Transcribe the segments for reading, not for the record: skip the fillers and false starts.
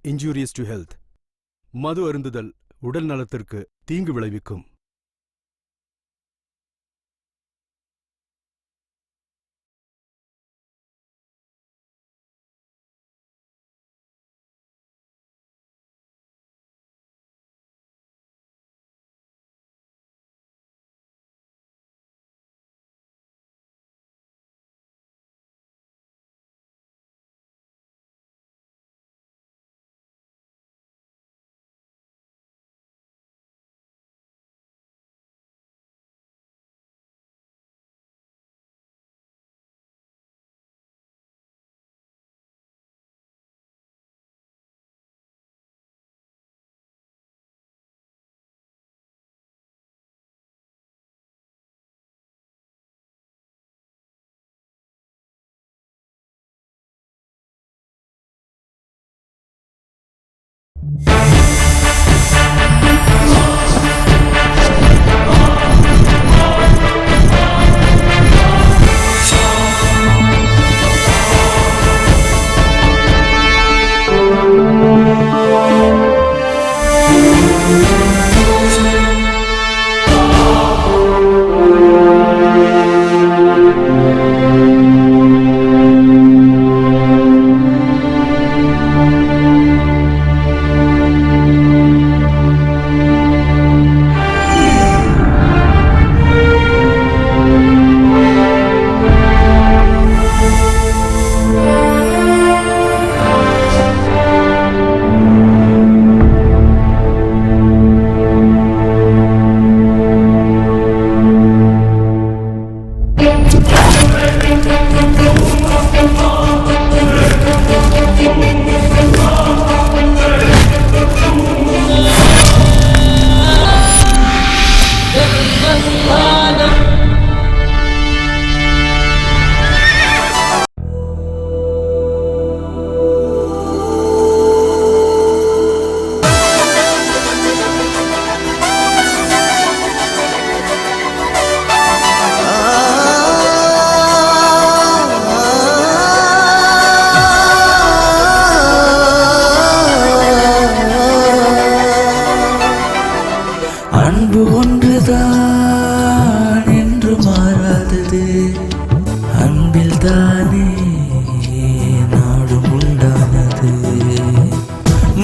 injurious to health. மது அருந்துதல் உடல் நலத்திற்கு தீங்கு விளைவிக்கும்.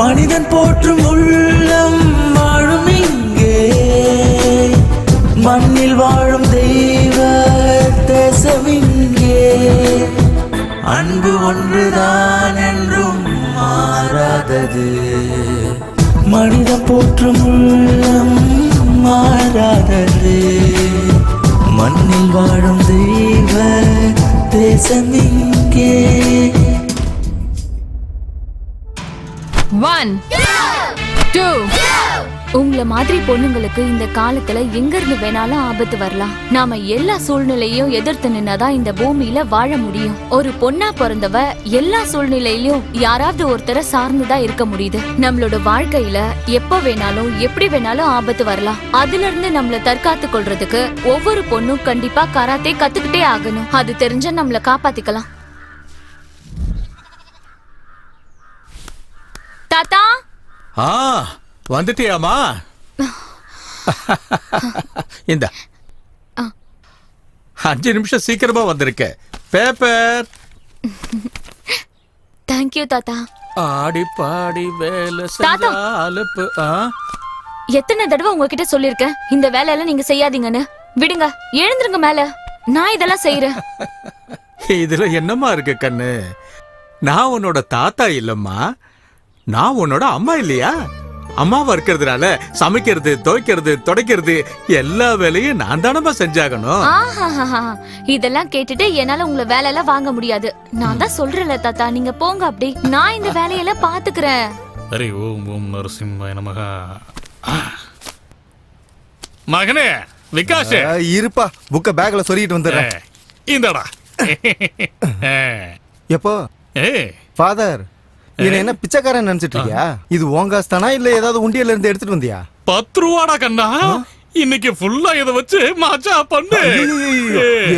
மனிதன் போற்றும் உள்ளம் வாழும் இங்கே, மண்ணில் வாழும் தெய்வ தேசம் இங்கே. அன்பு ஒன்றுதான் என்றும் மாறாதது, மனிதன் போற்றும் உள்ளம் மாறாதது, மண்ணில் வாழும் தெய்வ தேசம் இங்கே. 1 2 உங்கள மாதிரி பொண்ணுங்களுக்கு இந்த காலத்துல எங்க இருந்து வேணாலும் ஆபத்து வரலாம். நாம எல்லா சூழ்நிலையும் எதிர்த்து நின்னாதான் இந்த பூமியில வாழ முடியும். ஒரு பொண்ணா பிறந்தவ எல்லா சூழ்நிலையிலும் யாராவது ஒருத்தரை சார்ந்துதான் இருக்க முடியுது. நம்மளோட வாழ்க்கையில எப்ப வேணாலும் எப்படி வேணாலும் ஆபத்து வரலாம். அதுல இருந்து நம்மள தற்காத்து கொள்றதுக்கு ஒவ்வொரு பொண்ணும் கண்டிப்பா கராத்தே கத்துக்கிட்டே ஆகணும். அது தெரிஞ்சா நம்மள காப்பாத்திக்கலாம். தாத்தா வந்துட்டியாமா? இந்த 5 நிமிஷம் சீக்கிரமா வந்திருக்க. பேப்பர். தேங்க்யூ தாத்தா. ஆடி பாடி வேலை செஞ்சாலுப்பு. எத்தனை தடவை உங்ககிட்ட சொல்லிருக்கேன் இந்த வேலையெல்லாம் நீங்க செய்யாதீங்கன்னு. விடுங்க, எழுந்துருங்க மேல. நான் இதெல்லாம் செய்யறேன். இதுல என்னமா இருக்கு கண்ணு? நான் உன்னோட தாத்தா இல்லம்மா, நான் உன்னோட அம்மா இல்லையா? அம்மாவா இருக்கிறதுனால சமைக்கிறது, துவைக்கிறது, துடைக்கிறது எல்லா வேலையும் நான் தானமா செஞ்சாகணும். இதெல்லாம் கேட்டுட்டு என்னால உங்களை வேலையெல்லாம் வாங்க முடியாது. நான் தான் சொல்றேன்ல தாத்தா, நீங்க போங்க அப்படி. நான் இந்த வேலையெல்லாம் பாத்துக்கிறேன். ஹரி ஓம் ஓம் நரசிம்ஹாய நமஹ. மகனே விகாஷ், இருப்பா, புக்க பேக்ல சொருகிட்டு வந்துடுறேன். இந்தடா. எப்போ ஃபாதர் என்ன பிச்சைக்காரன் நினைச்சிட்டு இருக்கியா? இது ஓங்காஸ்தானா இல்ல ஏதாவது உண்டியல்ல இருந்து எடுத்துட்டு வந்தியா? 10 ரூபாடா கண்ணா, இன்னைக்கு ஃபுல்லா இத வச்சு மாச்சா பண்ணு.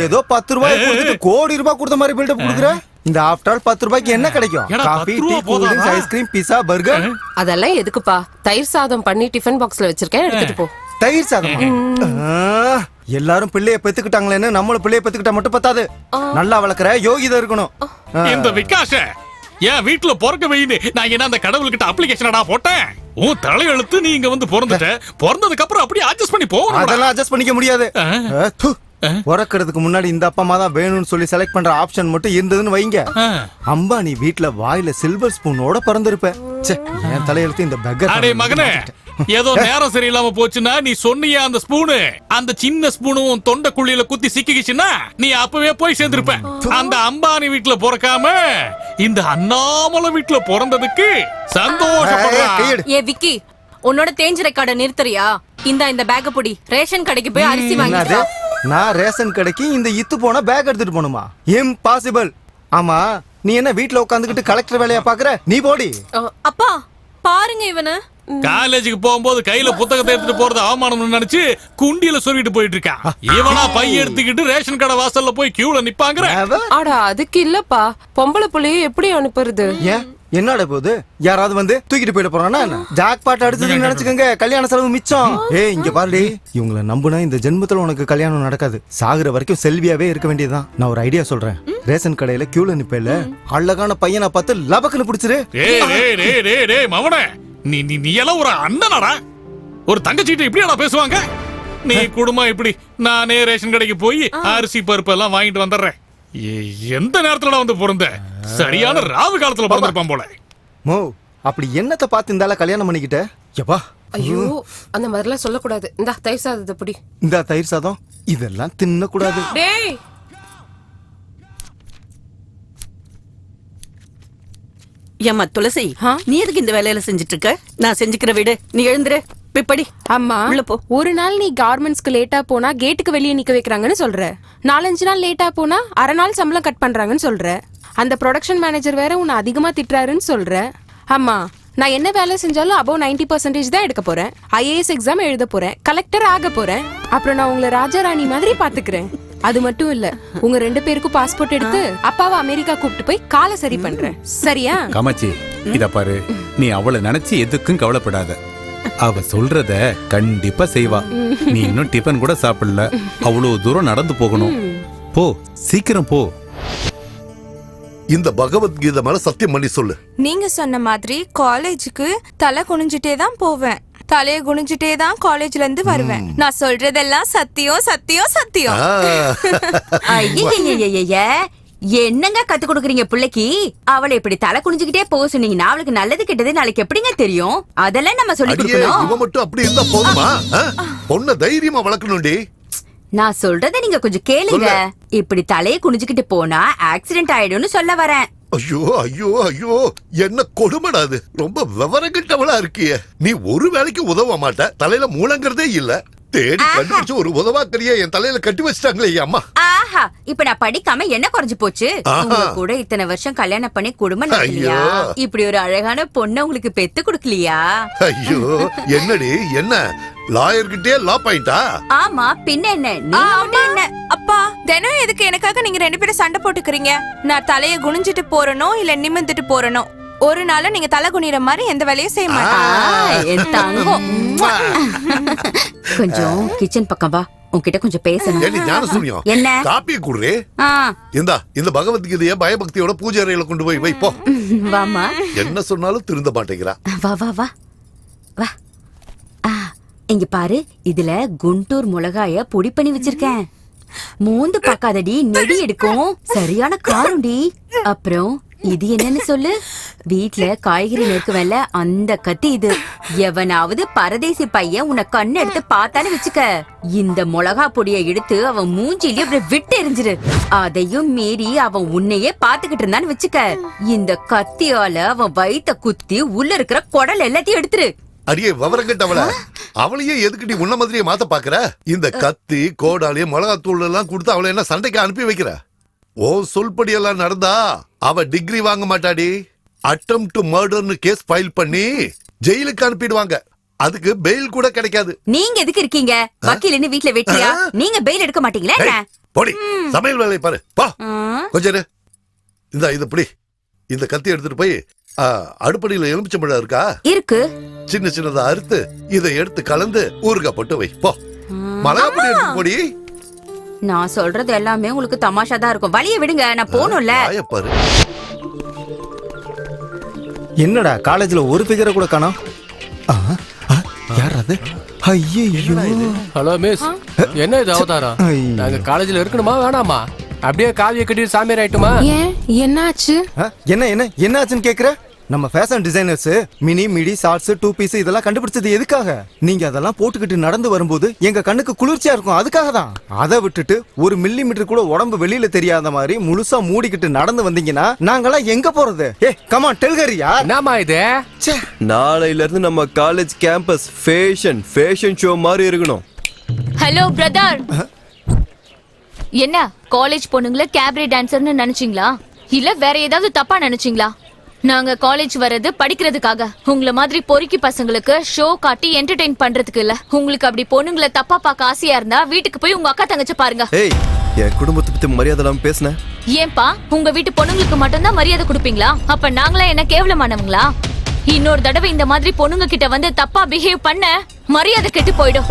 ஏதோ 10 ரூபாய் கொடுத்துட்டு கோடி ரூபாய் கொடுத்த மாதிரி பில்டப் கொடுக்குற. இந்த ஆஃப்டர் ஆல் 10 ரூபாய்க்கு என்ன கிடைக்கும்? ஏடா, காபி, 10 டீ, ரூபா கூல் ட்ரிங்க்ஸ், போதாதா? ஐஸ்கிரீம், பீஸா, பர்கர். அதெல்லாம் எதுக்குப்பா? தயிர் சாதம் பண்ணி டிஃபன் பாக்ஸ்ல வச்சிருக்கேன், எடுத்துட்டு போ. தயிர் சாதம். எல்லாரும் பிள்ளைய பெத்துக்கிட்டாங்களேன்னு நம்மளும் பிள்ளைய பெத்துக்கிட்டா மட்டும் பத்தாது. நல்லா வளர்க்குற யோகிதை இருக்கணும். இந்த விகாஷ என் வீட்டுல பிறக்க வைன்னு நான் என்ன அந்த கடவுள்கிட்ட அப்ளிகேஷனடா போட்டேன். உன் தலையெழுத்து நீ இங்க வந்து பிறந்துட்ட. பிறந்ததுக்கு அப்புறம் அப்படியே அட்ஜஸ்ட் பண்ணி போகணும். அதெல்லாம் அட்ஜஸ்ட் பண்ணிக்க முடியாது. பிறக்கிறதுக்கு முன்னாடி இந்த அப்பா அம்மா தான் வேணும்னு சொல்லி செலக்ட் பண்ற ஆப்ஷன் மட்டும் இருந்ததுன்னு வைங்க, அம்பானி வீட்ல வாயில சில்வர் ஸ்பூனோட பிறந்திருப்ப. என் தலையெழுத்து இந்த பெக்கர். அடே மகனே, ஏதோ நேரம் சரியில்லாம போச்சுன்னா நீ சொன்னிய அந்த ஸ்பூனு, அந்த சின்ன ஸ்பூனும் தொண்டை குழியில குத்தி சிக்கிக்கிச்சுன்னா நீ அப்பவே போய் சேர்ந்திருப்ப. அந்த அம்பானி வீட்டுல பிறக்காம இந்த அண்ணாமலை வீட்டுல பிறந்ததுக்கு சந்தோஷப்படுறேன். ஏ விக்கி, உன்னோட தேஞ்ச ரெக்கார்ட நிறுத்துறியா? இந்த பேக்க பொடி, ரேஷன் கடைக்கு போய் அரிசி வாங்கிட்டு வா. நான் ரேஷன் கடைக்கு இந்த இத்து போன பேக் எடுத்துட்டு போணுமா? இம்பாசிபிள். ஆமா, நீ என்ன வீட்ல உட்காந்துக்கிட்டு கலெக்டர் வேலையா பாக்குற? நீ போடி. அப்பா பாருங்க இவன. காலேஜுக்கு போகும்போது கையில புத்தகத்தை எடுத்துட்டு போறது அவமானம்னு நினைச்சு குண்டியில சொல்லிட்டு போயிட்டு இருக்கான். இவனா பை எடுத்துக்கிட்டு ரேஷன் கடை வாசல்ல போய் கியூல நிப்பாங்கற. அட அதுக்கு இல்லப்பா, பொம்பளை புள்ளைய எப்படி அனுப்புறது? ஏன் என்னடா போகுது? யாராவது வந்து தூக்கிட்டு போயிட போறானா? ஜாக் பாட் அடிச்சதுன்னு நினைச்சுக்கங்க, கல்யாண செலவு மிச்சம். ஏய் இங்க பாருடி, இவங்கள நம்புனா இந்த ஜென்மத்துல உனக்கு கல்யாணம் நடக்காது. சாகுற வரைக்கும் செல்வியாவே இருக்க வேண்டியதுதான். நான் ஒரு ஐடியா சொல்றேன். ரேஷன் கடையில கியூல நிப்பேல, அழகான பையனை பார்த்து லபக்குன்னு பிடிச்சிரு. ஏய் மவனே, நீ எல்லாம் ஒரு அண்ணனாடா? ஒரு தங்கச்சிட்ட இப்படியாடா பேசுவாங்க? நீ குடும்பம் இப்படி நானே ரேஷன் கடைக்கு போய் அரிசி பருப்பு எல்லாம் வாங்கிட்டு வந்துடுறேன். எந்த நேரத்துல வந்து பிறந்த? சரியான ராவு காலத்துல பிறந்திருப்பான் போல. மோ, அப்படி என்னத்தை பார்த்து இந்த கல்யாணம் பண்ணிக்கிட்ட? எப்பா ஐயோ, அந்த மாதிரிலாம் சொல்லக்கூடாது. இந்தா தயிர் சாதத்தை பிடி. இந்த தயிர் சாதம் இதெல்லாம் தின்னக்கூடாது. டேய், ஏம்மா துளசி, நீ எதுக்கு இந்த வேலையில செஞ்சுட்டு இருக்க? நான் செஞ்சுக்கிற வீடு, நீ எழுந்துரு. பிப்படி அம்மா, உள்ள போ. ஒரு நாள் நீ கார்மெண்ட்ஸ்க்கு லேட்டா போனா கேட்டுக்கு வெளியே நிக்க வைக்கிறாங்கன்னு சொல்ற. 4-5 நாள் லேட்டா போனா அரை நாள் சம்பளம் கட் பண்றாங்கன்னு சொல்ற. அந்த ப்ரொடக்ஷன் மேனேஜர் வேற உன்னை அதிகமா திட்டுறாருன்னு சொல்ற. அம்மா, நான் என்ன வேலை செஞ்சாலும் அபவ் 90% தான் எடுக்க போறேன். IAS எக்ஸாம் எழுத போறேன், கலெக்டர் ஆக போறேன். அப்புறம் நான் உங்களை ராஜா ராணி மாதிரி பாத்துக்கிறேன். அது மட்டும் இல்ல, உங்க 2 பேருக்கும் பாஸ்போர்ட் எடுத்து அப்பாவை அமெரிக்கா கூப்பிட்டு போய் காலை சரி பண்றேன். சரியா? காமாட்சி, இத பாரு, நீ அவளை நினைச்சு எதுக்கும் கவலைப்படாத. அவ சொல்றத கண்டிப்பா செய்வா. நீ இன்னும் டிஃபன் கூட சாப்பிடல, அவ்வளவு தூரம் நடந்து போகணும். போ, சீக்கிரம் போ. இந்த பகவத்கீதை மேல சத்தியம் பண்ணி சொல்லு. நீங்க சொன்ன மாதிரி காலேஜுக்கு தலை குனிஞ்சிட்டே தான் போவேன், தலைய குனிஞ்சிட்டே தான் காலேஜ்ல இருந்து வருவேன். நான் சொல்றதெல்லாம் சத்தியம் சத்தியம் சத்தியம். என்னங்க கத்து கொடுக்குறீங்க பிள்ளைக்கு? அவளை இப்படி தலை குனிஞ்சுக்கிட்டே போக சொன்னீங்கன்னா அவளுக்கு நல்லது கெட்டது நாளைக்கு எப்படிங்க தெரியும்? அதெல்லாம் நம்ம சொல்லி கொடுக்கணும். இவ மட்டும் அப்படி இருந்தா போதுமா? பொண்ண தைரியமா வளர்க்கணும்டி. நான் சொல்றத நீங்க கொஞ்சம் கேளுங்க. இப்படி தலையை குனிஞ்சுக்கிட்டு போனா ஆக்சிடென்ட் ஆயிடும்னு சொல்ல வரேன். ஐயோ ஐயோ ஐயோ, என்ன கொடுமடாது. ரொம்ப விவரங்கிட்டவளா இருக்கிய. நீ ஒரு வேலைக்கு உதவ மாட்ட, தலையில மூலங்கிறதே இல்ல. தேடி கண்டுபிடிச்சு ஒரு உதவாக்கறியா என் தலையில கட்டி வச்சிட்டாங்களே அம்மா. ஆஹா, இப்ப நான் படிக்காம என்ன குறைஞ்சு போச்சு? உங்க கூட இத்தனை வருஷம் கல்யாணம் பண்ணி குடும்பம் நடக்கலையா? இப்படி ஒரு அழகான பொண்ணு உங்களுக்கு பெத்து கொடுக்கலையா? ஐயோ, என்னடி என்ன லாயர்கிட்டே லா பாயிண்டா? ஆமா, பின்ன என்ன? நீ என்ன? அப்பா, தினம் எதுக்கு எனக்காக நீங்க 2 பேரும் சண்டை போட்டுக்கிறீங்க? நான் தலைய குனிஞ்சிட்டு போறனோ இல்ல நிமிர்ந்துட்டு போறனோ, ஒரு நாள் நீங்க தலை குனிற மாதிரி எந்த வேலையும் செய்ய மாட்டேன். என் தங்கம், கொஞ்சம் கிச்சன் பக்கம் வா, உன்கிட்ட கொஞ்சம் பேசணும். என்ன? காப்பி குடுறே. இந்த பகவத்கீதைய பயபக்தியோட பூஜை அறையில கொண்டு போய் வை போ. வாமா. என்ன சொன்னாலும் திருந்த மாட்டேங்கிறா. வா வா வா வா. இங்க பாரு, இதுல குண்டூர் மிளகாய பொடி பண்ணி வச்சிருக்கேன். மூந்து பாக்காதடி, நெடி எடுக்கும். சரியான காருண்டி. அப்புறம் இது என்னன்னு சொல்லு? வீட்ல காய்கறி நெருக்குவேன்ல, அந்த கத்தி இது. எவனாவது பரதேசி பையன் உன்னை கண்ணு எடுத்து பார்த்தான்னு வச்சுக்க, இந்த மிளகா பொடியை எடுத்து அவன் மூஞ்சிலேயே அப்படி விட்டு எரிஞ்சிரு. அதையும் மீறி அவன் உன்னையே பாத்துக்கிட்டு இருந்தான்னு வச்சுக்க, இந்த கத்தியால அவன் வயித்த குத்தி உள்ள இருக்கிற குடல் எல்லாத்தையும் எடுத்துரு. அடியே விவரங்கட்டவள, அவளையே எதுக்கிட்டி உன்ன மாதிரியே மாத்த பாக்குற? இந்த கத்தி கோடாலி மிளகாத்தூள் எல்லாம் கொடுத்து அவளை என்ன சண்டைக்கு அனுப்பி வைக்கிற? ஓ சொல்படி எல்லாம் நடந்தா அவ டிகிரி வாங்க மாட்டாடி. அட்டெம்ப்ட் டு மர்டர்னு கேஸ் ஃபைல் பண்ணி ஜெயிலுக்கு அனுப்பிடுவாங்க. அதுக்கு பெயில் கூட கிடைக்காது. நீங்க எதுக்கு இருக்கீங்க? வக்கீல்னு வீட்ல வெட்டியா? நீங்க பெயில் எடுக்க மாட்டீங்களா? போடி, சமையல் வேலையை பாரு. போ கொஞ்சம். இது இப்படி இந்த கத்தி எடுத்துட்டு போய் அடுப்படியில எலுமிச்சம்பழம் இருக்கா? இருக்கு. சின்ன சின்னதா அறுத்து இதை எடுத்து கலந்து ஊறுகாய் போட்டு வை. போ மிளகாப்பொடி எடுத்து போடி. நான் சொல்றது எல்லாமே உங்களுக்கு தமாஷா தான் இருக்கும். வழிய விடுங்க, நான் போணும்ல. பாரு என்னடா காலேஜ்ல ஒரு பிகரை கூட காணோம். யார் அது? ஐயோ. ஹலோ மிஸ், என்ன இது அவதாரம்? நாங்க காலேஜ்ல இருக்கணுமா வேணாமா? அப்படியே காவிய கட்டி சாமியார் ஆயிட்டுமா? ஏன் என்னாச்சு? என்னாச்சுன்னு கேக்குற? நம்ம fashion designers mini midi shorts 2 piece இதெல்லாம் கண்டுபிடிச்சது எதுக்காக? நீங்க அதெல்லாம் போட்டுக்கிட்டு நடந்து வரும்போது எங்க கண்ணுக்கு குளிர்ச்சியா இருக்கும், அதுக்காக தான். அதை விட்டுட்டு ஒரு மில்லிமீட்டர் கூட உடம்பு வெளியில தெரியாத மாதிரி முழுசா மூடிக்கிட்டு நடந்து வந்தீங்கன்னா நாங்கெல்லாம் எங்க போறது? கம் ஆன் டெல் ஹரியா. என்னமா இது? நாளையில இருந்து நம்ம காலேஜ் கேம்பஸ் ஃபேஷன் ஷோ மாதிரி இருக்கணும். ஹலோ பிரதர், என்ன காலேஜ் பொண்ணுங்கள கேப்ரே டான்சர்னு நினைச்சீங்களா இல்ல வேற ஏதாவது தப்பா நினைச்சீங்களா? நாங்க காலேஜ் வர்றது படிக்கிறதுக்காக, உங்களை மாதிரி பொறுக்கி பசங்களுக்கு ஷோ காட்டி என்டர்டெயின் பண்றதுக்கு இல்ல. உங்களுக்கு அப்படி பொண்ணுங்களை தப்பா பார்க்க ஆசையா இருந்தா வீட்டுக்கு போய் உங்க அக்கா தங்கச்ச பாருங்க. ஏய், என் குடும்பத்தை பத்தி மரியாதை இல்லாம பேசுன. ஏன்பா உங்க வீட்டு பொண்ணுங்களுக்கு மட்டும்தான் மரியாதை கொடுப்பீங்களா? அப்ப நாங்களா என்ன கேவலமானவங்களா? இன்னொரு தடவை இந்த மாதிரி பொண்ணுங்க கிட்ட வந்து தப்பா பிஹேவ் பண்ண மரியாதை கெட்டு போயிடும்.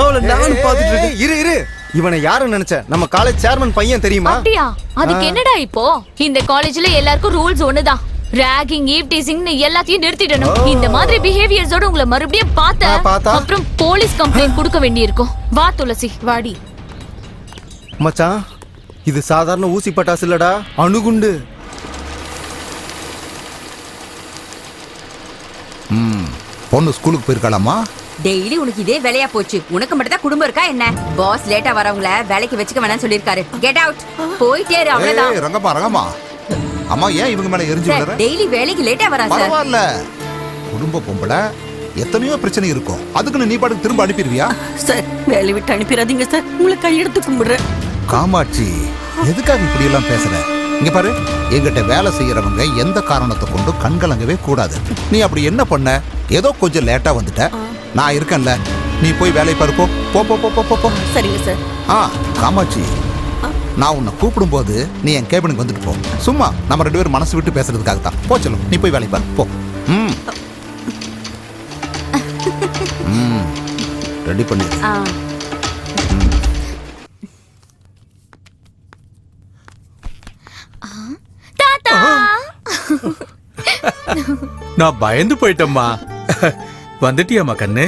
இரு இவனை யாரு நினைச்ச? நம்ம காலேஜ் சேர்மன் பையன் தெரியுமா? அப்படியா? அதுக்கு என்னடா இப்போ? இந்த காலேஜ்ல எல்லாருக்கும் ரூல்ஸ் ஒண்ணுதான். ராகிங், ஈவ் டீசிங்னு எல்லாத்தையும் நிறுத்திடணும். இந்த மாதிரி பிஹேவியர்ஸோட உங்களை மறுபடியும் பார்த்தா அப்புறம் போலீஸ் கம்ப்ளைண்ட் கொடுக்க வேண்டியிருக்கும். வா துளசி, வாடி. மச்சான், இது சாதாரண ஊசி பட்டாசு இல்லடா, அணுகுண்டு. பொண்ணு ஸ்கூலுக்கு போயிருக்காளாமா? டெய்லி உனக்கு இதே வேலையா போச்சு. உனக்கு மட்டும் தான் குடும்பம் இருக்கா என்ன? பாஸ் லேட்டா வரவங்கள வேலைக்கு வச்சுக்க வேணாம்னு சொல்லிருக்காரு. Get out. போயிட்டே இரு, அவ்வளவுதான். ரங்கம்மா அம்மா, ஏன் இவங்க மேல எரிஞ்சு விடுற? டெய்லி வேலைக்கு லேட்டா வரா சார். பரவாயில்ல, குடும்ப பொம்பளை எத்தனையோ பிரச்சனை இருக்கும். அதுக்குன்னு நீ பாட்டுக்கு திரும்ப அனுப்பிடுவியா? சார் வேலை விட்டு அனுப்பிடாதீங்க சார், உங்களை கையெடுத்து கும்பிடுறேன். காமாட்சி, எதுக்காக இப்படி எல்லாம் பேசுற? இங்க பாரு, எங்கிட்ட வேலை செய்யறவங்க எந்த காரணத்தை கொண்டு கண்கலங்கவே கூடாது. நீ அப்படி என்ன பண்ண? ஏதோ கொஞ்சம் லேட்டா வந்துட்ட, நான் இருக்கேன்ல, நீ போய் வேலை பாரு. போ. சரிங்க சார். காமாட்சி, நான் உன்னை கூப்பிடும் போது நீ என் கேபினுக்கு வந்துட்டு போ. சும்மா நம்ம 2 பேரும் மனசு விட்டு பேசுறதுக்காக தான். போ சொல்லும், நீ போய் வேலை பாரு. போ. ரெடி பண்ணி. நான் பயந்து போயிட்டேம்மா. வந்துட்டியாமா கண்ணு?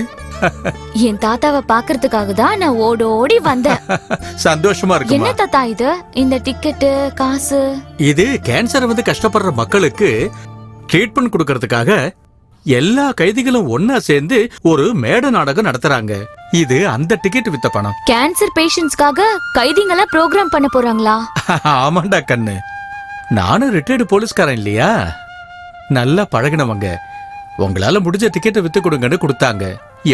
என் தாத்தாவை பாக்குறதுக்காக தான் நான் ஓடி வந்தேன். சந்தோஷமா இருக்கு. என்ன தாத்தா இது? இந்த டிக்கெட்டு, காசு? இது கேன்சர் வந்து கஷ்டப்படுற மக்களுக்கு ட்ரீட்மெண்ட் கொடுக்கறதுக்காக எல்லா கைதிகளும் ஒன்னா சேர்ந்து ஒரு மேடை நாடகம் நடத்துறாங்க. இது அந்த டிக்கெட் வித்த பணம். கேன்சர் பேஷண்ட்ஸ்க்காக கைதிங்களா ப்ரோக்ராம் பண்ண போறாங்களா? ஆமாண்டா கண்ணு, நானும் ரிட்டையர்டு போலீஸ்காரன் இல்லையா, நல்லா பழகினவங்க. உங்களால முடிஞ்ச டிக்கெட்டை வித்து கொடுங்கன்னு கொடுத்தாங்க.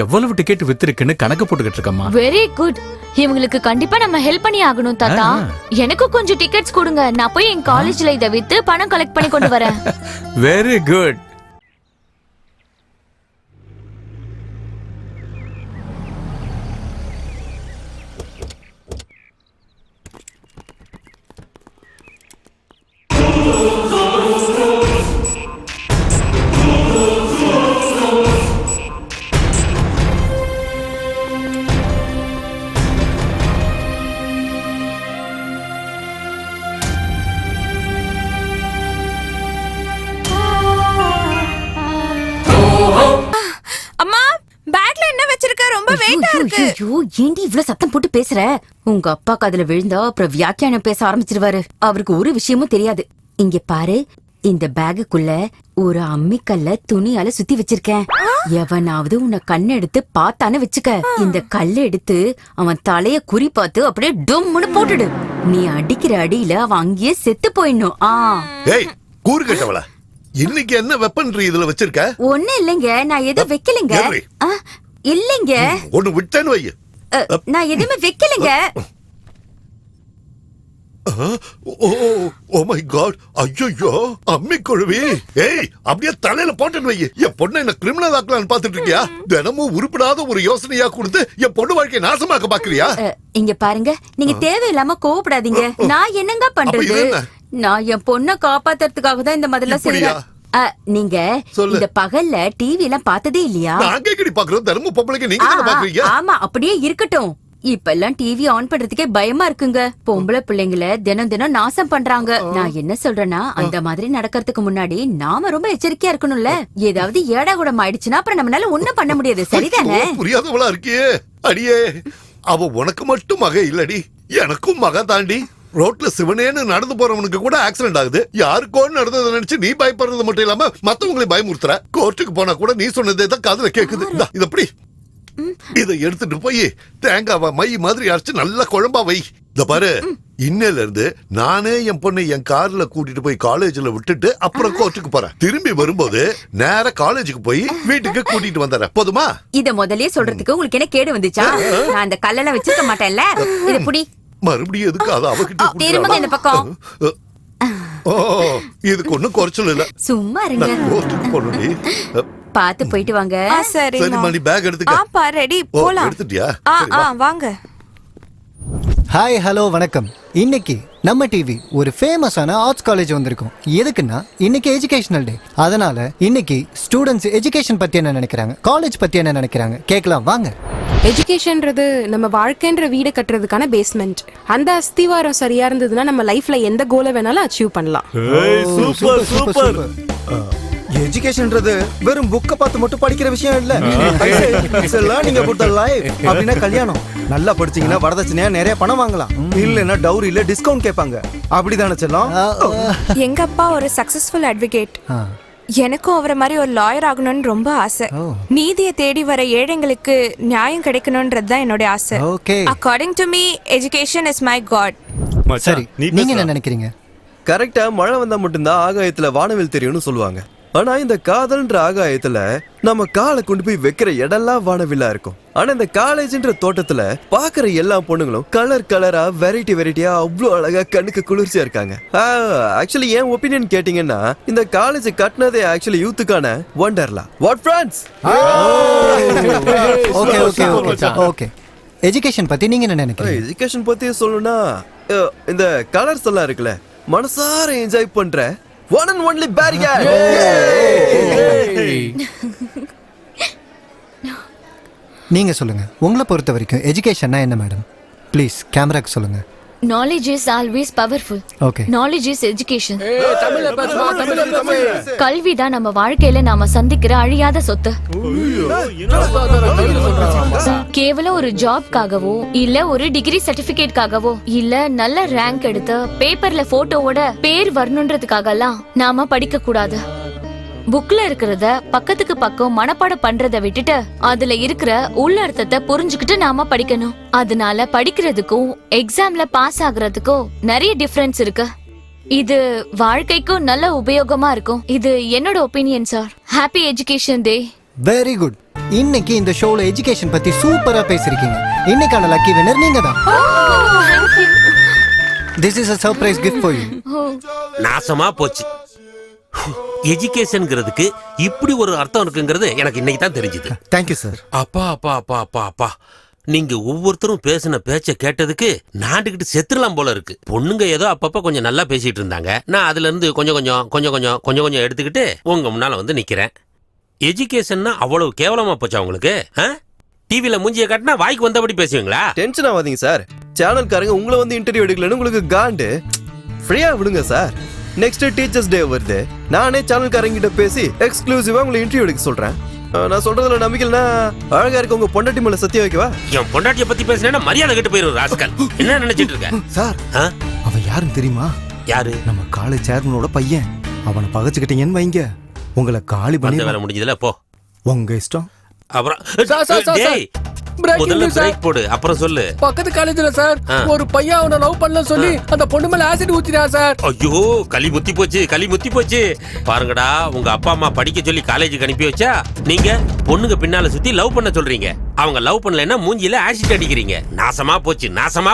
எவ்வளவு டிக்கெட் வித்திருக்குன்னு கணக்கு போட்டுக்கிட்டு இருக்கம்மா. Very good. இவங்களுக்கு கண்டிப்பா நம்ம ஹெல்ப் பண்ணி ஆகணும் தாத்தா. எனக்கு கொஞ்சம் டிக்கெட்ஸ் கொடுங்க, நான் போய் என் காலேஜ்ல இதை வித்து பணம் கலெக்ட் பண்ணி கொண்டு வரேன். Very good. ஏண்டி இவ்வளவு சத்தம் போட்டு பேசுற? உங்க அப்பா காதுல விழுந்தா அப்புறம் வியாக்கியானம் பேச ஆரம்பிச்சிருவாரு. அவருக்கு ஒரு விஷயமும் தெரியாது. இங்க பாரு, இந்த பேகுக்குள்ள ஒரு அம்மிக்கல்ல துணியால சுத்தி வச்சிருக்கேன். எவனாவது உன்னை கண்ணெடுத்து பார்த்தான்னு வச்சுக்க, இந்த கல்ல எடுத்து அவன் தலைய குறி பார்த்து அப்படியே டொம்முன்னு போட்டுடு. நீ அடிக்கிற அடியில அவன் அங்கேயே செத்து போயிடணும். ஏய் கூறு கட்டவள, இன்னைக்கு என்ன வெப்பன் இதுல வச்சிருக்க? ஒண்ணு இல்லைங்க, நான் எதுவும் வைக்கலைங்க. இல்லைங்க, ஒண்ணு விட்டேன்னு வை. நான் எதுவுமே வைக்கலைங்க. ஓ மை காட், ஐயோ அம்மி கொழுவி. ஏய் அப்படியே தலையில போட்டுன்னு வை. என் பொண்ணை என்ன கிரிமினல் ஆக்கலான்னு பாத்துட்டு இருக்கியா? தினமும் உருப்படாத ஒரு யோசனையா கொடுத்து என் பொண்ணு வாழ்க்கையை நாசமாக்க பாக்குறியா? இங்க பாருங்க, நீங்க தேவையில்லாம கோவப்படாதீங்க. நான் என்னங்க பண்றது? நான் என் பொண்ணை காப்பாத்துறதுக்காக தான் இந்த மாதிரிலாம் செய்யறேன். நீங்க இந்த பகல்ல டிவி எல்லாம் பார்த்ததே இல்லையா? நாங்க எங்கடி பாக்குறோம், தர்ம பொம்பளைக்கு நீங்க தான பாக்குறீங்க. ஆமா, அப்படியே இருக்கட்டும். இப்ப எல்லாம் டிவி ஆன் பண்றதுக்கே பயமா இருக்குங்க. பொம்பளை பிள்ளைங்களை தினம் தினம் நாசம் பண்றாங்க. நான் என்ன சொல்றேன்னா, அந்த மாதிரி நடக்கிறதுக்கு முன்னாடி நாம ரொம்ப எச்சரிக்கையா இருக்கணும்ல. ஏதாவது ஏடா கூடம் ஆயிடுச்சுன்னா அப்புறம் நம்மளால ஒண்ணும் பண்ண முடியாது. சரிதானே? புரியாதவளா இருக்கியே. அடியே, அவ உனக்கு மட்டும் மக இல்லடி, எனக்கும் மக தாண்டி. ரோட்ல சிவனேன்னு நடந்து போறவனுக்கு கூட ஆக்சிடென்ட் ஆகுது. யாருக்கோன்னு நடந்ததை நினைச்சு நீ பயப்படுறது மட்டும் இல்லாம மத்தவங்களை பயமுறுத்துற. கோர்ட்டுக்கு போனா கூட நீ சொன்னதே தான் காதுல கேக்குது. இது எப்படி? இதை எடுத்துட்டு போய் தேங்காவா மை மாதிரி அரைச்சு நல்லா குழம்பா வை. இந்த பாரு, இன்னையில இருந்து நானே என் பொண்ணை என் கார்ல கூட்டிட்டு போய் காலேஜ்ல விட்டுட்டு அப்புறம் கோர்ட்டுக்கு போறேன். திரும்பி வரும்போது நேர காலேஜுக்கு போய் வீட்டுக்கு கூட்டிட்டு வந்துடுறேன். போதுமா? இத முதல்லயே சொல்றதுக்கு உங்களுக்கு என்ன கேடு வந்துச்சா? நான் அந்த கல்லெல்லாம் வச்சிருக்க மாட்டேன்ல. இத புடி. மறுபடியும் எதுக்கு அது அவகிட்ட திரும்ப இந்த பக்கம். ஓ, இதுக்கு ஒண்ணும் குறைச்சல் இல்ல. சும்மா இருங்க. கோர்ட்டுக்கு போறடி. பாத்து போயிட்டு வாங்க. சரி மணி, பேக் எடுத்துக்க. ரெடி போலாம். எடுத்துட்டியா? வாங்க. ஹாய், ஹலோ, வணக்கம். இன்னைக்கு நம்ம டிவி ஒரு ஃபேமஸான ஆர்ட்ஸ் காலேஜ் வந்திருக்கோம். எதுக்குன்னா இன்னைக்கு எஜுகேஷனல் டே. அதனால இன்னைக்கு ஸ்டூடெண்ட்ஸ் எஜுகேஷன் பத்தி என்ன நினைக்கிறாங்க, காலேஜ் பத்தி என்ன நினைக்கிறாங்க கேட்கலாம் வாங்க. எஜுகேஷன்ன்றது நம்ம வாழ்க்கைன்ற வீடு கட்டுறதுக்கான பேஸ்மெண்ட். அந்த அஸ்திவாரம் சரியா இருந்ததுன்னா நம்ம லைஃப்ல எந்த கோலை வேணாலும் அச்சீவ் பண்ணலாம். Super super. எஜுகேஷன்ன்றது வெறும் புக்க பார்த்து மட்டும் படிக்கிற விஷயம் இல்ல. நீங்க கொடுத்த லைஃப் அப்படின்னா கல்யாணம். நல்லா படிச்சீங்கன்னா வரதட்சணையா நிறைய பணம் வாங்கலாம். இல்லன்னா டவுரியில டிஸ்கவுண்ட் கேட்பாங்க. அப்படிதானே செல்லம்? எங்க அப்பா ஒரு சக்சஸ்ஃபுல் அட்வொகேட். எனக்கும் அவரை மாதிரி ஒரு லாயர் ஆகணும்னு ரொம்ப ஆசை. நீதியை தேடி வர ஏழைங்களுக்கு நியாயம் கிடைக்கணும்ன்றது தான் என்னோட ஆசை. According to me education is my God. சரி, நீங்க என்ன நினைக்கிறீங்க? கரெக்டா, மழை வந்தா மட்டும்தான் ஆகாயத்துல வானவில் தெரியும்னு சொல்லுவாங்க. ஆனா இந்த காதல்ன்ற ஆகாயத்துல நம்ம காலை கொண்டு போய் வைக்கிற இடம்லாம் வானவில்லா இருக்கும். ஆனா இந்த காலேஜ்ன்ற தோட்டத்துல பாக்குற எல்லா பொண்ணுங்களும் கலர் கலரா வெரைட்டியா அவ்வளவு அழகா கண்ணுக்கு குளிர்ச்சியா இருக்காங்க. ஆக்சுவலி என் ஒப்பீனியன் கேட்டீங்கன்னா இந்த காலேஜ் கட்டினதே ஆக்சுவலி யூத்துக்கான Wonderla. What friends? Okay okay okay okay. Education பத்தி நீங்க என்ன நினைக்கிறீங்க? எஜுகேஷன் பத்தி சொல்லணும்னா இந்த கலர்ஸ் எல்லாம் இருக்குல்ல, மனசார என்ஜாய் பண்ற one and only barrier. நீங்க சொல்லுங்க, உங்களை பொறுத்த வரைக்கும் எஜுகேஷன்னா என்ன மேடம்? ப்ளீஸ் கேமராக்கு சொல்லுங்க. Knowledge is always powerful. Okay. Knowledge is education. கல்வி தான் நம்ம வாழ்க்கையில நாம சந்திக்கிற அழியாத சொத்து. கேவலம் ஒரு ஜாப்காகவோ இல்ல ஒரு டிகிரி சர்டிபிகேட்காகவோ இல்ல நல்ல ரேங்க் எடுத்து பேப்பர்ல போட்டோவோட பேர் வரணுன்றதுக்காக எல்லாம் நாம படிக்க கூடாது. புக்ல இருக்கிறத பக்கத்துக்கு பக்கம் மனப்பாடம் பண்றதை விட்டுட்டு அதுல இருக்கிற உள்ளர்த்தத்தை புரிஞ்சுக்கிட்டு நாம படிக்கணும். அதனால படிக்கிறதுக்கும் எக்ஸாம்ல பாஸ் ஆகுறதுக்கும் நிறைய டிஃபரன்ஸ் இருக்கு. இது வாழ்க்கைக்கும் நல்ல உபயோகமா இருக்கும். இது என்னோட opinion sir. Happy education day. Very good. இன்னைக்கு இந்த ஷோல எஜுகேஷன் பத்தி சூப்பரா பேசிருக்கீங்க. இன்னைக்கான லக்கி வின்னர் நீங்க தான். This is a surprise gift for you. நாசமா போச்சு. எஜுகேஷன்ங்கிறதுக்கு இப்படி ஒரு அர்த்தம் இருக்குங்கிறது எனக்கு இன்னைக்கு தான் தெரிஞ்சது. Thank you sir. அப்பா அப்பா அப்பா அப்பா அப்பா, நீங்க ஒவ்வொருத்தரும் பேசின பேச்ச கேட்டதுக்கு நாண்டுகிட்டு செத்துடலாம் போல இருக்கு. பொண்ணுங்க ஏதோ அப்பப்ப கொஞ்சம் நல்லா பேசிட்டு இருந்தாங்க. நான் அதுல இருந்து கொஞ்சம் எடுத்துக்கிட்டு உங்க முன்னால வந்து நிக்கிறேன். எஜுகேஷன்னா அவ்வளவு கேவலமா போச்சா உங்களுக்கு? டிவில மூஞ்சிய காட்டினா வாய்க்கு வந்தபடி பேசுவீங்களா? டென்ஷன் ஆகாதீங்க சார். சேனல்காரங்க உங்களை வந்து இன்டர்வியூ எடுக்கலன்னு உங்களுக்கு காண்டு. ஃப்ரீயா விடுங்க சார். நெக்ஸ்ட் டீச்சர்ஸ் டே வருது. நானே சேனல்காரங்க கிட்ட பேசி எக்ஸ்க்ளூசிவா உங்களை இன்டர்வியூ எடுக்க சொல்றேன். நான் சொல்றதுல நம்பிக்கைனா அழகா இருக்க உங்க பொண்டாட்டி மேல சத்தியம் வைக்கவா? என் பொண்டாட்டிய பத்தி பேசினா மரியாதை கெட்டு போயிரும் ராஸ்கல். என்ன நினைச்சிட்டு இருக்க சார்? அவன் யாருன்னு தெரியுமா? யாரு? நம்ம காலேஜ் சேர்மனோட பையன். அவனை பகச்சுக்கிட்டீங்கன்னு வைங்க, உங்களை காலி பண்ணி வேலை முடிஞ்சதுல போ. உங்க இஷ்டம். அப்புறம் முதல்ல பிரேக் போடு, அப்புறம் சொல்லு. பக்கத்து காலேஜ்ல சார் ஒரு பையன் அவனை லவ் பண்ணல சொல்லி அந்த பொண்ணு மேல ஆசிட் ஊத்திட்டான் சார். ஐயோ, களி முத்தி போச்சு பாருங்கடா. உங்க அப்பா அம்மா படிக்க சொல்லி காலேஜுக்கு அனுப்பி வச்சா நீங்க பொண்ணுங்க பின்னால சுத்தி லவ் பண்ண சொல்றீங்க. அவங்க லவ் பண்ணலன்னா மூஞ்சில ஆசிட் அடிக்கிறீங்க. நாசமா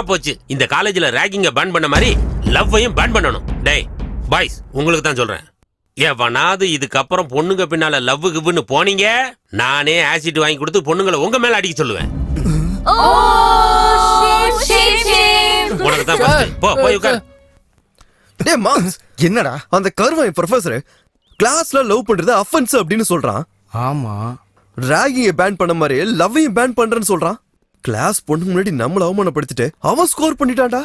போச்சு. இந்த காலேஜ்ல ரேகிங்க பேன் பண்ண மாதிரி லவ்வையும் பேன் பண்ணணும். டேய் பாய்ஸ், உங்களுக்கு தான் சொல்றேன். எவனாவது இதுக்கப்புறம் பொண்ணுங்க பின்னால லவ் கிவ்னு போனீங்க, நானே ஆசிட் வாங்கி கொடுத்து பொண்ணுங்களை உங்க மேல அடிக்க சொல்லுவேன். உனக்கு தான் போய் உட்கார். டேய் மார்க்ஸ், என்னடா அந்த கருவாய் ப்ரொஃபசர் கிளாஸ்ல லவ் பண்றது அஃபென்ஸ் அப்படின்னு சொல்றான். ஆமா, ராகிங்க பேன் பண்ண மாதிரி லவ்வையும் பேன் பண்றேன்னு சொல்றான். கிளாஸ் பொண்ணு முன்னாடி நம்மள அவமானப்படுத்திட்டு அவன் ஸ்கோர் பண்ணிட்டான்டா.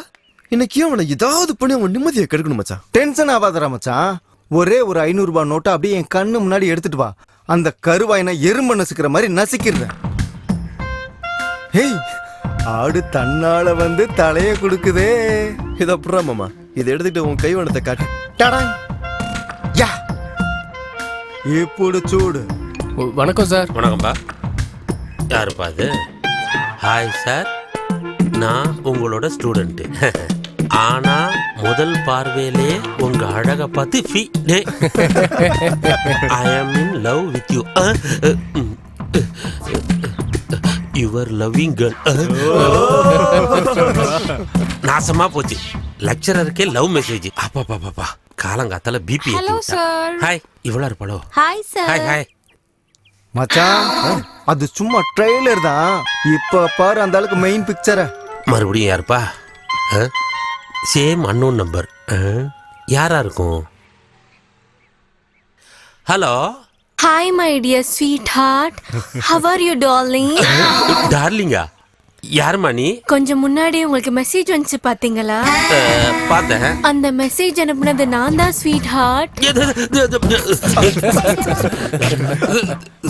இன்னைக்கு அவனை ஏதாவது பண்ணி அவன் நிம்மதியை கெடுக்கணும் மச்சான். டென்ஷன் ஆகாதடா மச்சான். ஒரே ஒரு 500 ரூபாய் நோட்டை அப்படியே என் கண்ணு முன்னாடி எடுத்துட்டு வா. அந்த கருவாயினை எறும்ப நசுக்கிற மாதிரி நசுக்கிறேன். ஹேய், ஆடு தன்னால வந்து தலைய கொடுக்குதே. இத அப்புறம் மாமா, இதை எடுத்துட்டு உன் கைவனத்தை காட்டு. டடாங். யா, இப்போடு சூடு. வணக்கம் சார். வணக்கம்பா. யாருப்பா அது? ஹாய் சார், நான் உங்களோட ஸ்டூடெண்ட். ஆனா முதல் பார்வையிலே உங்க அழக பார்த்து I am in love with you. Your loving girl. நாசமா போச்சு. லெக்சரருக்கே லவ் மெசேஜ். அப்பா பாப்பா, காலங்காத்தால பிபி. ஹாய், இவ்வளவு இருப்பாளோ? Hi sir. ஹாய் ஹாய் மச்சான், அது சும்மா ட்ரெய்லர் தான். இப்ப பாரு அந்த அளவுக்கு மெயின் பிக்சரை. மறுபடியும் யாருப்பா? Same unknown number. யாரா இருக்கும்? Hello. Hi my dear sweetheart, how are you darling? டார்லிங்கா? யாருமா நீ? கொஞ்சம் முன்னாடி உங்களுக்கு மெசேஜ் வந்துச்சு பாத்தீங்களா? பார்த்தேன். அந்த மெசேஜ் அனுப்புனது நான் தான் ஸ்வீட் ஹார்ட்.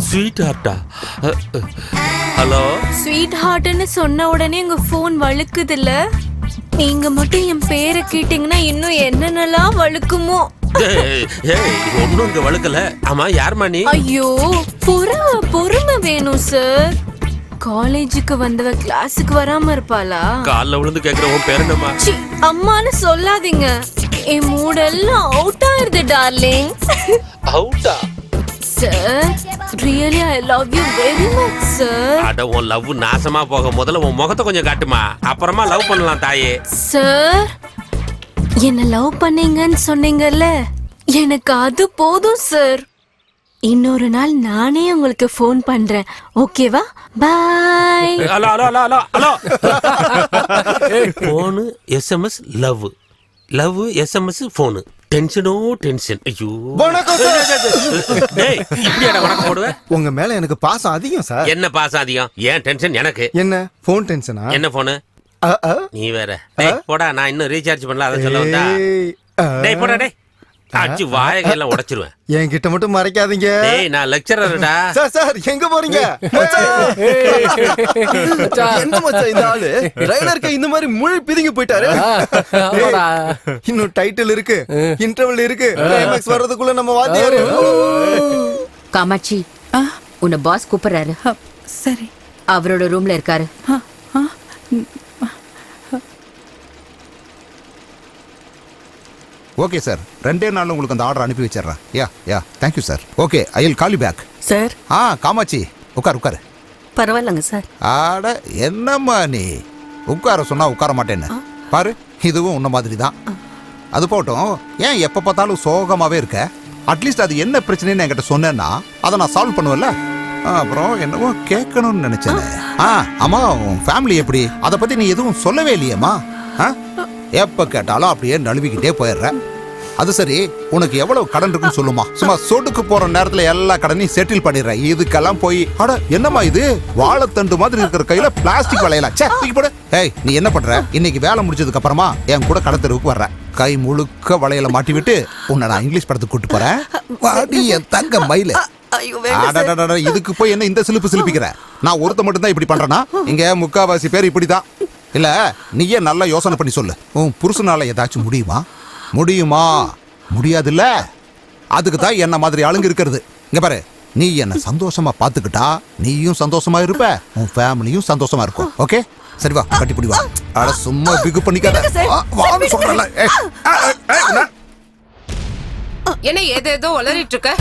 ஸ்வீட் ஹார்ட்டா? ஹலோ. ஸ்வீட் ஹார்ட்னு சொன்ன உடனே உங்க போன் வழுக்குதுல்ல? நீங்க மட்டும் என் பேரை கேட்டீங்கன்னா இன்னும் என்னென்னலாம் வழுக்குமோ. ஒன்னும் இங்க வழுக்கல. ஆமா, யாருமா நீ? ஐயோ, பொறுமை வேணும் சார். காலேஜுக்கு வந்தவ கிளாஸுக்கு வராம இருப்பாளா? கால்ல விழுந்து கேக்குற உன் பேர் என்னம்மா? அம்மான்னு சொல்லாதீங்க, என் மூடெல்லாம் அவுட் ஆயிருது டார்லிங். அவுட்டா? Sir, really I love you very much sir. அட, உன் லவ் நாசமா போக முதல்ல உன் முகத்தை கொஞ்சம் காட்டுமா, அப்புறமா லவ் பண்ணலாம் தாயே. சார், என்ன லவ் பண்ணீங்கன்னு சொன்னீங்கல்ல, எனக்கு அது போதும் சார். இன்னொரு நாள் நானே உங்களுக்கு ஃபோன் பண்றேன், ஓகேவா? Bye. Hello hello hello hello. Phone SMS love, love SMS phone. டென்ஷனோ டென்ஷன். ஐயோ, டேய், இப்படியாடா வணக்கம் போடுவே? உங்க மேல எனக்கு பாசம் அதிகம் சார். என்ன பாசம் அதிகம்? ஏன் டென்ஷன் எனக்கு? என்ன போன் டென்ஷனா? என்ன போனு? நீ வேற. டேய் போடா, நான் இன்னும் ரீசார்ஜ் பண்ணல, அத சொல்ல வந்தா. டேய் போடா, டேய் அடிச்சு வாயெல்லாம் உடைச்சிருவேன். என்கிட்ட மட்டும் மறைக்காதீங்க. டேய், நான் லெக்சரர்டா. சார் சார், எங்க போறீங்க? என்ன மச்சான் இந்த ஆளு ட்ரைனருக்கு இந்த மாதிரி முழு பிதிங்கி போயிட்டாரு. இன்னும் டைட்டில் இருக்கு, இன்டர்வல் இருக்கு, கிளைமாக்ஸ் வர்றதுக்குள்ள நம்ம வாத்தியாரு. காமாட்சி, உன்னை பாஸ் கூப்பிடுறாரு. சரி. அவரோட ரூம்ல இருக்காரு. ஓகே சார், 2 நாள்ல உங்களுக்கு அந்த ஆர்டர் அனுப்பி வச்சிடுறேன். Yeah thank you sir. Okay, I will call you back. Sir. Kamakshi, உட்காரு. பரவாயில்லங்க சார். ஆட, என்னம்மா நீ உட்கார சொன்னா உட்கார மாட்டேன்னு பாரு. இதுவும் உன்ன மாதிரி தான். அது போட்டோம், ஏன் எப்ப பார்த்தாலும் சோகமாவே இருக்க? அட்லீஸ்ட் அது என்ன பிரச்சனைன்னு என்கிட்ட சொன்னேன்னா அதை நான் சால்வ் பண்ணுவேன்ல. அப்புறம் என்னவோ கேட்கணும்னு நினைச்சேன். ஆமா, உன் ஃபேமிலி எப்படி? அதை பத்தி நீ எதுவும் சொல்லவே இல்லையேம்மா. எப்ப கேட்டாலும் அப்படியே நழுவிக்கிட்டே போயிடுற. அது சரி, உனக்கு எவ்வளவு கடன் இருக்குன்னு சொல்லுமா. சும்மா சொட்டுக்கு போற நேரத்துல எல்லா கடனையும் செட்டில் பண்ணிடுற. இதுக்கெல்லாம் போய் அட என்னம்மா இது, வாழைத்தண்டு மாதிரி இருக்கிற கையில பிளாஸ்டிக் வளையலாம். தூக்கி போடு. ஏய், நீ என்ன பண்ற? இன்னைக்கு வேலை முடிச்சதுக்கு அப்புறமா என் கூட கடத்தருக்கு வர்ற. கை முழுக்க வளையல மாட்டி விட்டு உன்னை நான் இங்கிலீஷ் படத்துக்கு கூட்டு போறேன். வாடி என் தங்க மயில. இதுக்கு போய் என்ன இந்த சிலிப்பு சிலிப்பிக்கிற? நான் ஒருத்த மட்டும் தான் இப்படி பண்றேன்னா, இங்க முக்காவாசி பேர் இப்படிதான். இல்ல, நீயே நல்லா யோசனை பண்ணி சொல்லு. உன் புருஷனால ஏதாச்சும் முடியுமா? முடியாதுல்ல. அதுக்கு தான் என்ன மாதிரி ஆளுங்க இருக்கிறது. இங்க பாரு, நீ என்ன சந்தோஷமா பாத்துக்கிட்டா நீயும் சந்தோஷமா இருப்ப, உன் ஃபேமிலியும் சந்தோஷமா இருக்கும். ஓகே, சரி வா, கட்டி பிடி வா. அட சும்மா பிகு பண்ணிக்காத, வான்னு சொல்றல. என்ன ஏதேதோ உளறிட்டு இருக்க?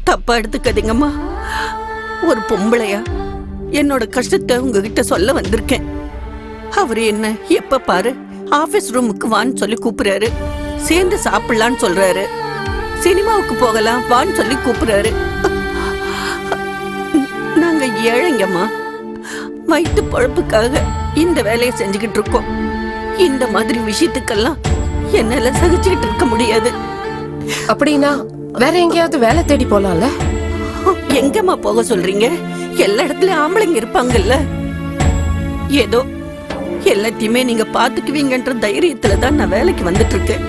தப்பா எடுத்துக்காதீங்கம்மா. ஒரு பொம்பளையா என்னோட கஷ்டத்தை உங்ககிட்ட சொல்ல வந்திருக்கேன். அவரு என்ன எப்ப பாரு ஆபீஸ் ரூமுக்கு வான்னு சொல்லி கூப்பிடுறாரு, சேர்ந்து சாப்பிடலான்னு சொல்றாரு, சினிமாவுக்கு போகலாம் வான்னு சொல்லி கூப்பிடுறாரு. நாங்க ஏழைங்கம்மா, வயிற்று பொழப்புக்காக இந்த வேலையை செஞ்சுக்கிட்டு இருக்கோம். இந்த மாதிரி விஷயத்துக்கெல்லாம் என்னால சகிச்சுக்கிட்டு இருக்க முடியாது. அப்படின்னா வேற எங்கேயாவது வேலை தேடி போலாம்ல? எங்கம்மா போக சொல்றீங்க? எல்லா இடத்துலயும் ஆம்பளைங்க இருப்பாங்கல்ல. ஏதோ எல்லாத்தையுமே நீங்க பாத்துக்குவீங்கன்ற தைரியத்துல தான் நான் வேலைக்கு வந்துட்டு இருக்கேன்.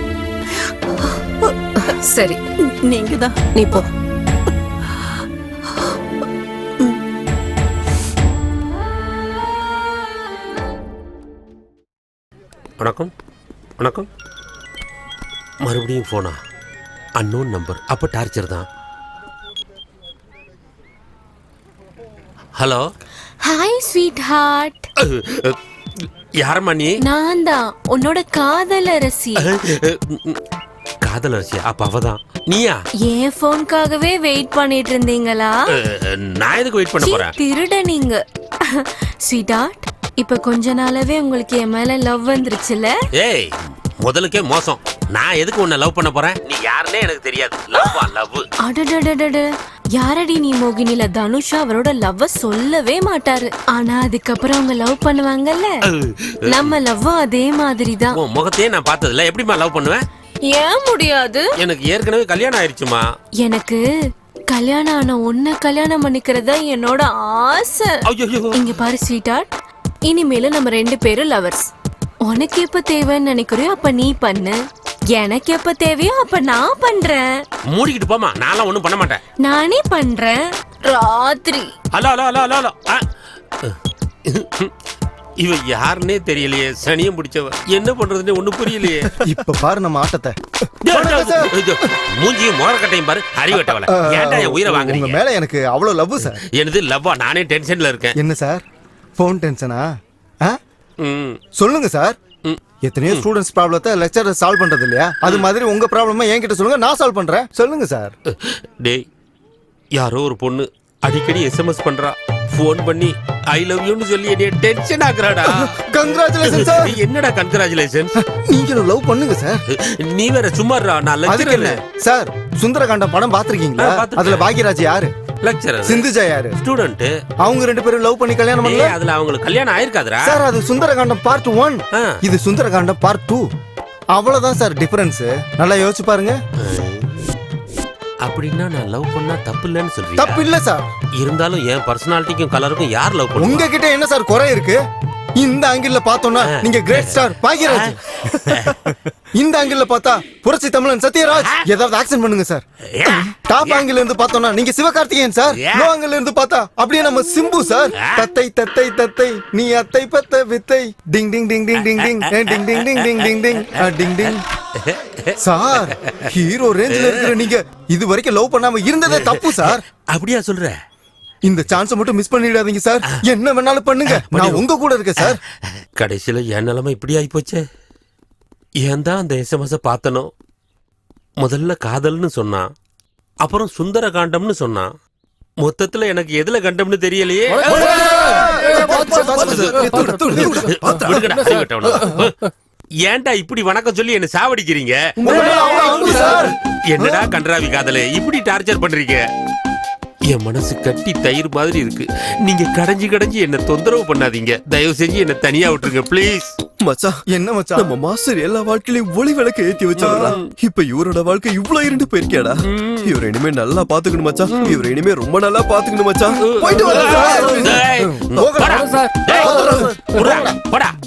சரி, நீங்க தான். நீ போ. வணக்கம். வணக்கம். மறுபடியும் போனா? Unknown number. அப்ப டார்ச்சர் தான். ஹலோ. Hi sweetheart. யாரம்மா நீ? நான் தான் உன்னோட காதலரசி. காதலரசியா? அப்ப அவதான். நீயா? என் போன்காகவே வெயிட் பண்ணிட்டு இருந்தீங்களா? நான் எதுக்கு வெயிட் பண்ண போறேன்? திருட நீங்க. ஸ்வீட் ஹார்ட், இப்ப கொஞ்ச நாளாவே உங்களுக்கு என் மேல லவ் வந்துருச்சுல? ஏய், முதலுக்கே மோசம். நான் எதுக்கு உன்னை லவ் பண்ண போறேன்? நீ யாருன்னே எனக்கு தெரியாது. லவ்வா லவ்? அடடடடட, யாரடி நீ? மோகினில தனுஷா அவரோட லவ்வ சொல்லவே மாட்டாரு. ஆனா அதுக்கப்புறம் அவங்க லவ் பண்ணுவாங்கல்ல, நம்ம லவ் அதே மாதிரி தான். உன் முகத்தையே நான் பார்த்ததில்ல. எப்படிமா லவ் பண்ணுவேன்? ஏன் முடியாது? எனக்கு ஏற்கனவே கல்யாணம் ஆயிருச்சுமா. எனக்கு கல்யாணம் ஆன உன்னை கல்யாணம் பண்ணிக்கிறதா என்னோட ஆசை. இங்க பாரு ஸ்வீட் ஹார்ட், இனிமேல நம்ம 2 பேரும் லவர்ஸ். உனக்கு எப்ப தேவைன்னு நினைக்கிறியோ அப்ப நீ பண்ணு, எனக்கு எப்ப தேவையோ அப்ப நான் பண்றேன். மூடிக்கிட்டு போமா, நான்லாம் ஒண்ணும் பண்ண மாட்டேன். நானே பண்றேன் ராத்திரி. Hello hello hello hello. இவ யாருன்னே தெரியலையே, சனியம் பிடிச்சவ. என்ன பண்றதுன்னு ஒண்ணு புரியலையே. இப்ப பாரு நம்ம ஆட்டத்தை. மூஞ்சியும் மோரக்கட்டையும் பாரு, அறிவட்டவள. ஏன்டா என் உயிரை வாங்குறீங்க? உங்க மேல எனக்கு அவ்வளவு லவ் சார். எனது லவ்வா? நானே டென்ஷன்ல இருக்கேன். என்ன சார் போன் டென்ஷனா? சொல்லுங்க சார். எத்தனையோ ஸ்டூடெண்ட்ஸ் ப்ராப்ளத்தை லெக்சரர் சால்வ் பண்றது இல்லையா? அது மாதிரி உங்க ப்ராப்ளமா என்கிட்ட சொல்லுங்க, நான் சால்வ் பண்றேன். சொல்லுங்க சார். டேய், யாரோ ஒரு பொண்ணு அடிக்கடி எஸ்எம்எஸ் பண்றா. ஃபோன் பண்ணி ஐ லவ் யூன்னு சொல்லி என்னைய டென்ஷன் ஆக்குறாடா. Congratulation sir. என்னடா கங்க்ராச்சுலேஷன்? நீங்களும் லவ் பண்ணுங்க சார். நீ வேற சும்மாறா. நான் லெக்சரர் இல்ல சார். சுந்தரகாண்டம் படம் பாத்திருக்கீங்களா? அதுல பாக்யராஜ் யாரு? லெக்சரர். சிந்துஜா யாரு? ஸ்டூடண்ட். அவங்க 2 பேரும் லவ் பண்ணி கல்யாணம் பண்ணல. அதுல அவங்களுக்கு கல்யாணம் ஆயிருக்காதுடா சார். அது சுந்தரகாண்டம் பார்ட் 1, இது சுந்தரகாண்டம் பார்ட் 2. அவ்வளவுதான் சார் டிஃபரன்ஸ். நல்லா யோசிச்சு பாருங்க. அப்படின்னா நான் லவ் பண்ணா தப்பு இல்லன்னு சொல்றீங்க? தப்பு இல்ல சார். இருந்தாலும் என் பர்சனாலிட்டிக்கும் கலருக்கும் யார் லவ் பண்ணுவா? உங்ககிட்ட என்ன சார் குறை இருக்கு? இந்த ஆங்கிள் பார்த்தோம்னா நீங்க கிரேட் ஸ்டார் பாக்யராஜ். இந்த ஆங்கிள் பார்த்தா புரட்சி தமிழன் சத்யராஜ். ஏதாவது ஆக்சன் பண்ணுங்க சார். டாப் ஆங்கிள் இருந்து பார்த்தோம்னா நீங்க சிவகார்த்திகேயன் சார். லோ ஆங்கிள் இருந்து பார்த்தா அப்படியே நம்ம சிம்பு சார். தத்தை தத்தை தத்தை நீ அத்தை பத்த வித்தை டிங் டிங் டிங் டிங் டிங் டிங் டிங் டிங் டிங் டிங் டிங் டிங் டிங் டிங். சார், ஹீரோ ரேஞ்சில இருக்கிற நீங்க இது வரைக்கும் லவ் பண்ணாம இருந்ததே தப்பு சார். அப்படியா சொல்ற? இந்த சான்ஸ் மட்டும் மிஸ் பண்ணிடாதீங்க சார். என்ன வேணாலும் பண்ணுங்க, நான் உங்க கூட இருக்கேன் சார். கடைசியில என் நிலைமை இப்படி ஆயி போச்சே. ஏன் தான் அந்த எஸ்எம்எஸ் பார்த்தனோ? முதல்ல காதல்னு சொன்னா, அப்புறம் சுந்தர காண்டம்னு சொன்னா. மொத்தத்துல எனக்கு எதுல கண்டம்னு தெரியலையே. ஏன்டா இப்படி வணக்கம் சொல்லி என்ன சாவடிக்கிறீங்க? என்னடா கன்றாவி காதலே, இப்படி டார்ச்சர் பண்றீங்க? என் மனசு கட்டி தயிர் மாதிரி இருக்கு. நீங்க கடைஞ்சி கடைஞ்சி என்ன தொந்தரவு பண்ணாதீங்க. தயவு செஞ்சு என்ன தனியா விட்டுருங்க ப்ளீஸ். மச்சான், என்ன மச்சான், நம்ம மாஸ்டர் எல்லா வாழ்க்கையிலும் ஒளி விளக்க ஏத்தி வச்சாரா? இப்ப இவரோட வாழ்க்கை இவ்வளவு இருந்து போயிருக்கேடா. இவரை இனிமே நல்லா பாத்துக்கணும் மச்சான். இவரை இனிமே ரொம்ப நல்லா பாத்துக்கணும் மச்சான். போயிட்டு வரேன்.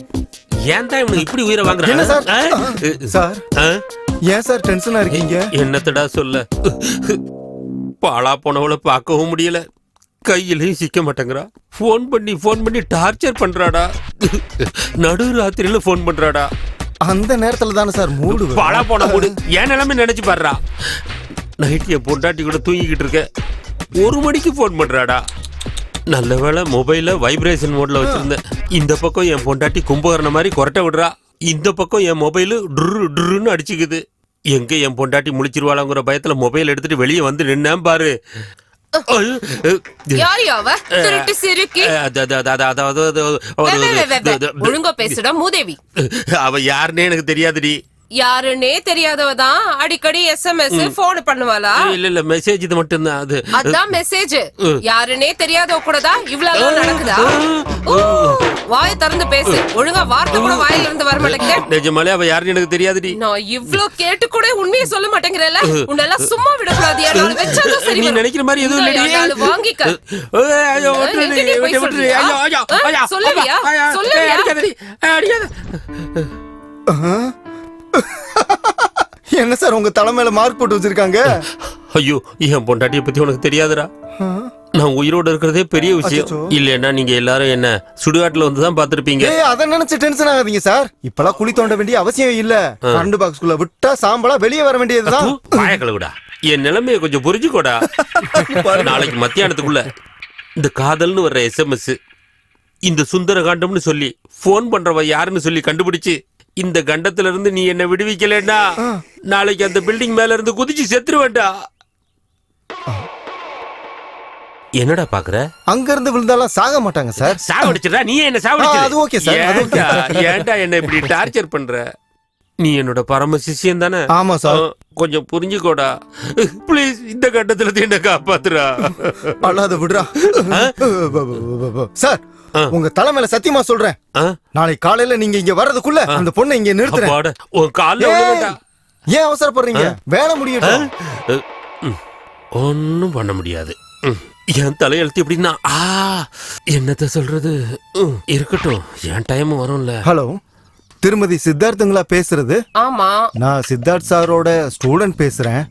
ஏன் தான் இவனுக்கு இப்படி உயிரை வாங்குறாங்க? சார், ஏன் சார் டென்ஷனா இருக்கீங்க? என்னத்தடா சொல்ல, பாலா போனவளை பார்க்கவும் முடியல, கையிலையும் சிக்க மாட்டேங்கிறா. போன் பண்ணி டார்ச்சர் பண்றாடா. நடு ராத்திரியில போன் பண்றாடா. அந்த நேரத்துல தானே சார் மூடு. பாலா போன மூடு. ஏன் நிலைமை நினைச்சு பாடுறா. நைட் என் பொண்டாட்டி கூட தூங்கிக்கிட்டு இருக்க, 1 மணிக்கு போன் பண்றாடா. நல்ல வேளை மொபைல வைப்ரேஷன் மோட்ல வச்சிருந்தேன். இந்த பக்கம் என் பொண்டாட்டி கும்பகரண மாதிரி கொரட்டை விடுறா, இந்த பக்கம் என் மொபைலு டுரு டுருன்னு அடிச்சுக்குது. எங்க என் பொண்டாட்டி முழிச்சிருவாளங்கிற பயத்துல மொபைல் எடுத்துட்டு வெளியே வந்து நின்னேன் பாரு. ஒழுங்கா பேசுடா மூதேவி. அவ யாருன்னே எனக்கு தெரியாதுடி. யாருன்னே தெரியாதவ தான் அடிக்கடி SMS போன் பண்ணுவாளா? இல்ல மெசேஜ் இது மட்டும் தான். அது அதான் மெசேஜ். யாருன்னே தெரியாதவ கூட தான் இவ்வளவு நடக்குதா? வாய திறந்து பேசு. ஒழுங்கா வார்த்தை கூட வாயில இருந்து வர மாட்டேங்குது. நிஜமாலே அவ யாருன்னு எனக்கு தெரியாதுடி. நான் இவ்ளோ கேட்டு கூட உண்மையை சொல்ல மாட்டேங்கறல. உன்னெல்லாம் சும்மா விட கூடாது. யாரால வெச்சதும் சரி. நீ நினைக்கிற மாதிரி எதுவும் இல்லடி. வாங்கிக்க. ஐயோ விட்டு. ஐயோ சொல்லுவியா? சொல்லுவியா? அடிக்காத. என்ன சார் உங்க தலை மேல மார்க் போட்டு வச்சிருக்காங்க? ஐயோ என் பொண்டாட்டிய பத்தி உனக்கு தெரியாதுடா. நான் உயிரோட இருக்கிறதே பெரிய விஷயம். இல்லன்னா நீங்க எல்லாரும் என்ன சுடுகாட்டுல வந்து தான் பாத்திருப்பீங்க. அத நினைச்சு டென்ஷன் ஆகாதீங்க சார். இப்பெல்லாம் குழி தோண்ட வேண்டிய அவசியம் இல்ல. கரண்ட் பாக்ஸ்க்குள்ள விட்டா சாம்பலா வெளியே வர வேண்டியதுதான். வாய கழுவுடா. என் நிலைமையை கொஞ்சம் புரிஞ்சுக்கோடா. நாளைக்கு மத்தியானத்துக்குள்ள இந்த காதல்னு வர்ற SMS இந்த சுந்தர காண்டம்னு சொல்லி போன் பண்றவ யாருன்னு சொல்லி கண்டுபிடிச்சு இந்த கண்டத்துல இருந்து நீ என்ன விடுவிக்கலன்னா நாளைக்கு அந்த பில்டிங் மேல இருந்து குதிச்சு செத்துருவேண்டா. என்னடா பாக்குற? அங்க இருந்து விழுந்தாலும் சாக மாட்டாங்க சார். சாவடிச்சிடா. நீ என்ன சாவடிச்சிட? அது ஓகே சார். ஏன்டா என்ன இப்படி டார்ச்சர் பண்ற? நீ என்னோட பரம சிஷ்யன் தானே? ஆமா சார். கொஞ்சம் புரிஞ்சுக்கோடா ப்ளீஸ். இந்த கட்டத்துல என்ன காப்பாத்துறா. அல்லாத விடுறா சார். உங்க தலை மேல சத்தியமா சொல்றேன். நாளை காலையில நீங்க இங்க வர்றதுக்குள்ள அந்த பொண்ணை இங்க நிறுத்துறேன். ஏன் அவசரப்படுறீங்க? வேலை முடியட்டும். ஒன்னும் பண்ண முடியாது. என் தலையெழுத்து எப்படின்னா என்னத்த சொல்றது? இருக்கட்டும், என் டைம் வரும்ல. ஹலோ, திருமதி சித்தார்த்துங்களா பேசுறது? ஆமா, நான் சித்தார்த் சாரோட ஸ்டூடெண்ட் பேசுறேன்.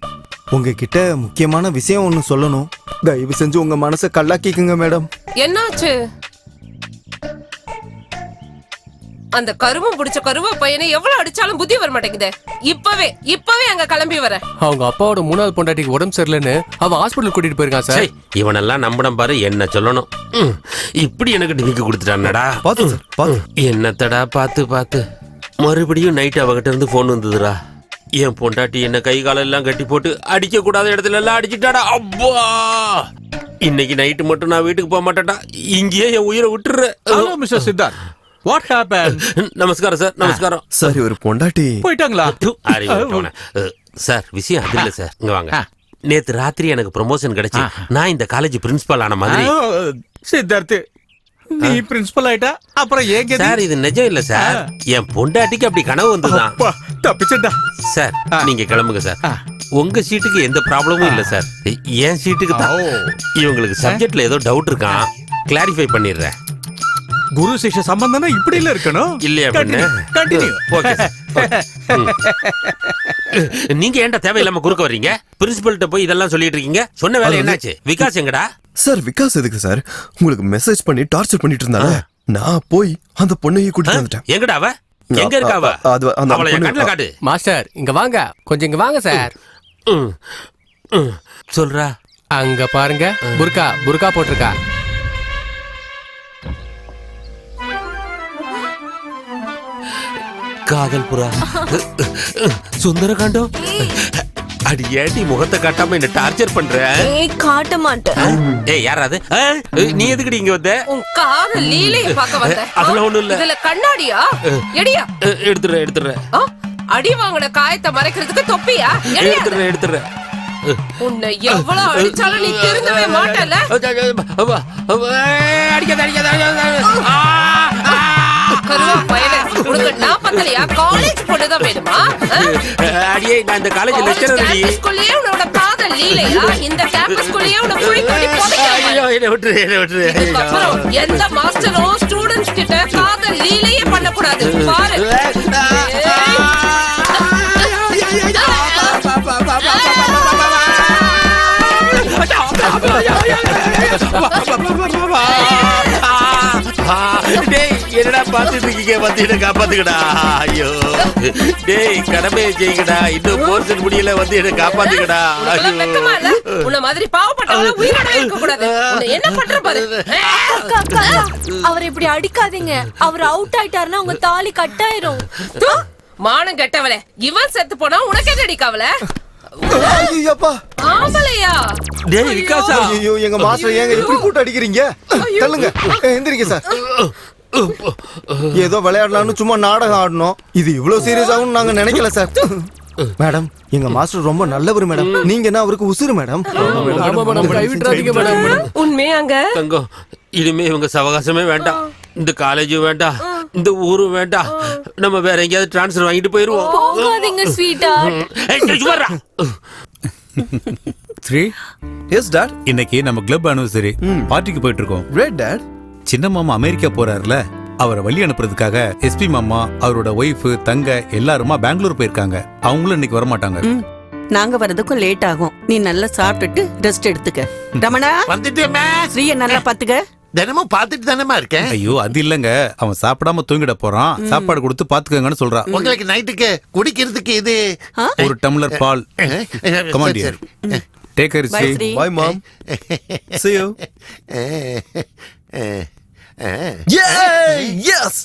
உங்ககிட்ட முக்கியமான விஷயம் ஒன்னு சொல்லணும். தயவு செஞ்சு உங்க மனசை கல்லாக்கிக்குங்க மேடம். என்னாச்சு? அந்த கருமம் பிடிச்ச கருவா பையனை எவ்வளவு அடிச்சாலும் புத்தி வர மாட்டேங்குது. இப்பவே அங்க கிளம்பி வர. அவங்க அப்பாவோட 3வது பொண்டாட்டிக்கு உடம்பு சரியில்லைன்னு அவன் ஹாஸ்பிடல் கூட்டிட்டு போயிருக்கான் சார். இவனெல்லாம் நம்பணும் பாரு. என்ன சொல்லணும்? இப்படி எனக்கு டிமிக்கு கொடுத்துட்டானடா. என்னத்தடா பார்த்து மறுபடியும் நைட் அவகிட்ட இருந்து போன் வந்ததுடா. என் பொண்டாட்டி என்ன கை காலம் எல்லாம் கட்டி போட்டு அடிக்க கூடாத இடத்துல எல்லாம் அடிச்சுட்டாடா. அப்பா, இன்னைக்கு நைட்டு மட்டும் நான் வீட்டுக்கு போக மாட்டேன்டா. இங்கேயே என் உயிரை விட்டுறேன். Hello mister Siddharth, what happen? நமஸ்காரம் சார். நமஸ்காரம் சார். ஒரு பொண்டாட்டி போயிட்டாங்களா? சார் விஷயம் அது இல்ல சார். இங்க வாங்க. நேத்து ராத்திரி எனக்கு ப்ரமோஷன் கிடைச்சு நான் இந்த காலேஜ் பிரின்சிபல் ஆன மாதிரி. சித்தார்த், நீ பிரின்சிபல் ஆயிட்டா அப்புறம் ஏங்க சார்? இது நிஜம் இல்ல சார். என் பொண்டாட்டிக்கு அப்படி கனவு வந்துதான். தப்பிச்சடா சார். நீங்க கிளம்புங்க சார். உங்க சீட்டுக்கு எந்த ப்ராப்ளமும் இல்ல சார். என் சீட்டுக்கு தான். இவங்களுக்கு சப்ஜெக்ட்ல ஏதோ டவுட் இருக்கான். கிளாரிஃபை பண்ணிடுறேன். குரு சிஷ்ய சம்பந்தம்னா இப்படி இல்ல இருக்கணும் இல்லையா? கண்டினியூ. ஓகே. நீங்க ஏன்டா தேவையில்லாம குறுக்க வர்றீங்க? பிரின்சிபல்ட்ட போய் இதெல்லாம் சொல்லிட்டு இருக்கீங்க. சொன்ன வேலை என்னாச்சு? விகாஸ் எங்கடா? சார் விகாஸ் எதுக்கு சார்? உங்களுக்கு மெசேஜ் பண்ணி டார்ச்சர் பண்ணிட்டு இருந்தாங்க. நான் போய் அந்த பொண்ணையை கூட்டிட்டு வந்துட்டேன். எங்கடா அவ? எங்க இருக்கா அவ? அவளை என் கண்ணுல காட்டு. மாஸ்டர் இங்க வாங்க, கொஞ்சம் இங்க வாங்க சார். சொல்றா. அங்க பாருங்க, புர்கா போட்டிருக்கா. காதல் புறா, சுந்தரகாண்டம். அடி ஏடி முகத்தை காட்டாம என்ன டார்ச்சர் பண்ற? காட்ட மாட்டேன். ஏய் யாராது? நீ எதுக்குடி இங்க வந்த? உன் காதல் லீலைய பார்க்க வந்த. அதெல்லாம் ஒண்ணும் இல்ல. இதுல கண்ணாடியா? எடியா? எடுத்துறேன். அடி வாங்குன காயத்தை மறைக்கிறதுக்கு தொப்பியா? எடுத்துறேன். உன்னை எவ்வளவு அடிச்சாலும் நீ திருந்தவே மாட்டல. கருவா பயலே, உனக்கு நான் பத்தலையா? காலேஜ் பொண்ணுதான் வேணுமா? அடியே, நான் இந்த காலேஜ் லெக்சரர். கேம்பஸ்குள்ளேயே உன்னோட காதல் லீலையா? இந்த கேம்பஸ்குள்ளேயே உன்னை குழி தோண்டி போடுறாங்க. என்ன விட்டுரு. அப்புறம் எந்த மாஸ்டரும் ஸ்டூடண்ட்ஸ் கிட்ட காதல் லீலையே பண்ணக்கூடாது. பாரு. என்னடா பாத்துட்டு இருக்கீங்க? வந்து காப்பாத்துக்கடா. ஐயோ டேய், கடமையை செய்யுங்கடா. இன்னும் போர்ஷன் முடியல, வந்து என்ன காப்பாத்துக்கடா. உன்ன மாதிரி பாவப்பட்டவங்க உயிரோட இருக்க கூடாது. என்ன பண்ற பாரு. அவர் இப்படி அடிக்காதீங்க. அவர் அவுட் ஆயிட்டாருன்னா உங்க தாலி கட்டாயிரும். மானம் கெட்டவளே, இவன் செத்து போனா உனக்கு என்ன அடிக்காவல? ஆமலையா? டேய் விகாசா. ஐயோ, எங்க மாஸ்டர் ஏங்க இப்படி கூட்ட அடிக்கிறீங்க? தள்ளுங்க, எந்திரிங்க சார். ஏதோ விளையாடலாம்னு சும்மா நாடகம் ஆடணும். இது இவ்வளவு சீரியஸ் ஆகும் நாங்க நினைக்கல சார். மேடம், எங்க மாஸ்டர் ரொம்ப நல்லவர் மேடம். நீங்க என்ன அவருக்கு உசுறு மேடம். உண்மையாங்க தங்கம், இனிமே இவங்க சவகாசமே வேண்டாம், இந்த காலேஜும் வேண்டாம், இந்த ஊரும் வேண்டாம். நம்ம வேற எங்கேயாவது டிரான்ஸ்ஃபர் வாங்கிட்டு போயிருவோம். போகாதீங்க ஸ்வீட்டா. எஸ் டாட், இன்னைக்கு நம்ம கிளப் அனிவர்சரி பார்ட்டிக்கு போயிட்டு இருக்கோம். Great dad. சின்ன மாமா அமெரிக்கா போறாருல, அவரை வழி அனுப்புறதுக்காக எஸ்பி மாமா, அவரோட ஒய்ஃப், தங்க எல்லாருமா பெங்களூர் போயிருக்காங்க. அவங்களும் இன்னைக்கு வர மாட்டாங்க. நாங்க வரதுக்கும் லேட் ஆகும். நீ நல்லா சாப்பிட்டுட்டு ரெஸ்ட் எடுத்துக்க. ரமணா வந்துட்டேமே. ஸ்ரீய நல்லா பாத்துக்க. தினமும் பாத்துட்டு தானேமா இருக்கேன். ஐயோ அது இல்லங்க, அவன் சாப்பிடாம தூங்கிட போறான். சாப்பாடு கொடுத்து பாத்துக்கங்கன்னு சொல்றான். உங்களுக்கு நைட்டுக்கு குடிக்கிறதுக்கு இது ஒரு டம்ளர் பால். Come on dear. Take care, Sri. Bye mom. See you. Yay! Yes!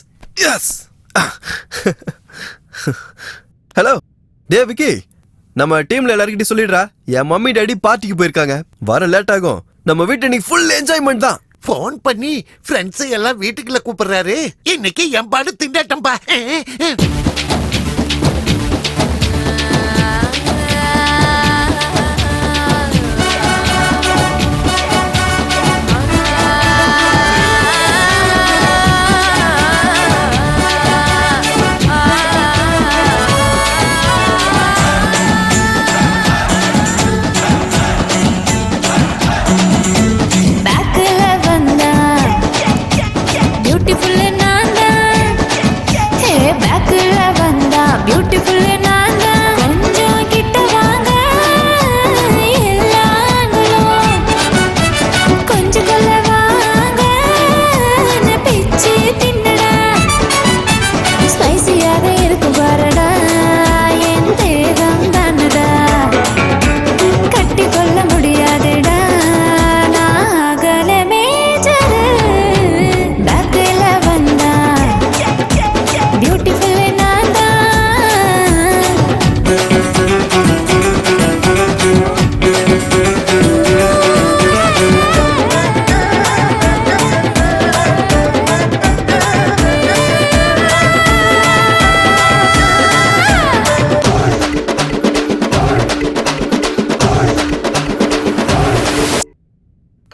Yes! Hello டே விக்கி, நம்ம டீம்ல எல்லார்கிட்டயும் சொல்லிடுறா, என் மம்மி டாடி பார்ட்டிக்கு போயிருக்காங்க, வர லேட் ஆகும். நம்ம வீட்டு இன்னைக்கு ஃபுல் என்ஜாய்மெண்ட் தான். போன் பண்ணி ஃப்ரெண்ட்ஸ் எல்லாம் வீட்டுக்குள்ள கூப்பிடுறாரு. இன்னைக்கு என் பாடு திண்டாட்டம்பா.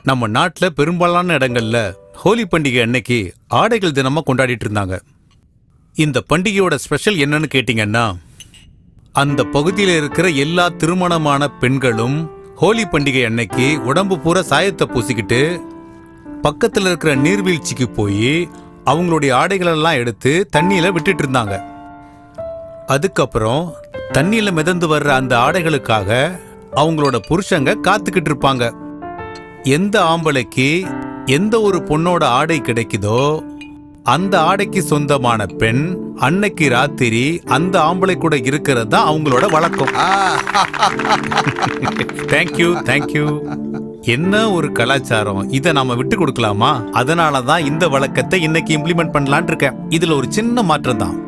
நம்ம நாட்டுல பெரும்பாலான இடங்கள்ல ஹோலி பண்டிகை அன்னைக்கு ஆடைகள் தினமா கொண்டாடிட்டு இருந்தாங்க. இந்த பண்டிகையோட ஸ்பெஷல் என்னன்னு கேட்டீங்கன்னா, அந்த பகுதியில் இருக்கிற எல்லா திருமணமான பெண்களும் ஹோலி பண்டிகை அன்னைக்கு உடம்பு பூரா சாயத்தை பூசிக்கிட்டு பக்கத்துல இருக்கிற நீர்வீழ்ச்சிக்கு போய் அவங்களுடைய ஆடைகளெல்லாம் எடுத்து தண்ணியில விட்டுட்டு இருந்தாங்க. அதுக்கப்புறம் தண்ணியில மிதந்து வர்ற அந்த ஆடைகளுக்காக அவங்களோட புருஷங்க காத்துக்கிட்டு இருப்பாங்க. எந்த ஆம்பளைக்கு எந்த ஒரு பொண்ணோட ஆடை கிடைக்குதோ அந்த ஆடைக்கு சொந்தமான பெண் அன்னைக்கு ராத்திரி அந்த ஆம்பளை கூட இருக்கிறது தான் அவங்களோட வழக்கம். Thank you thank you. என்ன ஒரு கலாச்சாரம், இதை நாம விட்டு கொடுக்கலாமா? அதனாலதான் இந்த வழக்கத்தை இன்னைக்கு இம்ப்ளிமெண்ட் பண்ணலான் இருக்கேன். இதுல ஒரு சின்ன மாற்றம் தான்.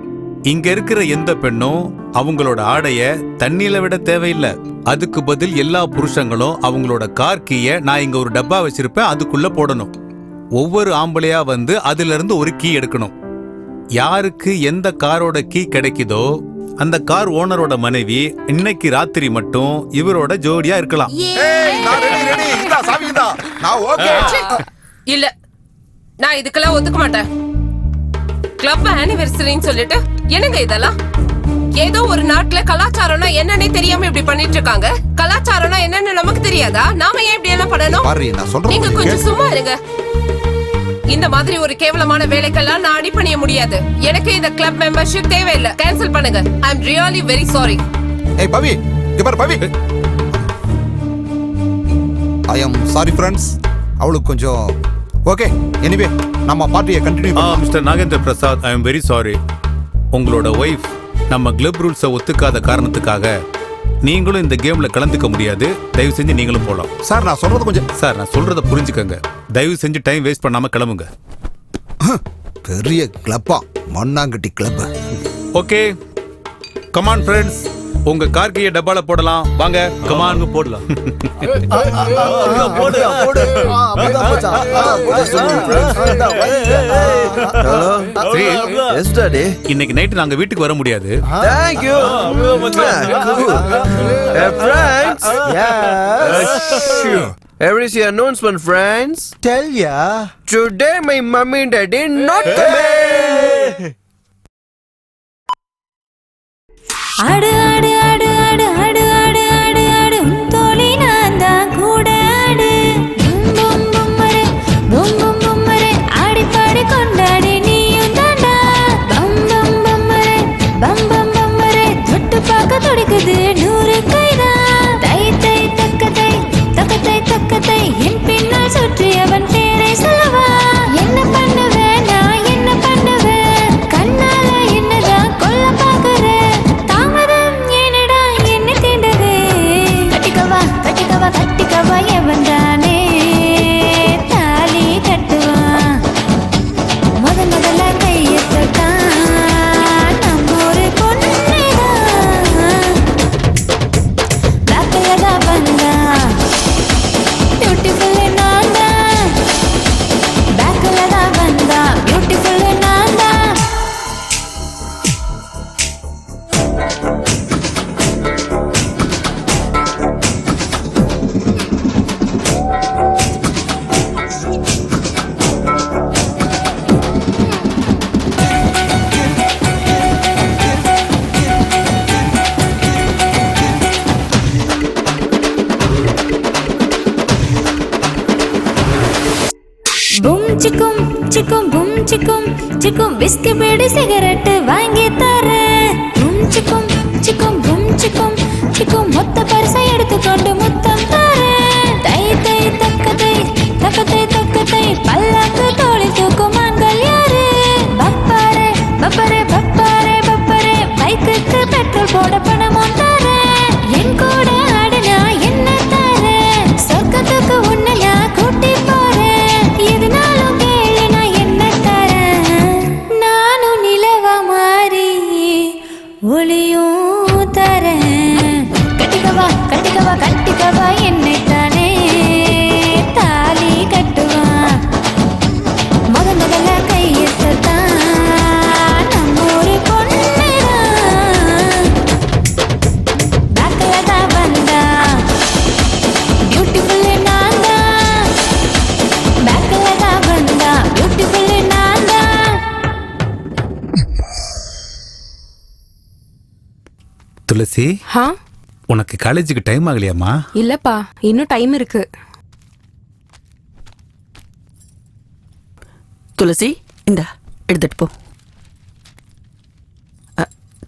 இங்க இருக்கிற எந்த பெண்ணும் அவங்களோட ஆடைய தண்ணியில விட தேவையில்லை. அதுக்கு பதில் எல்லா புருஷங்களும் அவங்களோட கார் கீயை நான் இங்க ஒரு டப்பா வச்சிருப்பேன், அதுக்குள்ள போடணும். ஒவ்வொரு ஆம்பளையா வந்து அதுல இருந்து ஒரு கீ எடுக்கணும். யாருக்கு எந்த காரோட கீ கிடைக்குதோ அந்த கார் ஓனரோட மனைவி இன்னைக்கு ராத்திரி மட்டும் இவரோட ஜோடியா இருக்கலாம். இல்ல, நான் இதுக்கெல்லாம் ஒத்துக்க மாட்டேன். கிளப் ஆனிவர்சரின்னு சொல்லிட்டு என்னங்க இதெல்லாம்? ஏதோ ஒரு நாட்டுல கலாச்சாரம்னா என்னன்னே தெரியாம இப்படி பண்ணிட்டு இருக்காங்க. கலாச்சாரம்னா என்னன்னு நமக்கு தெரியாதா? நாம ஏன் இப்படி எல்லாம் பண்ணணும்? நீங்க கொஞ்சம் சும்மா இருங்க. இந்த மாதிரி ஒரு கேவலமான வேலைக்கெல்லாம் நான் அடிபணிய முடியாது. எனக்கு இந்த கிளப் மெம்பர்ஷிப் தேவையில்லை. கேன்சல் பண்ணுங்க. ஐ அம் ரியலி வெரி சாரி. ஏய் பவி, இங்க பாரு பவி. ஐ அம் சாரி ஃப்ரெண்ட்ஸ். அவளுக்கு கொஞ்சம் ஓகே. எனிவே நம்ம பார்ட்டியை கண்டினியூ பண்ணலாம். Mister Nagendra Prasad, I am very sorry. உங்களோட ஒய்ஃப் நம்ம கிளப் ரூல்ஸை ஒத்துக்காத காரணத்துக்காக நீங்களும் இந்த கேம்ல கலந்துக்க முடியாது. தயவு செஞ்சு நீங்களும் போலாம். சார் நான் சொல்றது கொஞ்சம் சார் நான் சொல்றத புரிஞ்சுக்கங்க. தயவு செஞ்சு டைம் வேஸ்ட் பண்ணாம கிளம்புங்க. பெரிய கிளப்பா, மண்ணாங்கட்டி club. Okay, come on friends, உங்க கார் கீயை டப்பால போடலாம் வாங்க. கமான் போடலாம். இன்னைக்கு நைட் நாங்க வீட்டுக்கு வர முடியாது. Thank you. Friends. Here is your announcement, friends. Tell ya. Today my mummy and daddy not coming. ஆடு ஆடு ஆடு ஆடு ஆடு ஆடு ஆடு ஆடு தோழி நான் தான் கூட ஆடு பும் பும் பும்மரே பும் பும் பும்மரே ஆடி பாடி கொண்டாடி நீயும் தாண்டா பம் பம் பம்மரே பம் பம் பம்மரே தொட்டு பார்க்க துடிக்குது 100 கைதான் தை தை தக்கதை தக்கதை தக்கதை என் பின்னால் சுற்றி அவன் பேரை சொல்லவா என்ன பண்ணுவேன் நான் என்ன பண்ணுவேன் கண்ணால என்னதான் கொல்ல பார்க்கறேன் கட்டிக்கவா எவன்தானே தாலி கட்டுவான் முதல்ல கையத்தான் நம்ம ஒரு பொண்ணுதான் பேக்கலதான் வந்தா பியூட்டிஃபுல் நான் தான் பேக்கலதான் வந்தா பியூட்டிஃபுல் நான் தான் சிக்கும் சிக்கும் பும் சிக்கும் சிக்கும் விஸ்கி பீடி சிகரெட் வாங்கி தரேன் பும் சிக்கும் சிக்கும் பும் சிக்கும் சிக்கும் மொத்த பரிசை எடுத்துக்கொண்டு முத்தம் தரேன் தை தை தக்கதை தக்கதை தக்கதை பல்லாக்கு தோழி தூக்கும் ஆண்கள் யாரு பப்பாரே பப்பரே பப்பாரே பப்பரே பைக்குக்கு பெட்ரோல் போட பணமும் தரேன் என் கூட ஆடுனா என்ன தரேன் சொர்க்கத்துக்கு உன்னை நான் கூட்டி போறேன் எதுனாலும் கேளு நான் என்ன தரேன் நானும் நிலவா மாறி ஒளியும் தரேன் கட்டிக்கவா கட்டிக்கவா கட்டிக்கவா என்னை தானே தாலி கட்டுவான் முதல்ல கையத்தான் நம்ம ஒரு பொண்ணுதான் பேக்கல தான் வந்தா பியூட்டிஃபுல் நான் தான் பேக்கல தான் வந்தா பியூட்டிஃபுல் நான் தான் துளசி, ஹா உனக்கு காலேஜுக்கு டைம் ஆகலையாமா? இல்லப்பா இன்னும் டைம் இருக்கு. துளசி இந்தா எடுத்துட்டு போ.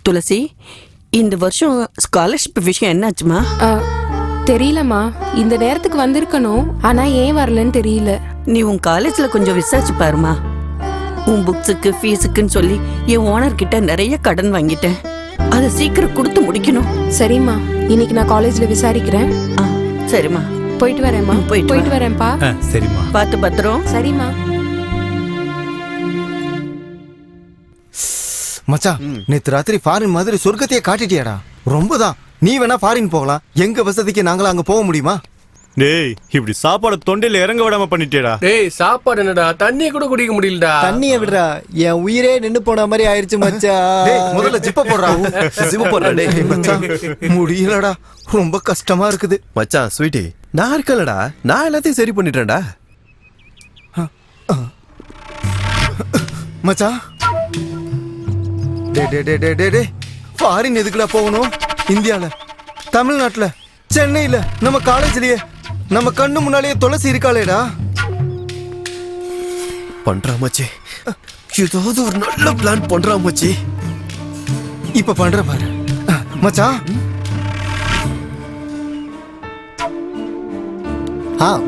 துளசி இந்த வருஷம் ஸ்காலர்ஷிப் விஷயம் என்னாச்சுமா? தெரியலம்மா, இந்த நேரத்துக்கு வந்திருக்கணும், ஆனா ஏன் வரலன்னு தெரியல. நீ உன் காலேஜ்ல கொஞ்சம் விசாரிச்சு பாருமா. உன் புக்ஸுக்கு ஃபீஸுக்குன்னு சொல்லி என் ஓனர் கிட்ட நிறைய கடன் வாங்கிட்டேன். அதை சீக்கிரம் கொடுத்து முடிக்கணும். சரிம்மா, இன்னைக்கு நான் காலேஜ்ல விசாரிக்கிறேன். சரிம்மா, போயிட்டு வரேம்மா. போயிட்டு வரேன்ப்பா. சரிம்மா, பார்த்து பத்திரம். சரிம்மா. மச்சான், நேத்து ராத்திரி ஃபாரின் மாதிரி சொர்க்கத்தையே காட்டிட்டியாடா. ரொம்பதான். நீ வேணா ஃபாரின் போகலாம், எங்க வசதிக்கு நாங்களா அங்க போக முடியுமா? டேய், இப்படி சாப்பாடு தொண்டையில இறங்க விடாம பண்ணிட்டேடா. டேய், சாப்பாடு என்னடா, தண்ணி கூட குடிக்க முடியலடா. தண்ணிய விடுறா, என் உயிரே நின்னு போன மாதிரி ஆயிருச்சு மச்சான். டேய், முதல்ல ஜிப்ப போடுறா. ஜிப்ப போடுறா. டேய் மச்சான், முடியலடா, ரொம்ப கஷ்டமா இருக்குது. மச்சான் ஸ்வீட்டி, நான் இருக்கலடா, நான் எல்லாத்தையும் சரி பண்ணிட்டேன்டா. மச்சான், டே டே டே டே டே டே ஃபாரின் எதுக்குடா போகணும்? இந்தியால, தமிழ்நாட்டுல, சென்னையில, நம்ம காலேஜ்லயே, நம்ம கண்ணு முன்னாலேயே துளசி இருக்காளேடா. பண்றா மச்சி, ஏதாவது ஒரு நல்ல பிளான் பண்றா மச்சி. இப்ப பண்ற பாரு மச்சான்.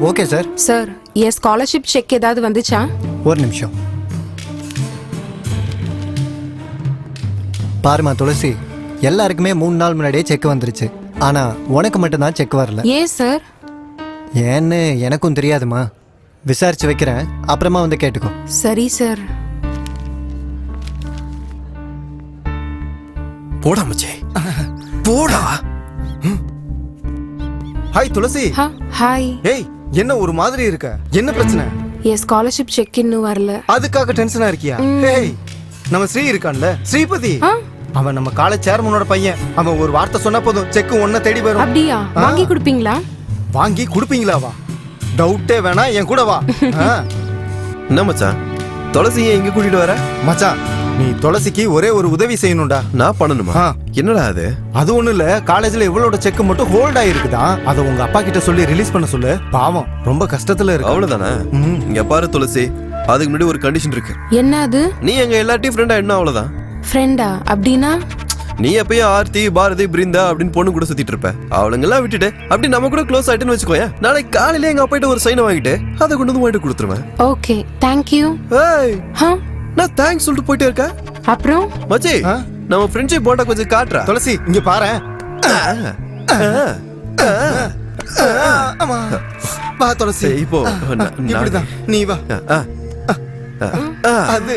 Okay sir. சார், என் ஸ்காலர்ஷிப் செக் ஏதாவது வந்துச்சா? ஒரு நிமிஷம் பாருமா துளசி, எல்லாருக்குமே 3 நாள் முன்னாடியே செக் வந்துருச்சு. ஆனா உனக்கு மட்டும்தான் செக் வரல. ஏன் சார்? ஏன்னு எனக்கும் தெரியாதுமா. விசாரிச்சு வைக்கிறேன், அப்புறமா வந்து கேட்டுக்கோ. சரி சார். போடா மச்சி, போடா. ஹாய் துளசி. ஹாய். ஏய் என்ன ஒரு மாதிரி இருக்க? என்ன பிரச்சனை? என் ஸ்காலர்ஷிப் செக் இன்னும் வரல. அதுக்காக டென்ஷனா இருக்கியா? ஏய் நம்ம ஸ்ரீ இருக்கான்ல, ஸ்ரீபதி. அவன் நம்ம காலேஜ் சேர்மனோட பையன். அவன் ஒரு வார்த்தை சொன்னா போதும் செக் ஒன்ன தேடி வரும். அப்படியா? வாங்கி கொடுப்பீங்களா? வாங்கி கொடுப்பீங்களாவா? டவுட்டே வேணா, என் கூட வா. என்ன மச்சான், துளசியை எங்க கூட்டிட்டு வர? மச்சான் நீ துளசிக்கு ஒரே ஒரு உதவி செய்யணும்டா. நான் பண்ணணுமா? என்னடா அது? அது ஒண்ணு இல்ல, காலேஜ்ல இவளோட செக் மட்டும் ஹோல்ட் ஆயிருக்குதா. அத உங்க அப்பா கிட்ட சொல்லி ரிலீஸ் பண்ண சொல்லு. பாவம் ரொம்ப கஷ்டத்துல இருக்கு. அவ்வளவுதானே? இங்க பாரு துளசி, அதுக்கு முன்னாடி ஒரு கண்டிஷன் இருக்கு. என்ன அது? நீ எங்க எல்லாத்தையும் ஃப்ரெண்டா என்ன? அவ்வளவுதான். ஃப்ரெண்டா? அப்படின்னா நீ எப்பயும் ஆர்த்தி, பாரதி, பிருந்தா அப்படின்னு பொண்ணு கூட சுத்திட்டு இருப்ப. அவளுங்கெல்லாம் விட்டுட்டு அப்படி நம்ம கூட க்ளோஸ் ஆயிட்டுன்னு வச்சுக்கோயா. நாளைக்கு காலையில எங்க அப்பாயிட்ட ஒரு சைனை வாங்கிட்டு அதை கொண்டு வந்து போயிட்டு கொடுத்துருவேன். Okay, thank you. ஏய் நான் தேங்க்ஸ் சொல்லிட்டு போயிட்டே இருக்கேன். அப்புறம் மச்சி, நம்ம ஃப்ரெண்ட்ஷிப் போட்டா கொஞ்சம் காட்டுறா. துளசி இங்க பாரு. வா துளசி. இப்போ இப்படிதான் நீ வா. அது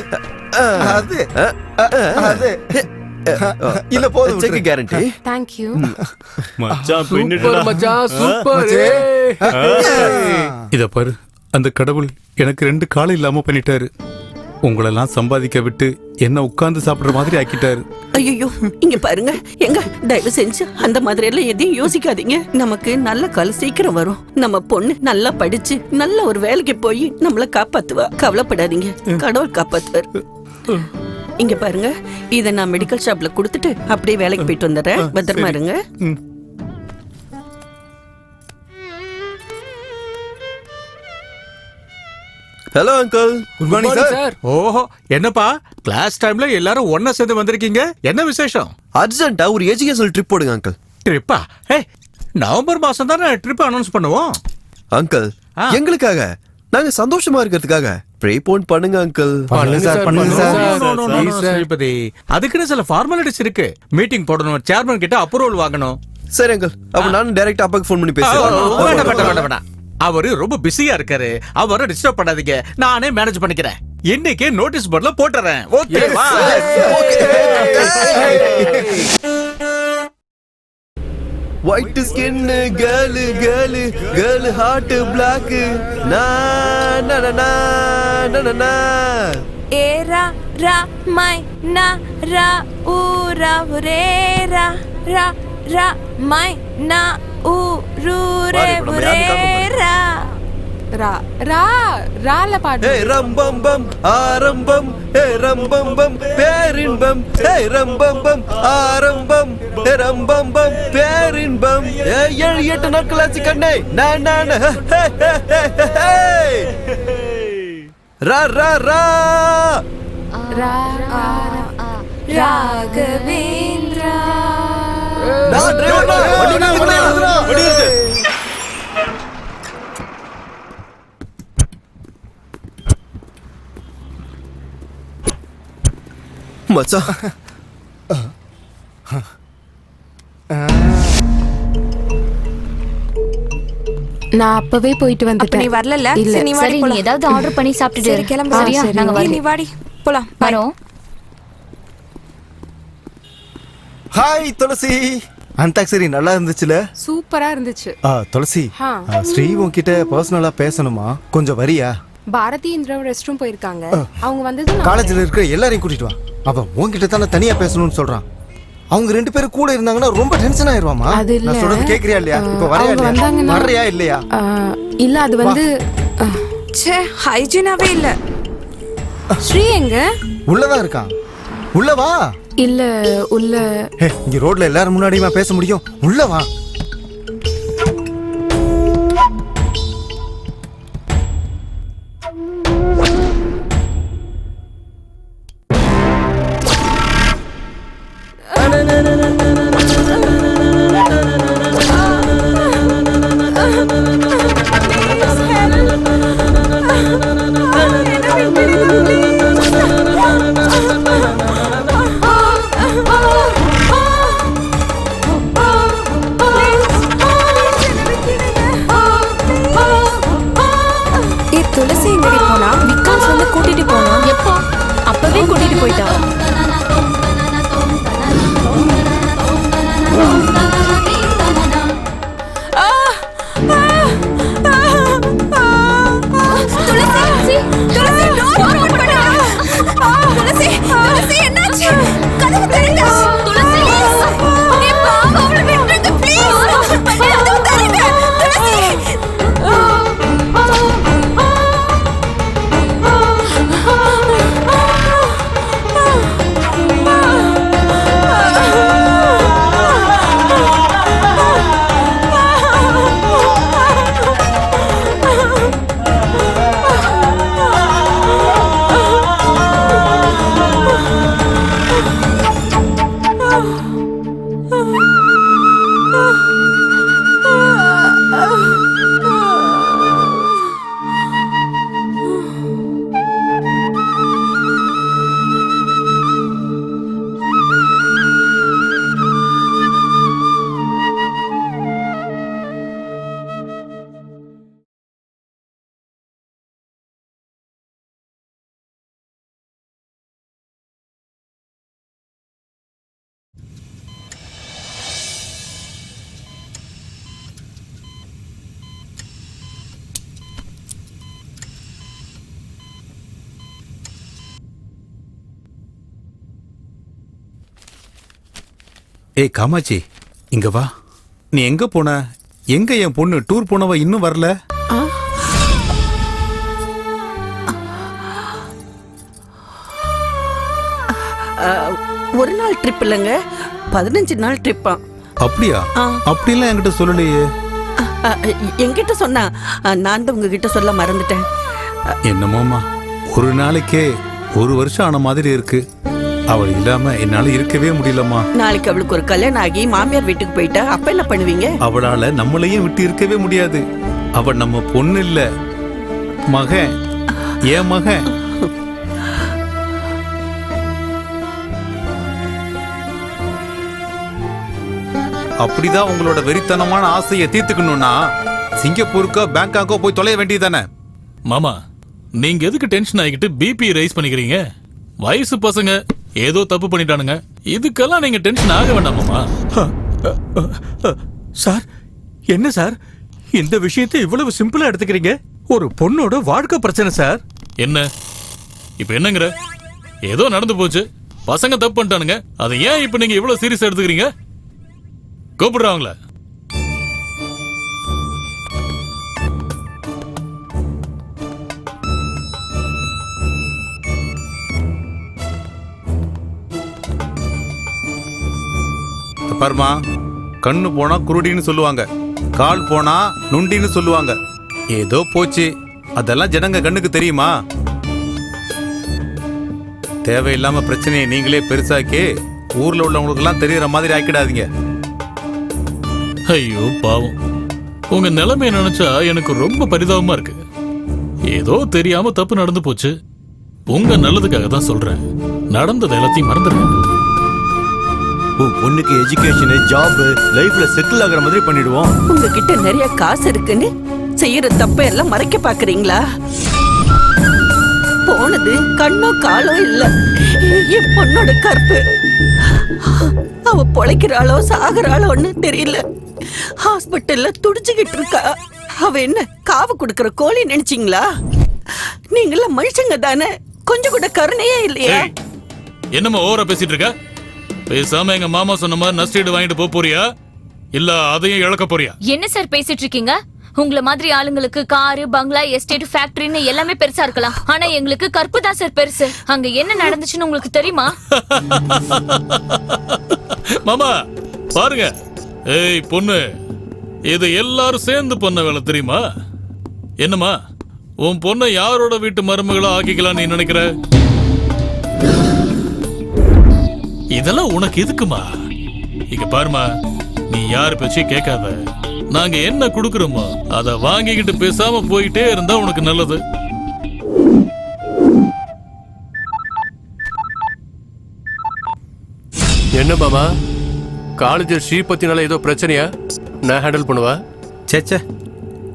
அது அது இல்ல போதும். Check guarantee. Thank you. மச்சான் சூப்பர் மச்சான், சூப்பர். இத பாரு, அந்த கடவுள் எனக்கு 2 காலம் இல்லாம பண்ணிட்டாரு. உங்களெல்லாம் சம்பாதிக்க விட்டு என்ன உட்கார்ந்து சாப்பிடுற மாதிரி ஆக்கிட்டாரு. ஐயோ இங்க பாருங்க, எங்க தயவு செஞ்சு அந்த மாதிரி எல்லாம் எதையும் யோசிக்காதீங்க. நமக்கு நல்ல காலம் சீக்கிரம் வரும். நம்ம பொண்ணு நல்லா படிச்சு நல்ல ஒரு வேலைக்கு போய் நம்மள காப்பாத்துவா. கவலைப்படாதீங்க, கடவுள் காப்பாத்துவார். இங்க பாருங்க, இத நான் மெடிக்கல் ஷாப்ல கொடுத்துட்டு அப்படியே வேலைக்கு போயிட்டு வந்துடுறேன். பத்திரமா இருங்க. Hello uncle. Good morning sir. ஓஹோ, என்னப்பா கிளாஸ் டைம்ல எல்லாரும் ஒண்ணா சேர்ந்து வந்திருக்கீங்க? என்ன விசேஷம்? அர்ஜென்ட்டா ஒரு எஜுகேஷனல் ட்ரிப் போடுங்க அங்கிள். ட்ரிப்பா? நவம்பர் மாசம் தானே ட்ரிப் அனௌன்ஸ் பண்ணுவோம். அங்கிள் எங்களுக்காக, நாங்க சந்தோஷமா இருக்கிறதுக்காக ப்ரீபோன் பண்ணுங்க அங்கிள். அதுக்குன்னு சில ஃபார்மாலிட்டிஸ் இருக்கு. மீட்டிங் போடணும், சேர்மன் கிட்ட அப்ரூவல் வாங்கணும். சரி அங்கிள், அப்ப நான் டைரக்ட் அப்பாக்கு ஃபோன் பண்ணி பேசுறேன். அவரு ரொம்ப பிஸியா இருக்காரு, அவரை டிஸ்டர்ப் பண்ணாதீங்க. நானே மேனேஜ் பண்ணிக்கிறேன். இன்னைக்கு நோட்டீஸ் போர்ட்ல போட்டுறேன். ஓகேவா? White skin girl girl girl heart black நா நா நா நா நா. ஏரா ரா மை நா ரா ஊ ரா ரே ரா ரா ரா மை நா ஊ ரூ ரே ரே ரா ரா ரா ரால பாடு. ஏ ரம்பம் பம் ஆரம்பம், ஏ ரம்பம் பம் பேரின்பம், ஏ ரம்பம் பம் ஆரம்பம், ஏ ரம்பம் பம் பேரின்பம். ஏ 7-8 நாட்கள் ஆச்சு கண்ணே. நான் ரா ரா ரா ரா ராகவேந்திரா. நான் டிரைவர் வண்டி இருக்கு. மச்சான் நான் அப்பவே போயிட்டு வந்துட்டேன். நீ வரல? சரி, நீ ஏதாவது ஆர்டர் பண்ணி சாப்பிட்டுட்டு சரி கிளம்பு. சரியா? நாங்க நீ வாடி போலாம். வரோம். ஹாய் துளசி. அந்தாக்ஸரி நல்லா இருந்துச்சுல? சூப்பரா இருந்துச்சு. துளசி, ஸ்ரீ உன்கிட்ட பர்சனலா பேசணுமா? கொஞ்சம் வரியா? பாரதி இந்திரா ரெஸ்ட் ரூம் போயிருக்காங்க. அவங்க வந்தது காலேஜ்ல இருக்கிற எல்லாரையும் கூட்டிட்டு வா. அவன் உன்கிட்ட தானே தனியா பேசணும்னு சொல்றான். அவங்க 2 பேரும் கூட இருந்தாங்கன்னா ரொம்ப டென்ஷன் ஆயிருவாமா. நான் சொல்றது கேக்குறியா இல்லையா? இப்ப வரையா இல்லையா? வர்றியா இல்லையா? இல்ல அது வந்து ச்சே ஹைஜீனாவே இல்ல. ஸ்ரீ எங்க? உள்ளதான் இருக்கான். உள்ள வா. இல்ல உள்ள. இங்க ரோட்ல எல்லாரும் முன்னாடியுமா பேச முடியும்? உள்ள வா. துளசி எங்கடி போனா? விகாஸ் வந்து கூட்டிட்டு போனா. எப்போ? அப்பவே கூட்டிட்டு போயிட்டா. ஏய் காமாட்சி இங்க வா. நீ எங்க போன? எங்க என் பொண்ணு டூர் போனவ இன்னும் வரல? ஒரு நாள் ட்ரிப் இல்லைங்க, 15 நாள் ட்ரிப்பா. அப்படியா? அப்படிலாம் என்கிட்ட சொல்லலையே. என்கிட்ட சொன்னா, நான் தான் உங்ககிட்ட சொல்ல மறந்துட்டேன். என்னமோமா, ஒரு நாளைக்கே 1 வருஷம் ஆன மாதிரி இருக்கு. அவள் இல்லாம என்னால இருக்கவே முடியலம்மா. நாளைக்கு அவளுக்கு ஒரு கல்யாணம் ஆகி மாமியார் வீட்டுக்கு போயிட்டா அப்ப என்ன பண்ணுவீங்க? அவளால நம்மளையும் விட்டு இருக்கவே முடியாது. அவள் நம்ம பொண்ணு இல்ல, மகன். ஏன் மகன். அப்படிதான் உங்களோட வெறித்தனமான ஆசையை தீர்த்துக்கணும்னா சிங்கப்பூருக்கோ பேங்காக்கோ போய் தொலைய வேண்டியதானே. மாமா, நீங்க எதுக்கு டென்ஷன் ஆகிட்டு பிபி ரைஸ் பண்ணிக்கிறீங்க? வயசு பசங்க ஏதோ தப்பு பண்ணிட்டானுங்க, இதுக்கெல்லாம் நீங்க டென்ஷன் ஆக வேண்டாம் மாமா. சார், என்ன சார் இந்த விஷயத்தை இவ்வளவு சிம்பிளா எடுத்துக்கிறீங்க? ஒரு பொண்ணோட வாழ்க்கை பிரச்சனை சார். என்ன இப்ப என்னங்கிற? ஏதோ நடந்து போச்சு, பசங்க தப்பு பண்ணிட்டானுங்க, அதை ஏன் இப்ப நீங்க இவ்வளவு சீரியஸா எடுத்துக்கிறீங்க? கூப்பிடுறாங்கள. பாருமா, கண்ணு போனா குருடின்னு சொல்லுவாங்க, கால் போனா நுண்டின்னு சொல்லுவாங்க. ஏதோ போச்சு, அதெல்லாம் ஜனங்க கண்ணுக்கு தெரியுமா? தேவையில்லாம பிரச்சனையை நீங்களே பெருசாக்கி ஊர்ல உள்ளவங்களுக்கு எல்லாம் தெரியற மாதிரி ஆக்கிடாதீங்க. ஐயோ பாவம், உங்க நிலைமையை நினைச்சா எனக்கு ரொம்ப பரிதாபமா இருக்கு. ஏதோ தெரியாம தப்பு நடந்து போச்சு, உங்க நல்லதுக்காக தான் சொல்றேன். நடந்தது எல்லாத்தையும் மறந்துடுங்க. உன் பொண்ணுக்கு எஜுகேஷன், ஜாப், லைஃப்ல செட்டில் ஆகுற மாதிரி பண்ணிடுவோம். உங்ககிட்ட நிறைய காசு இருக்குன்னு செய்யற தப்ப எல்லாம் மறைக்க பாக்குறீங்களா? போனது கண்ணோ காலோ இல்ல, என் பொண்ணோட கற்பு. அவ பொழைக்கிறாளோ சாகுறாளோன்னு தெரியல. ஹாஸ்பிட்டல்ல துடிச்சுக்கிட்டு இருக்கா. அவ என்ன காவு கொடுக்கற கோழி நினைச்சீங்களா? நீங்கள மனுஷங்க தானே, கொஞ்சம் கூட கருணையே இல்லையா? என்னமா ஓவரா பேசிட்டு இருக்க? பேசாம எங்க மாமா சொன்ன மாதிரி நஷ்டீடு வாங்கிட்டு போறியா, இல்ல அதையும் இழக்க போறியா? என்ன சார் பேசிட்டு இருக்கீங்க? உங்கள மாதிரி ஆளுங்களுக்கு காரு, பங்களா, எஸ்டேட், ஃபேக்டரின்னு எல்லாமே பெருசா இருக்கலாம், ஆனா எங்களுக்கு கற்பு தான் சார் பெருசு. அங்க என்ன நடந்துச்சுன்னு உங்களுக்கு தெரியுமா? மாமா பாருங்க, ஏய் பொண்ணு, இது எல்லாரும் சேர்ந்து பண்ண வேலை தெரியுமா? என்னம்மா, உன் பொண்ணை யாரோட வீட்டு மருமகளா ஆக்கிக்கலாம் நீ நினைக்கிற? இதெல்லாம் உனக்கு எதுக்குமா? இங்க பாருமா, நீ யாரு பேச்சையும் கேட்காத. நாங்க என்ன குடுக்கறோமோ அத வாங்கிக்கிட்டு பேசாம போயிட்டே இருந்தா உனக்கு நல்லது. என்ன மாமா, காலேஜ் ஸ்ரீபத்தினால ஏதோ பிரச்சனையா? நான் ஹேண்டில் பண்ணுவா. சேச்சே,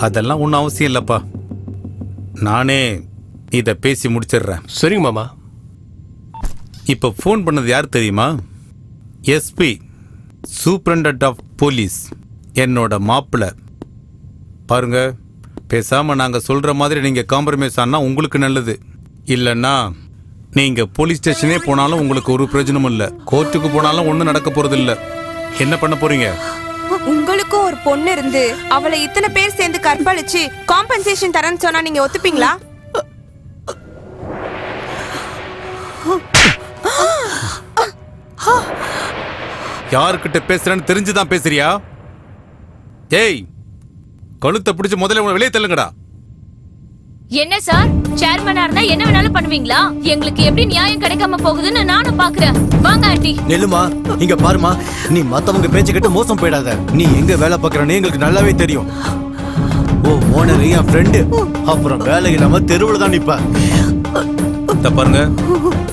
அதெல்லாம் ஒன்றும் அவசியம் இல்லப்பா, நானே இதை பேசி முடிச்சிடுறேன். சரிங்க மாமா. இப்போ ஃபோன் பண்ணது யார் தெரியுமா? எஸ்பி, சூப்பரண்டன்ட் ஆஃப் போலீஸ், என்னோட மாப்பிள்ளை. பாருங்க, பேசாம நாங்க சொல்ற மாதிரி நீங்க காம்ப்ரமைஸ் ஆனா உங்களுக்கு நல்லது. இல்லைன்னா நீங்க போலீஸ் ஸ்டேஷனே போனாலும் உங்களுக்கு ஒரு பிரயோஜனமும் இல்லை, கோர்ட்டுக்கு போனாலும் ஒன்றும் நடக்க போறது இல்லை. என்ன பண்ண போறீங்க? உங்களுக்கும் ஒரு பொண்ணு இருந்து அவளை இத்தனை பேர் சேர்ந்து கற்பழிச்சு காம்பன்சேஷன் தரேன்னு சொன்னா நீங்க ஒத்துப்பீங்களா? யாருக்கிட்ட பேசுறேன்னு தெரிஞ்சுதான் பேசுறியா? ஏய், கழுத்தை பிடிச்சு முதல்ல உங்களை வெளியே தள்ளுங்கடா. என்ன சார், சேர்மனா இருந்தா என்ன வேணாலும் பண்ணுவீங்களா? எங்களுக்கு எப்படி நியாயம் கிடைக்காம போகுதுன்னு நானும் பாக்குறேன். வாங்க ஆண்டி. நெல்லுமா, இங்க பாருமா, நீ மத்தவங்க பேச்சு கேட்டு மோசம் போயிடாத. நீ எங்க வேலை பார்க்கறன்னு எங்களுக்கு நல்லாவே தெரியும். ஓ ஓனர் என் ஃப்ரெண்டு, அப்புறம் வேலை இல்லாம தெருவுல தான் நிப்ப. பாருங்க,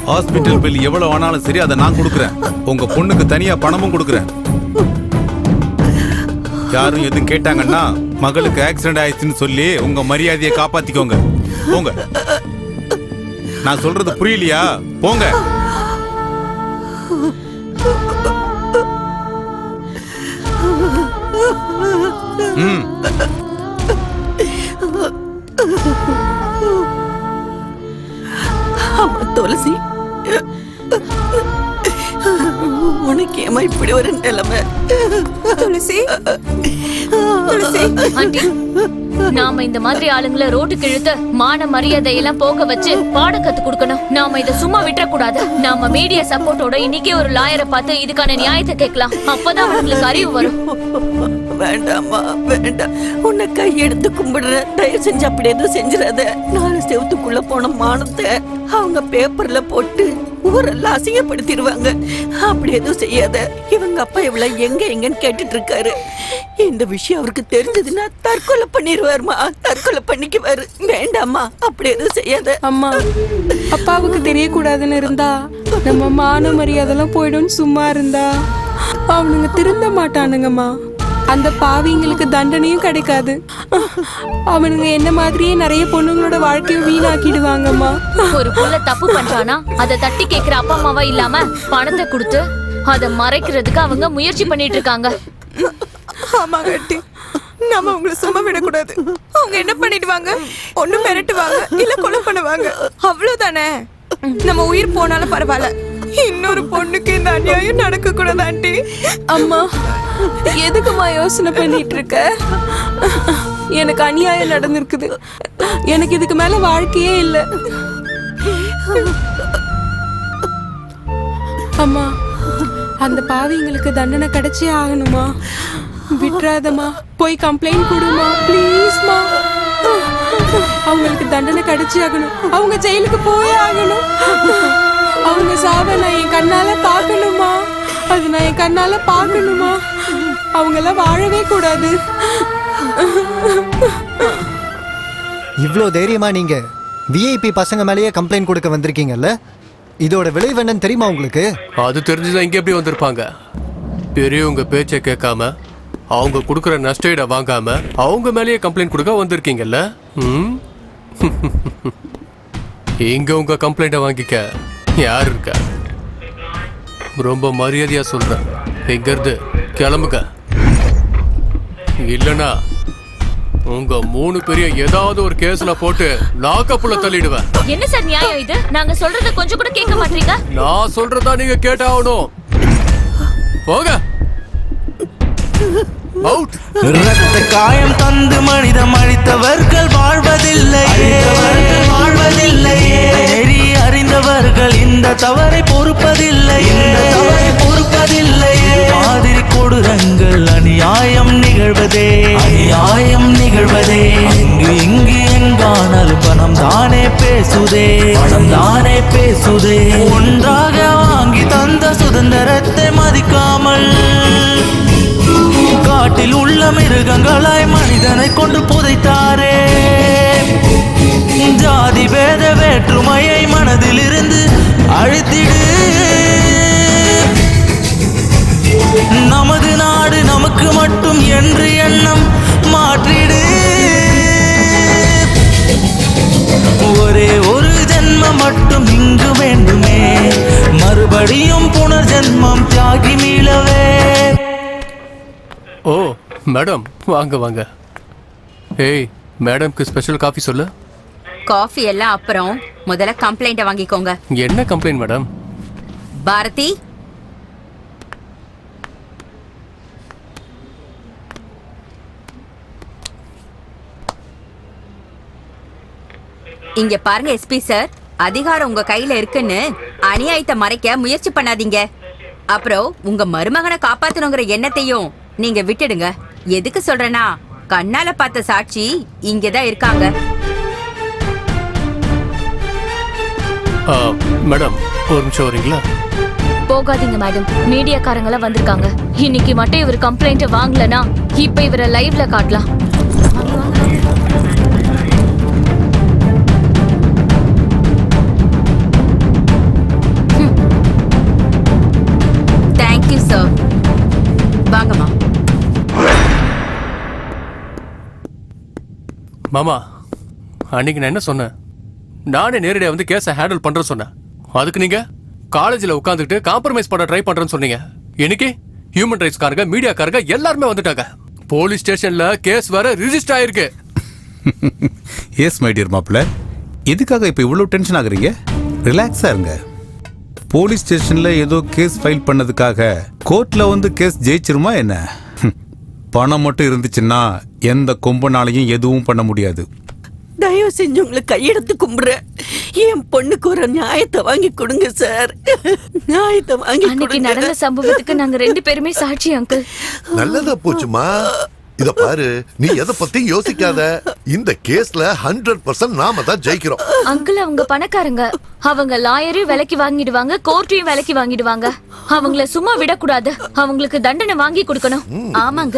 ஹாஸ்பிட்டல் பில் எவ்வளவு ஆனாலும் சரி அதை நான் கொடுக்குறேன். உங்க பொண்ணுக்கு தனியா பணமும் கொடுக்குறேன். யாரும் எதுவும் கேட்டாங்கன்னா மகளுக்கு ஆக்சிடென்ட் ஆயிடுச்சுன்னு சொல்லி உங்க மரியாதையை காப்பாத்திக்கோங்க. போங்க. நான் சொல்றது புரியலையா? போங்க. ஆமா துளசி, உனக்கு ஏமா இப்படி ஒரு நிலைமை? துளசி துளசி ஆண்டி, நாம இந்த மாதிரி ஆளுங்களை ரோட்டுக்கு இழுத்து மான மரியாதையெல்லாம் போக வச்சு பாடம் கத்து கொடுக்கணும். நாம இதை சும்மா விட்டுற கூடாது. நாம மீடியா சப்போர்ட்டோட இன்னைக்கே ஒரு லாயரை பார்த்து இதுக்கான நியாயத்தை கேட்கலாம். அப்பதான் அவங்களுக்கு அறிவு வரும். வேண்டாமா வேண்டாம், உன்னை கையெடுத்து கும்பிடுற. தயவு செஞ்சு அப்படி எதுவும் செஞ்சிடாத. 4 செவத்துக்குள்ள போன மானத்தை அவங்க பேப்பர்ல போட்டு ஊரெல்லாம் அசிங்கப்படுத்திடுவாங்க. அப்படி எதுவும் செய்யாத. இவங்க அப்பா இவ்வளவு எங்கன்னு கேட்டுட்டு இருக்காரு. இந்த விஷயம் அவருக்கு தெரிஞ்சதுன்னா தற்கொலை பண்ணிடுவாருமா. தற்கொலை பண்ணிக்குவாரு. வேண்டாமா, அப்படி எதுவும் செய்யாத. அம்மா, அப்பாவுக்கு தெரியக்கூடாதுன்னு இருந்தா நம்ம மான மரியாதைலாம் போயிடும். சும்மா இருந்தா அவனுங்க திருந்த மாட்டானுங்கம்மா. அந்த பாவிங்களுக்கு தண்டனையும் கிடைக்காது. அவனுங்க என்ன மாதிரியே நிறைய பொண்ணுங்களோட வாழ்க்கையும் வீணாக்கிடுவாங்கம்மா. ஒரு புள்ள தப்பு பண்றானா அதை தட்டி கேட்கிற அப்பா அம்மாவா இல்லாம பணத்தை கொடுத்து அதை மறைக்கிறதுக்கு அவங்க முயற்சி பண்ணிட்டு இருக்காங்க. ஆமா கட்டி, நம்ம அவங்களை சும்மா விடக்கூடாது. அவங்க என்ன பண்ணிடுவாங்க? ஒண்ணு மிரட்டுவாங்க, இல்ல கொலை பண்ணுவாங்க. அவ்வளவுதானே. நம்ம உயிர் போனாலும் பரவாயில்ல, இன்னொரு பொண்ணுக்கு இந்த அநியாயம் நடக்க கூடாது ஆண்டி. அம்மா, எதுக்குமா யோசனை பண்ணிட்டு இருக்க? எனக்கு அநியாயம் நடந்திருக்குது. எனக்கு இதுக்கு மேல வாழ்க்கையே இல்லை. அம்மா, அந்த பாவிங்களுக்கு தண்டனை கிடைச்சே ஆகணுமா? விட்டுறாதம்மா, போய் கம்ப்ளைண்ட் கொடுமா ப்ளீஸ்மா. அவங்களுக்கு தண்டனை கிடைச்சே ஆகணும். அவங்க ஜெயிலுக்கு போயே ஆகணும். அவங்க சாவை நான் என் கண்ணால பார்க்கணுமா? அது நான் என் கண்ணால பார்க்கணுமா? அவங்கெல்லாம் வாழவே கூடாது. இவ்ளோ தைரியமா நீங்க விஐபி பசங்க மேலேயே கம்ப்ளைண்ட் கொடுக்க வந்திருக்கீங்கல்ல? இதோட விளைவு என்னன்னு தெரியுமா உங்களுக்கு? அது தெரிஞ்சுதான் இங்க எப்படி வந்திருப்பாங்க? பெரியவங்க பேச்சை கேட்காம அவங்க கொடுக்குற நஷ்டஈட வாங்காம அவங்க மேலேயே கம்ப்ளைண்ட் கொடுக்க வந்திருக்கீங்கல்ல? இங்க உங்க கம்ப்ளைண்ட வாங்கிக்க யார் இருக்கா? ரொம்ப மரியாதையா சொல்றேன், இங்க இருந்து கிளம்புங்க. இல்லனா உங்க 3 பேரிய ஏதாவது ஒரு கேஸ்ல போட்டு லாக்கப்புல தள்ளிடுவேன். என்ன சார் நியாயம் இது? நாங்க சொல்றத கொஞ்சம் கூட கேட்க மாட்டீங்க. நான் சொல்றதா நீங்க கேட்டாகணும். போங்க. இரத்த காயம் தந்து மனிதம் அழித்தவர்கள் வாழ்வதில்லையே. நெறி அறிந்தவர்கள் இந்த தவறை பொறுப்பதில்லையே. மாதிரி கொடூரங்கள் அநியாயம் நிகழ்வதே. இங்கு எங்கானாலும் பணம் தானே பேசுதே. ஒன்றாக வாங்கி தந்த சுதந்திரத்தை மதிக்காமல் காட்டில் உள்ள மிருகங்களாய் மனிதனை கொண்டு புதைத்தாரே. ஜாதி பேத வேற்றுமையை மனதில் இருந்து அழித்திடு. நமது நாடு நமக்கு மட்டும் என்று எண்ணம் மாற்றிடு. ஒரே ஒரு ஜென்மம் மட்டும் இங்கு வேண்டுமே, மறுபடியும் புனர்ஜென்மம் தியாகி மீளவே. ஓ மேடம், வாங்க வாங்க. ஏய், மேடம்க்கு ஸ்பெஷல் காஃபி சொல்லு. காஃபி எல்லாம் அப்புறம் முதல்ல கம்ப்ளைண்ட வாங்கிக்கோங்க. என்ன கம்ப்ளைண்ட் மேடம்? பாரதி, இங்க பாருங்க எஸ்பி சார், அதிகாரம் உங்க கையில இருக்குன்னு அநியாயத்தை மறைக்க முயற்சி பண்ணாதீங்க. அப்புறம் உங்க மருமகனை காப்பாத்தணுங்கிற எண்ணத்தையும் நீங்க விட்டுடுங்க. எதுக்கு சொல்றேன்னா, கண்ணால பார்த்த சாட்சி இங்கதான் இருக்காங்க. மேடம், ஒரு நிமிஷம் வரீங்களா? போகாதீங்க மேடம், மீடியாக்காரங்கள வந்திருக்காங்க. இன்னைக்கு மட்டும் இவர் கம்ப்ளைண்ட் வாங்கலனா இப்ப இவரை லைவ்ல காட்டலாம். Thank you sir. வாங்கம்மா. மாமா, அன்னைக்கு நான் என்ன சொன்னேன்? நானே நேரடியா வந்து கேஸை ஹேண்டில் பண்றேன்னு சொன்னேன். அதுக்கு நீங்க காலேஜில் உட்காந்துட்டு காம்ப்ரமைஸ் பண்ண ட்ரை பண்றேன்னு சொன்னீங்க. இன்னைக்கு ஹியூமன் ரைட்ஸ் காரங்க, மீடியாக்காரங்க எல்லாருமே வந்துட்டாங்க. போலீஸ் ஸ்டேஷன்ல கேஸ் வேற ரிஜிஸ்டர் ஆயிருக்கு. எஸ் மை டியர் மாப்பிள்ள, எதுக்காக இப்ப இவ்வளவு டென்ஷன் ஆகுறீங்க? ரிலாக்ஸா இருங்க. போலீஸ் ஸ்டேஷன்ல ஏதோ கேஸ் ஃபைல் பண்ணதுக்காக கோர்ட்ல வந்து கேஸ் ஜெயிச்சிருமா என்ன? பணம் மட்டும் இருந்துச்சுன்னா எந்த கொம்பனாலையும் எதுவும் பண்ண முடியாது. தயவு செஞ்சு உங்களுக்கு கையெடுத்து கும்பிடுறேன். என் பொண்ணுக்கு ஒரு நியாயத்தை வாங்கி கொடுங்க சார். நியாயத்தை வாங்கி அன்னைக்கு நடந்த சம்பவத்துக்கு நாங்க 2 பேருமே சாட்சி அங்கிள். நல்லதா போச்சுமா. இத பாரு, நீ எதை பத்தி யோசிக்காத. இந்த கேஸ்ல 100% நாம தான் ஜெயிக்கிறோம். அங்கிள் அவங்க பணக்காரங்க. அவங்க லாயரையும் விலைக்கு வாங்கிடுவாங்க, கோர்ட்டையும் விலைக்கு வாங்கிடுவாங்க. அவங்கள சும்மா விடக்கூடாது. அவங்களுக்கு தண்டனை வாங்கி கொடுக்கணும். ஆமாங்க,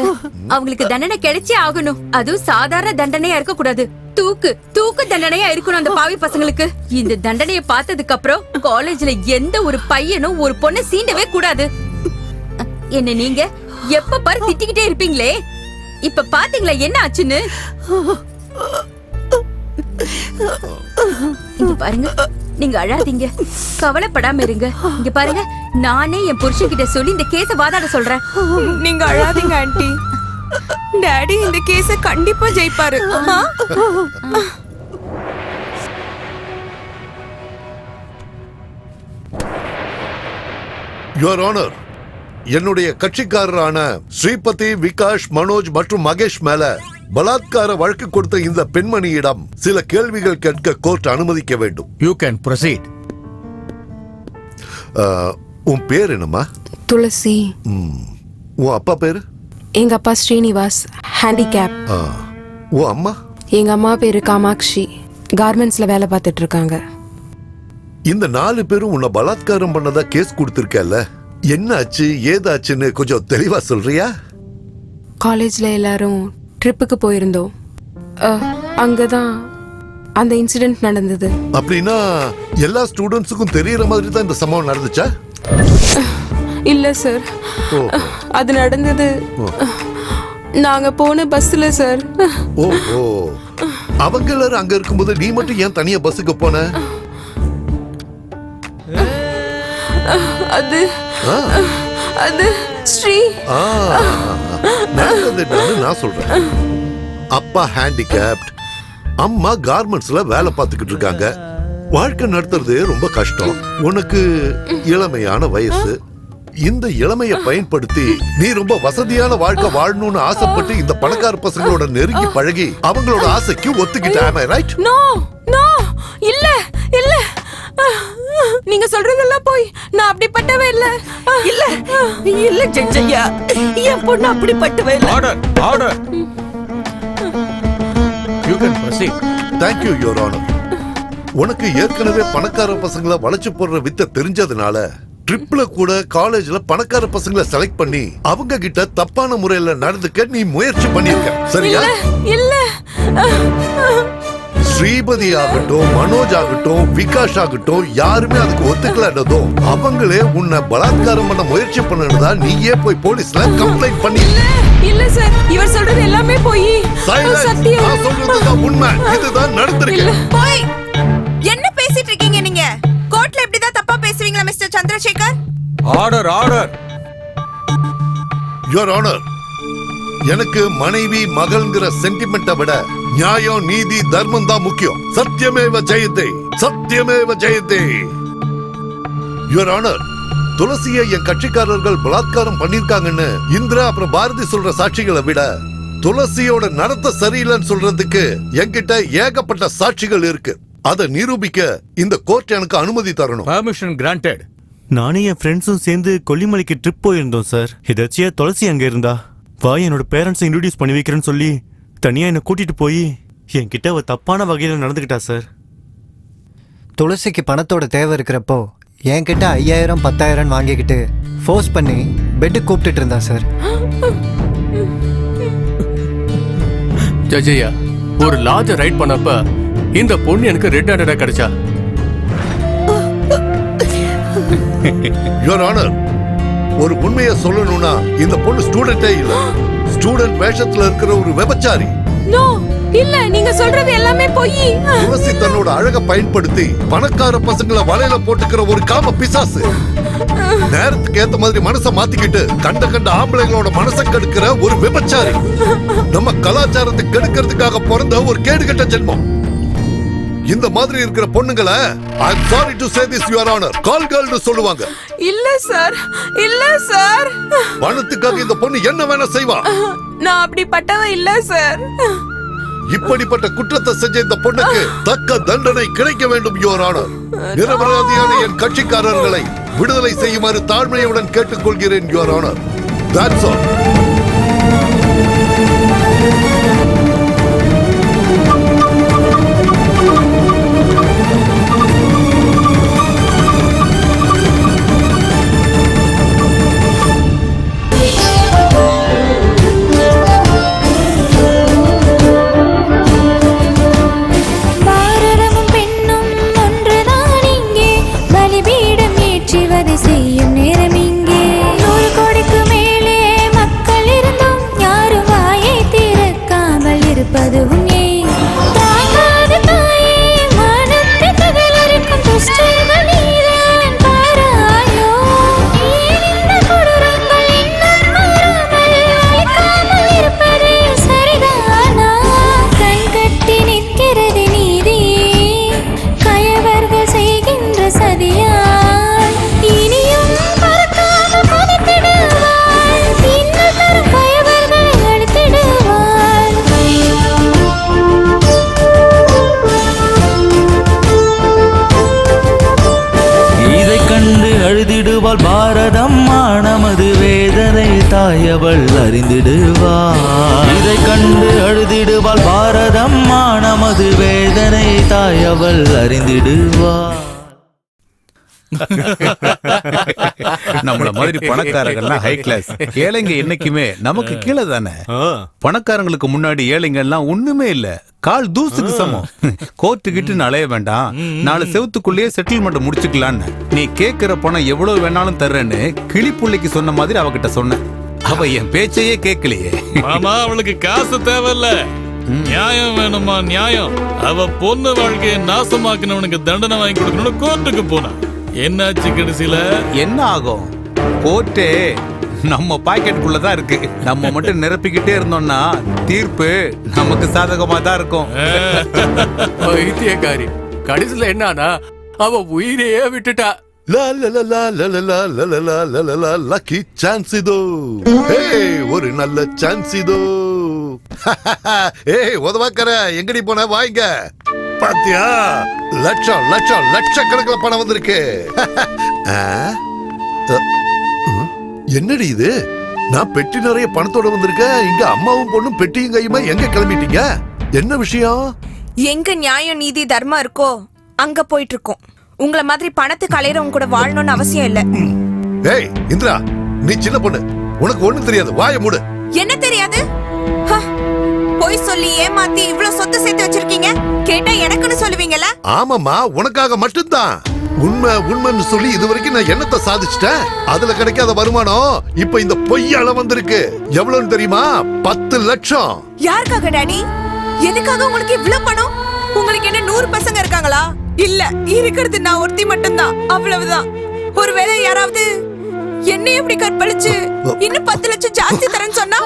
அவங்களுக்கு தண்டனை கிடைச்சே ஆகணும். அதுவும் சாதாரண தண்டனையா இருக்க கூடாது. தூக்கு தண்டனையா இருக்கணும் அந்த பாவி பசங்களுக்கு. இந்த தண்டனையை பார்த்ததுக்கு அப்புறம் காலேஜ்ல எந்த ஒரு பையனும் ஒரு பொண்ணை சீண்டவே கூடாது. என்ன நீங்க எப்ப பாரு திட்டிக்கிட்டே இருப்பீங்களே, இப்ப பாத்தீங்களா என்ன ஆச்சுன்னு? இங்க பாருங்க, நீங்க அழாதீங்க, கவலைப்படாம இருங்க. இங்க பாருங்க, நானே என் புருஷன் கிட்ட சொல்லி இந்த கேஸ வாதாட சொல்றேன். நீங்க அழாதீங்க ஆண்டி. டாடி இந்த கேஸ கண்டிப்பா ஜெயிப்பாரு. யுவர் ஆனர், என்னுடைய கட்சிக்காரரான ஸ்ரீபதி, விகாஷ், மனோஜ் மற்றும் மகேஷ் மேல பலாத்கார வழக்கு கொடுத்த இந்த பெண்மணியிடம் சில கேள்விகள் கேட்க கோர்ட் அனுமதிக்க வேண்டும். You can proceed. உன் பேர் என்னம்மா? துளசி. உன் அப்பா பேரு? எங்க அப்பா ஸ்ரீனிவாஸ், ஹேண்டிகேப். உன் அம்மா? எங்க அம்மா பேரு காமாட்சி, கார்மெண்ட்ஸ்ல வேலை பார்த்துட்டு இருக்காங்க. இந்த 4 பேரும் உன்னை பலாத்காரம் பண்ணதா கேஸ் கொடுத்திருக்கல, என்ன ஆச்சு ஏதாச்சுன்னு கொஞ்சம் தெளிவா சொல்றியா? காலேஜ்ல எல்லாரும் ட்ரிப்புக்கு போயிருந்தோம். அங்கதான் அந்த இன்சிடென்ட் நடந்தது. அப்படின்னா எல்லா ஸ்டூடெண்ட்ஸுக்கும் தெரியற மாதிரி தான் இந்த சம்பவம் நடந்துச்சா? இல்ல சார், அது நடந்தது நாங்க போன பஸ்ல சார். ஓ, அவங்க எல்லாரும் அங்க இருக்கும்போது நீ மட்டும் ஏன் தனியா பஸ்ஸுக்கு போன? அது ஸ்ரீ நான் சொல்றேன். அப்பா ஹேண்டிகேப்ட், அம்மா கார்மெண்ட்ஸ்ல வேலை பார்த்துக்கிட்டு இருக்காங்க. வாழ்க்கை நடத்துறது ரொம்ப கஷ்டம். உனக்கு இளமையான வயசு. இந்த இளமைய பயன்படுத்தி நீ ரொம்ப வசதியான வாழ்க்கை வாழணும்னு ஆசைப்பட்டு இந்த பணக்கார பசங்களோட நெருங்கி பழகி அவங்களோட ஆசைக்கு ஒத்துக்கிட்ட. am I right? நோ இல்ல இல்ல, நீங்க சொல்றதெல்லாம் போய். நான் அப்படிப்பட்டவே இல்ல. இல்ல ஜட்ஜையா, என் பொண்ணு அப்படிப்பட்டவே இல்ல. Order order. You can proceed. Thank you, Your Honor. உனக்கு ஏற்கனவே பணக்கார பசங்களை வளைச்சு போடுற வித்த தெரிஞ்சதுனால ட்ரிப்ல கூட காலேஜ்ல பணக்கார பசங்களை செலக்ட் பண்ணி அவங்க கிட்ட தப்பான முறையில நடந்துக்க நீ முயற்சி பண்ணிருக்க, சரியா? இல்ல. ஸ்ரீபதி ஆகட்டும், மனோஜ் ஆகட்டும், விகாஷ் ஆகட்டும், யாருமே அதுக்கு ஒத்துக்கலன்றதும் அவங்களே உன்னை பலாத்காரம் பண்ண முயற்சி பண்ணதா நீயே போய் போலீஸ்ல கம்ப்ளைண்ட் பண்ணி. இல்ல சார், இவர் சொல்றது எல்லாமே போய். சத்தியம், நான் சொல்றதுதான் உண்மை. இதுதான் நடந்திருக்கு. போய் என்ன பேசிட்டு இருக்கீங்க நீங்க? கோர்ட்ல இப்படிதான் தப்பா பேசுவீங்களா mister Chandrasekhar? Order order. Your honour, எனக்கு மனைவி மகள்ங்கிற சென்டிமெண்ட்டை விட நியாயம், நீதி, தர்மம் தான் முக்கியம். சத்தியமேவ ஜெயதே, சத்தியமேவ ஜெயதே. யுவர் ஆனர், துளசியை என் கட்சிக்காரர்கள் பலாத்காரம் பண்ணிருக்காங்கன்னு இந்திரா அப்புறம் பாரதி சொல்ற சாட்சிகளை விட துளசியோட நடத்த சரியில்லைன்னு சொல்றதுக்கு என்கிட்ட ஏகப்பட்ட சாட்சிகள் இருக்கு. அதை நிரூபிக்க இந்த கோர்ட் எனக்கு அனுமதி தரணும். Permission granted. நானும் என் ஃப்ரெண்ட்ஸும் சேர்ந்து கொல்லிமலைக்கு ட்ரிப் போயிருந்தோம் சார். எதாச்சியா துளசி அங்க இருந்தா வா என்னோட பேரண்ட்ஸை இன்ட்ரோடியூஸ் பண்ணி வைக்கிறேன்னு சொல்லி தனியா என்னை கூட்டிட்டு போய் என்கிட்ட அவ தப்பான வகையில் நடந்துக்கிட்டா சார். துளசிக்கு பணத்தோட தேவை இருக்கிறப்போ என்கிட்ட 5000 10,000 வாங்கிக்கிட்டு ஃபோர்ஸ் பண்ணி பெட்டுக்கு கூப்பிட்டுட்டு இருந்தா சார். ஜஜையா, ஒரு லாஜ ரைட் பண்ணப்ப இந்த பொண்ணு எனக்கு ரெட் ஹேண்டடா கிடைச்சா. யுவர் ஆனர், ஒரு உண்மையை சொல்லணும்னா இந்த பொண்ணு ஸ்டூடெண்டே இல்ல. ஸ்டூடெண்ட் வேஷத்துல இருக்கிற ஒரு விபச்சாரி. நோ இல்ல, நீங்க சொல்றது எல்லாமே பொய். துளசி தன்னோட அழக பயன்படுத்தி பணக்கார பசங்களை வலையில போட்டுக்கிற ஒரு காம பிசாசு. நேரத்துக்கு ஏத்த மாதிரி மனசை மாத்திக்கிட்டு கண்ட ஆம்பளைங்களோட மனசை கெடுக்கிற ஒரு விபச்சாரி. நம்ம கலாச்சாரத்தை கெடுக்கிறதுக்காக பிறந்த ஒரு கேடுகட்ட ஜென்மம். இந்த மாதிரி இருக்கிற பொண்ணுங்களை I'm sorry to say this your honor கால் கேர்ள்னு சொல்லுவாங்க. இல்ல சார், இல்ல சார். பணத்துக்காக இந்த பொண்ணு என்ன வேணா செய்வா. நான் அப்படிப்பட்டவ இல்ல சார். இப்படிப்பட்ட குற்றத்தை செஞ்ச இந்த பொண்ணுக்கு தக்க தண்டனை கிடைக்க வேண்டும் your honor. நிரபராதியான என் கட்சிக்காரர்களை விடுதலை செய்யுமாறு தாழ்மையுடன் கேட்டுக்கொள்கிறேன் your honor. That's all. செய்யும் நேரம் இங்கே 100 கோடிக்கு மேலே மக்கள் இருந்தும் யாரும் வாயை திறக்காமல் இருப்பதும் ஏன்? தாங்காத தாயே மனத்தை தகலறுக்கும் துஷ்டர்கள் நீதான் பாராயோ. ஏன் இந்த கொடூரங்கள் இன்னும் மாறாமல் அழிக்காமல் இருப்பது சரிதானா? கண் கட்டி நிற்கிறது நீதி கயவர்கள் செய்கின்ற சதியா. அழுதிடுவாள் பாரதம்மா நமது வேதனை தாயவள் அறிந்திடுவாள். இதை கண்டு அழுதிடுவாள் பாரதம்மா நமது வேதனை தாயவள் அறிந்திடுவாள். நம்மள மாதிரி பணக்காரங்கள்லாம் ஹை கிளாஸ், ஏழைங்க என்னைக்குமே நமக்கு கீழே தானே. பணக்காரங்களுக்கு முன்னாடி ஏழைங்க எல்லாம் ஒண்ணுமே இல்ல, கால் தூசுக்கு சமம். கோர்ட்டு கிட்டு அலைய வேண்டாம், 4 செவத்துக்குள்ளேயே செட்டில்மெண்ட் முடிச்சுக்கலான்னு. நீ கேக்குற பணம் எவ்வளவு வேணாலும் தர்றேன்னு கிளிப்புள்ளைக்கு சொன்ன மாதிரி அவகிட்ட சொன்ன. அவ என் பேச்சையே கேட்கலையே. மாமா அவளுக்கு காசு தேவையில்ல, நியாயம் வேணுமா நியாயம். அவ பொண்ணு வாழ்க்கையை நாசமாக்கினவனுக்கு தண்டனை வாங்கி கொடுக்கணும்னு கோர்ட்டுக்கு போனா என்னாச்சு கடைசியில? என்ன ஆகும்? கோர்ட்டே நம்ம பாக்கெட்டுக்குள்ளதான் இருக்கு. நம்ம மட்டும் நிரப்பிக்கிட்டே இருந்தோம்னா தீர்ப்பு நமக்கு சாதகமா தான் இருக்கும். வைத்தியக்காரி கடைசியில என்னன்னா அவ உயிரையே விட்டுட்டா. லக்கி சான்ஸ் இதோ, ஒரு நல்ல சான்ஸ் இதோ. ஏய் உதவாக்கற எங்கடி போன வாங்க. பாத்தியா லட்சம் லட்சம் லட்சக்கணக்கில் பணம் வந்திருக்கு. என்னடி இது? நான் பெட்டி நிறைய பணத்தோட வந்திருக்கேன். இங்க அம்மாவும் பொண்ணும் பெட்டியும் கையுமா எங்க கிளம்பிட்டீங்க? என்ன விஷயம்? எங்க நியாயம் நீதி தர்மம் இருக்கோ அங்க போயிட்டு இருக்கோம். உங்கள மாதிரி பணத்துக்கு அலையறவங்க கூட வாழணும்னு அவசியம் இல்ல. ஏய் இந்திரா, நீ சின்ன பொண்ணு, உனக்கு ஒண்ணும் தெரியாது, வாயை மூடு. என்ன தெரியாது? போய் சொல்லி ஏமாத்தி இவ்வளவு சொத்து சேர்த்து வச்சிருக்கீங்க, கேட்டா எனக்குன்னு சொல்லுவீங்கல்ல? ஆமாமா, உனக்காக மட்டும்தான். உண்மை உண்மைன்னு சொல்லி இதுவரைக்கும் நான் என்னத்தை சாதிச்சிட்டேன். அதுல கிடைக்காத வருமானம் இப்ப இந்த பொய்யால வந்திருக்கு. எவ்வளவுன்னு தெரியுமா? 10 லட்சம். யாருக்காக டாடி? எதுக்காக உங்களுக்கு இவ்வளவு பணம்? உங்களுக்கு என்ன 100 பசங்க இருக்காங்களா? இல்ல, இருக்கிறது நான் ஒருத்தி மட்டும்தான், அவ்வளவுதான். ஒருவேளை யாராவது என்னையும் இப்படி கற்பழிச்சு இன்னும் 10 லட்சம் ஜாஸ்தி தரேன்னு சொன்னா,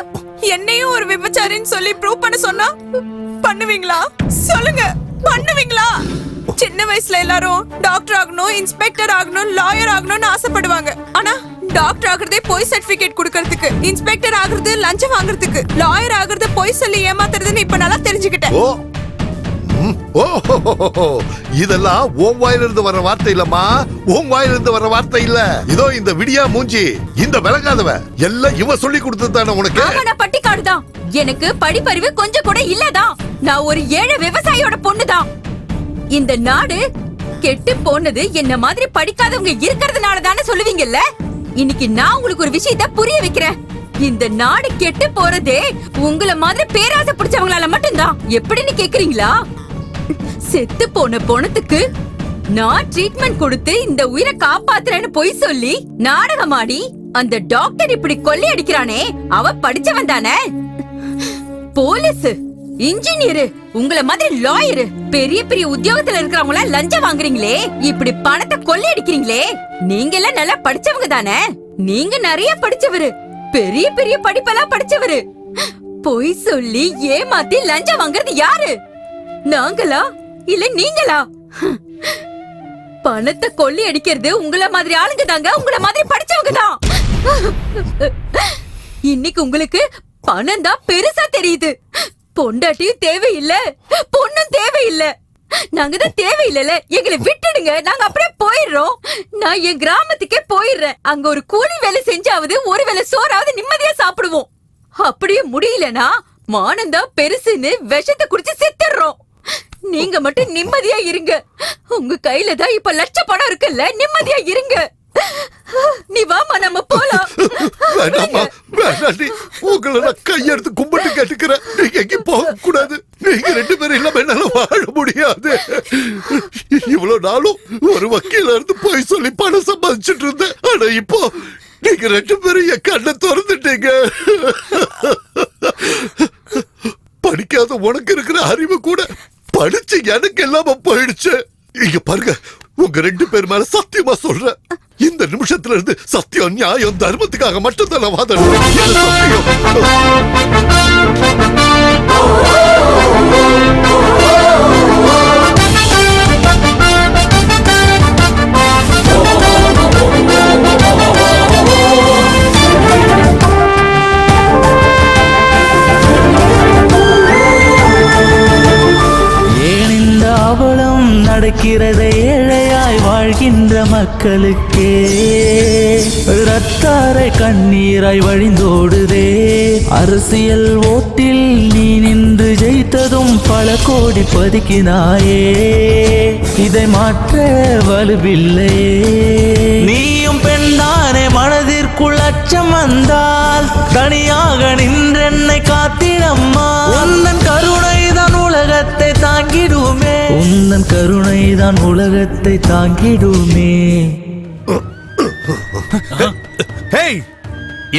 என்னையும் ஒரு விபச்சாரின்னு சொல்லி ப்ரூவ் பண்ண சொன்னா பண்ணுவீங்களா? சொல்லுங்க, பண்ணுவீங்களா? சின்ன வயசுல எல்லாரும் டாக்டர் ஆகணும், இன்ஸ்பெக்டர் ஆகணும், லாயர் ஆகணும்னு ஆசைப்படுவாங்க. ஆனா டாக்டர் ஆகுறதே போய் சர்டிபிகேட் கொடுக்கறதுக்கு, இன்ஸ்பெக்டர் ஆகுறது லஞ்சம் வாங்குறதுக்கு, லாயர் ஆகுறது போய் சொல்லி ஏமாத்துறதுன்னு இப்ப நல்லா தெரிஞ்சுக்கிட்டேன். இதெல்லாம் உன் வாயிலிருந்து வர வார்த்தை இல்லம்மா, உன் வாயிலிருந்து வர வார்த்தை இல்ல. இதோ இந்த விடியா மூஞ்சி, இந்த விளங்காதவ எல்லாம் இவ சொல்லி கொடுத்தது தானே உனக்கு? நான் பட்டிக்காடுதான், எனக்கு படிப்பறிவு கொஞ்சம் கூட இல்லதான். நான் ஒரு ஏழை விவசாயியோட பொண்ணுதான். இந்த நாடு கெட்டு போனது என்ன மாதிரி படிக்காதவங்க இருக்கிறதுனால தானே சொல்லுவீங்கல்ல. இன்னைக்கு நான் உங்களுக்கு ஒரு விஷயத்தை புரிய வைக்கிறேன். இந்த நாடு கெட்டு போறதே உங்கள மாதிரி பேராசை பிடிச்சவங்களால மட்டும்தான். எப்படின்னு கேக்குறீங்களா? செத்து போன பொணத்துக்கு நான் ட்ரீட்மெண்ட் கொடுத்து இந்த உயிரை காப்பாத்துறேன்னு பொய் சொல்லி நாடகமாடி அந்த டாக்டர் இப்படி கொள்ளை அடிக்கிறானே, அவ படிச்சவன் தானே. போலீஸ், இன்ஜினியர், உங்கள மாதிரி லாயர், பெரிய பெரிய உத்தியோகத்துல இருக்கிறவங்கள லஞ்சம் வாங்குறீங்களே, இப்படி பணத்தை கொள்ளை அடிக்கிறீங்களே, நீங்க எல்லாம் நல்லா படிச்சவங்க தானே. நீங்க நிறைய படிச்சவரு, பெரிய பெரிய படிப்பெல்லாம் படிச்சவரு. பொய் சொல்லி ஏமாத்தி லஞ்சம் வாங்குறது யாரு? நாங்களா இல்ல நீங்களா? பணத்தை கொள்ளி அடிக்கிறது உங்கள மாதிரி ஆளுங்க தாங்க, உங்கள மாதிரி படிச்சவங்க தான். இன்னைக்கு உங்களுக்கு பணம் தான் பெருசா தெரியுது. பொண்டாட்டியும் தேவையில்லை, பொண்ணும் தேவையில்லை, நாங்க தான் தேவையில்லைல. எங்களை விட்டுடுங்க, நாங்க அப்படியே போயிடுறோம். நான் என் கிராமத்துக்கே போயிடுறேன். அங்க ஒரு கூலி வேலை செஞ்சாவது ஒரு வேளை சோறாவது நிம்மதியா சாப்பிடுவோம். அப்படியே முடியலனா மானந்தான் பெருசுன்னு விஷத்தை குடிச்சு செத்துடுறோம். நீங்க மட்டும் நிம்மதியா இருங்க. உங்க கையில தான் இப்ப லட்ச பணம் இருக்குல்ல, நிம்மதியா இருங்க. நீ வாமா, நம்ம போலாம். வேண்டாமா, வேண்டாண்டி. உங்களை நான் கையெடுத்து கும்பிட்டு கேட்டுக்கிறேன். நீங்க எங்கேயும் போக கூடாது. நீங்க 2 பேரும் இல்லாம என்னால வாழ முடியாது. இவ்வளவு நாளும் ஒரு வக்கீல இருந்து போய் சொல்லி பணம் சம்பாதிச்சுட்டு இருந்தேன். ஆனா இப்போ நீங்க 2 பேரும் என் கண்ணை திறந்துட்டீங்க. படிக்காத உனக்கு இருக்கிற அறிவு கூட படிச்சு எனக்கு இல்லாம போயிடுச்சு. இங்க பாருங்க, உங்க 2 பேர் மேல சத்தியமா சொல்றேன், இந்த நிமிஷத்துல இருந்து சத்தியம், நியாயம், தர்மத்துக்காக மட்டும்தான் நான் வாதாடுறேன். அவலம் நடக்கிறதை ஏழையாய் வாழ்கின்ற மக்களுக்கே ரத்தாரை கண்ணீராய் வழிந்தோடுதே. அரசியல் ஓட்டில் நீ நின்று ஜெயித்ததும் பல கோடி பதுக்கினாயே, இதை மாற்ற வலுவில்லை. நீயும் பெண்தானே, மனதிற்குள் அச்சம் வந்தால் தனியாக நின்றென்னை காத்திடம்மா. உந்தன் கருணைதான் உலகத்தை தாங்கிடுமே, உந்தன் கருணைதான் உலகத்தை தாங்கிடுமே.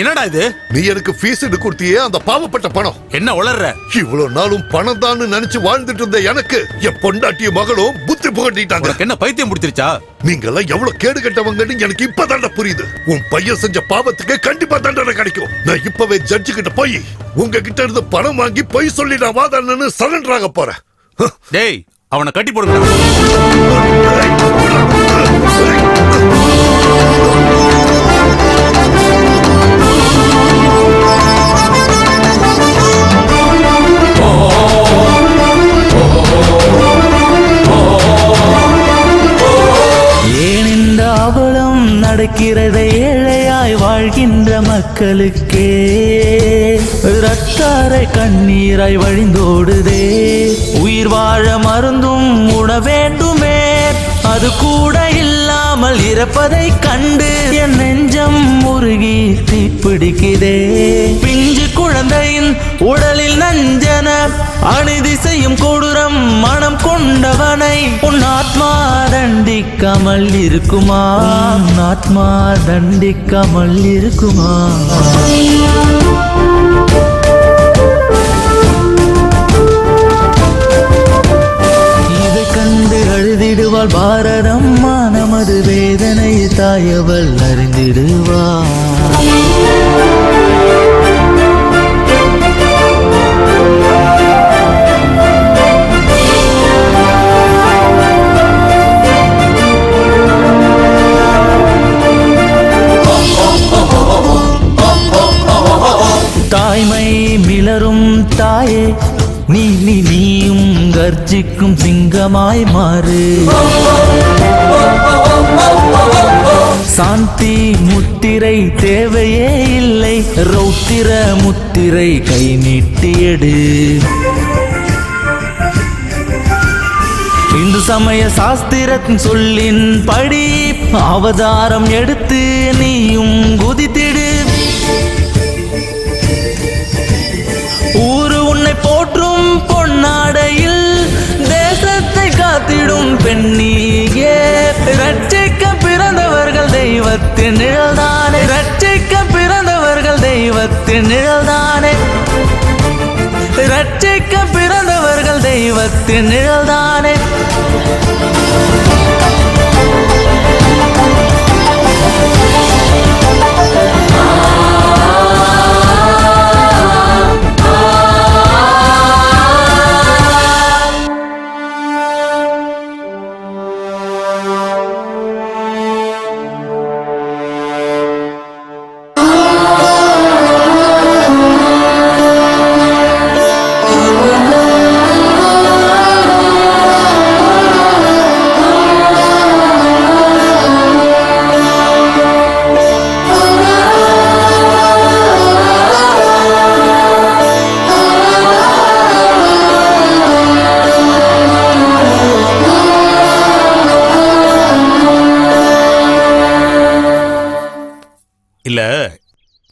என்னடா இது? நீ எனக்கு ஃபீஸ் கொடுத்தியே, அந்த பாவப்பட்ட பணம். என்ன உளர்ற? இவ்வளவு நாளும் பணம் தான் நினைச்சு வாழ்ந்துட்டு இருந்த எனக்கு என் பொண்டாட்டிய மகளும் புத்தி புகட்டிட்டாங்க. என்ன பைத்தியம் முடிச்சிருச்சா? நீங்க எல்லாம் எவ்வளவு கேடு கட்டவங்கன்னு எனக்கு இப்பதான்டா புரியுது. உன் பையன் செஞ்ச பாவத்துக்கு கண்டிப்பா தண்டனை கிடைக்கும். நான் இப்பவே ஜட்ஜு கிட்ட போய் உங்ககிட்ட இருந்து பணம் வாங்கி பொய் சொல்லி நான் வாதாடணும்னு சரண்டர் ஆக போறேன். டேய், அவனை கட்டி போடுங்க. ஏன் இந்த அவலம் நடக்கிறதை ஏழையாய் வாழ்கின்ற மக்களுக்கே ரத்தாரை கண்ணீராய் வழிந்தோடுதே. உயிர் வாழ மருந்தும் உண வேண்டுமே, அது கூட இல்லாமல் இறப்பதை கண்டு என் நெஞ்சம் முருகி தீப்பிடிக்குதே. பிஞ்சு குழந்தையின் உடலில் நஞ்சன அநீதி செய்யும் கொடூரம் மனம் கொண்டவனை உன் ஆத்மா தண்டிக்காமல் இருக்குமா? ஆத்மா தண்டிக்காமல் இருக்குமா? இதை கண்டு அழுதிடுவாள் பாரதம்மா, நமது வேதனை தாயவள் அறிந்திடுவாள். தாய்மை மிளரும் தாயே, நீயும் கர்ஜிக்கும் சிங்கமாய் மாறு. சாந்தி முத்திரை தேவையே இல்லை, ரௌத்திர முத்திரை கை நீட்டியடு. இந்து சமய சாஸ்திரத்தின் சொல்லின் படி அவதாரம் எடுத்து நீயும் குதித்திடு. ஊரு உன்னை போற்றும் பொன்னாடையில் தேசத்தை காத்திடும் பெண்ணியே. ரட்சிக்க பிறந்தவர்கள் தெய்வத்தின் நிழல்தானே, ரட்சிக்க பிறந்தவர்கள் தெய்வத்தின் நிழல்தானே, ரட்சிக்க பிறந்தவர்கள் தெய்வத்தின் நிழல்தானே. இல்ல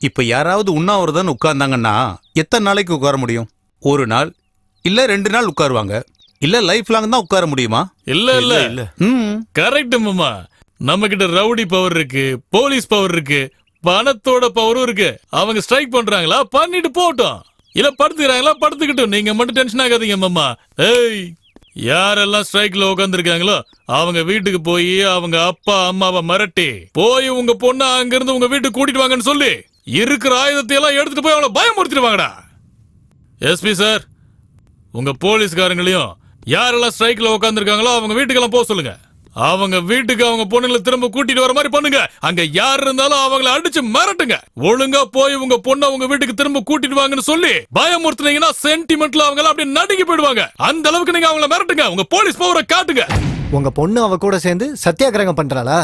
இப்ப யாராவது உண்ணாவிரதம் உட்கார்ந்தாங்கன்னா எத்தனை நாளைக்கு உட்கார முடியும்? ஒரு நாள் இல்ல 2 நாள் உட்காருவாங்க. இல்ல லைஃப் லாங் தான் உட்கார முடியுமா? இல்ல கரெக்ட் மாமா. நம்ம கிட்ட ரவுடி பவர் இருக்கு, போலீஸ் பவர் இருக்கு, பணத்தோட பவரும் இருக்கு. அவங்க ஸ்ட்ரைக் பண்றாங்களா பண்ணிட்டு போட்டோம், இல்ல படுத்துக்கிறாங்களா படுத்துக்கிட்டோம். நீங்க மட்டும் டென்ஷன் ஆகாதீங்க மாமா. ஏய், யாரெல்லாம் ஸ்ட்ரைக்ல உட்காந்துருக்காங்களோ அவங்க வீட்டுக்கு போய் அவங்க அப்பா அம்மாவை மிரட்டி போய் உங்க பொண்ணு அங்க இருந்து உங்க வீட்டுக்கு கூட்டிட்டு வாங்கன்னு சொல்லி இருக்கிற ஆயுதத்தை எல்லாம் எடுத்துட்டு போய் அவங்கள பயமுறுத்திடுவாங்கடா. எஸ்பி சார், உங்க போலீஸ்காரங்களையும் யாரெல்லாம் ஸ்ட்ரைக்ல உட்காந்துருக்காங்களோ அவங்க வீட்டுக்கெல்லாம் போக சொல்லுங்க. அவங்க வீட்டுக்கு அவங்க பொண்ணுங்களை திரும்ப கூட்டிட்டு வர மாதிரி பண்ணுங்க. அங்க யார் இருந்தாலும் அவங்கள அடிச்சு மிரட்டுங்க. ஒழுங்கா போய் உங்க பொண்ணை உங்க வீட்டுக்கு திரும்ப கூட்டிட்டு வாங்கன்னு சொல்லி பயமுறுத்துனீங்கன்னா சென்டிமெண்ட்ல அவங்க அப்படியே நடுங்கி போயிடுவாங்க. அந்த அளவுக்கு நீங்க அவங்கள மிரட்டுங்க. உங்க போலீஸ் பவரை காட்டுங்க. உங்க பொண்ணு அவ கூட சேர்ந்து சத்தியாகிரகம் பண்றாளா?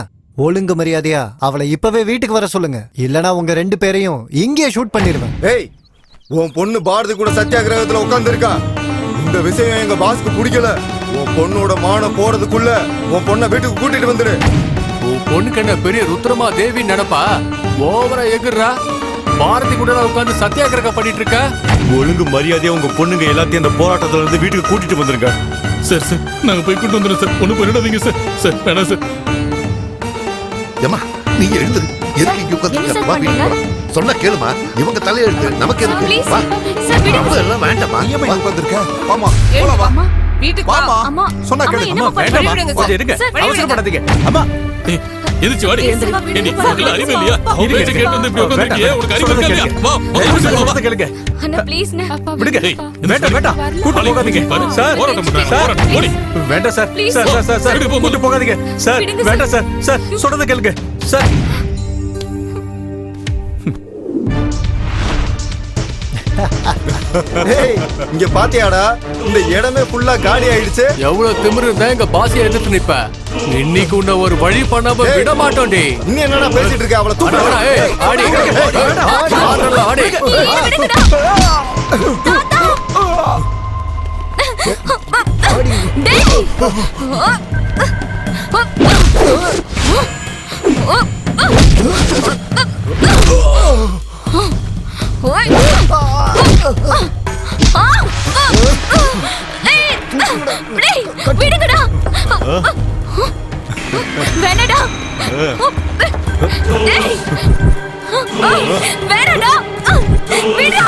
ஒழுங்கு மரியாதையா அவளை இப்பவே வீட்டுக்கு வர சொல்லுங்க. இல்லனா உங்க 2 பேரையும் இங்கே ஷூட் பண்ணிடுவேன். ஏய், உன் பொண்ணு பாரதி கூட சத்தியாகிரகத்துல உட்கார்ந்து இருக்கா. இந்த விஷயம் எங்க பாஸ்க்கு பிடிக்கல. உன் பொண்ணோட மானம் போறதுக்குள்ள உன் பொண்ணை வீட்டுக்கு கூட்டிட்டு வந்துடு. உன் பொண்ணுக்கு என்ன பெரிய ருத்ரமா தேவி நினைப்பா? ஓவரா எகுறா. பாரதி கூட உட்கார்ந்து சத்தியாகிரகம் பண்ணிட்டு இருக்க. ஒழுங்கு மரியாதையா உங்க பொண்ணுங்க எல்லாத்தையும் அந்த போராட்டத்துல இருந்து வீட்டுக்கு கூட்டிட்டு வந்துருங்க. சார் சார், நாங்க போய் கூட்டு வந்துடுறோம் சார். ஒண்ணு பண்ணிடாதீங்க சார். சார் வேணாம் சார். ஏமா நீ எழுந்துரு. எதுக்கு இங்க உட்கார்ந்து சொன்னா கேளுமா. இவங்க தலையெழுத்து நமக்கு எதுக்கு? வா எல்லாம் வேண்டாமா. ஏமா உட்கார்ந்துருக்க? வாமா வா வீட்டுக்கு வா. அம்மா சொன்னா கேளு. அம்மா வேண்டாமா, கொஞ்சம் இருங்க, அவசரப்படாதீங்க. அம்மா எதிர்த்து வாடி. ஏண்டி உங்களுக்கு அறிவு இல்லையா? அவங்க பேச்ச கேட்டு வந்து இப்படி உட்கார்ந்திருக்கியே, உனக்கு அறிவு இருக்கா இல்லையா? வா கேளுங்க. அண்ணா ப்ளீஸ் விடுங்க. வேண்டாம் கூட்டு போகாதீங்க சார். போராட்டம் பண்றாங்க. போராட்டம் ஓடி. வேண்டாம் சார். சார் கூட்டு போகாதீங்க சார். வேண்டாம் சார். சார் சொல்றத கேளுங்க சார். ஏய், இங்க பாத்தியாடா, இந்த இடமே ஃபுல்லா காலி ஆயிடுச்சு. எவ்வளவு திமிரு இருந்தா எங்க பாசியை எதிர்த்து நிப்ப. இன்னைக்கு உன்னை ஒரு வழி பண்ணாம விட மாட்டோம். டி நீ என்னடா பேசிட்டு இருக்க? அவளை தூக்கு. ஆடி ஆடி விடுங்கடா. வேணடா. வேணடா. விடா.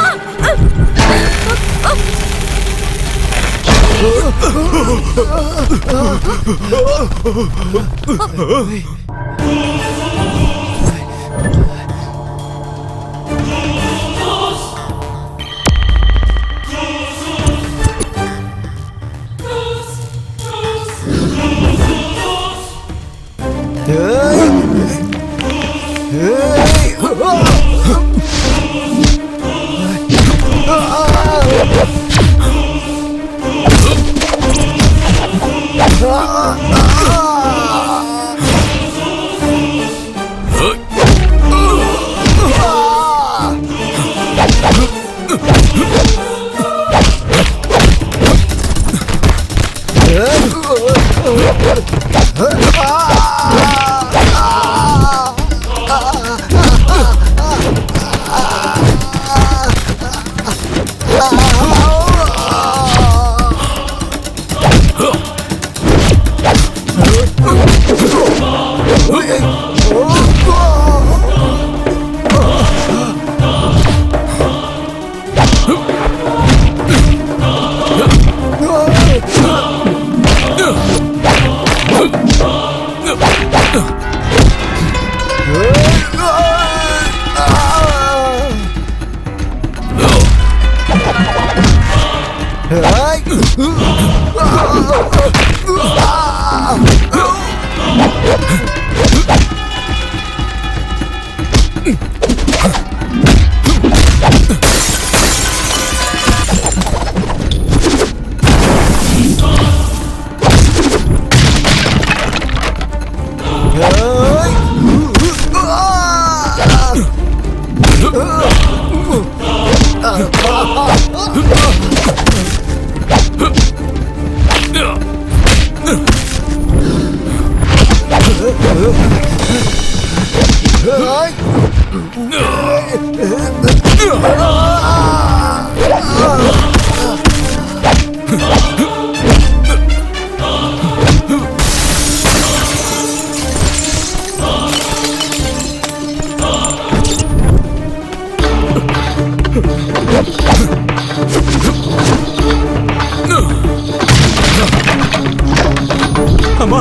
அம்மா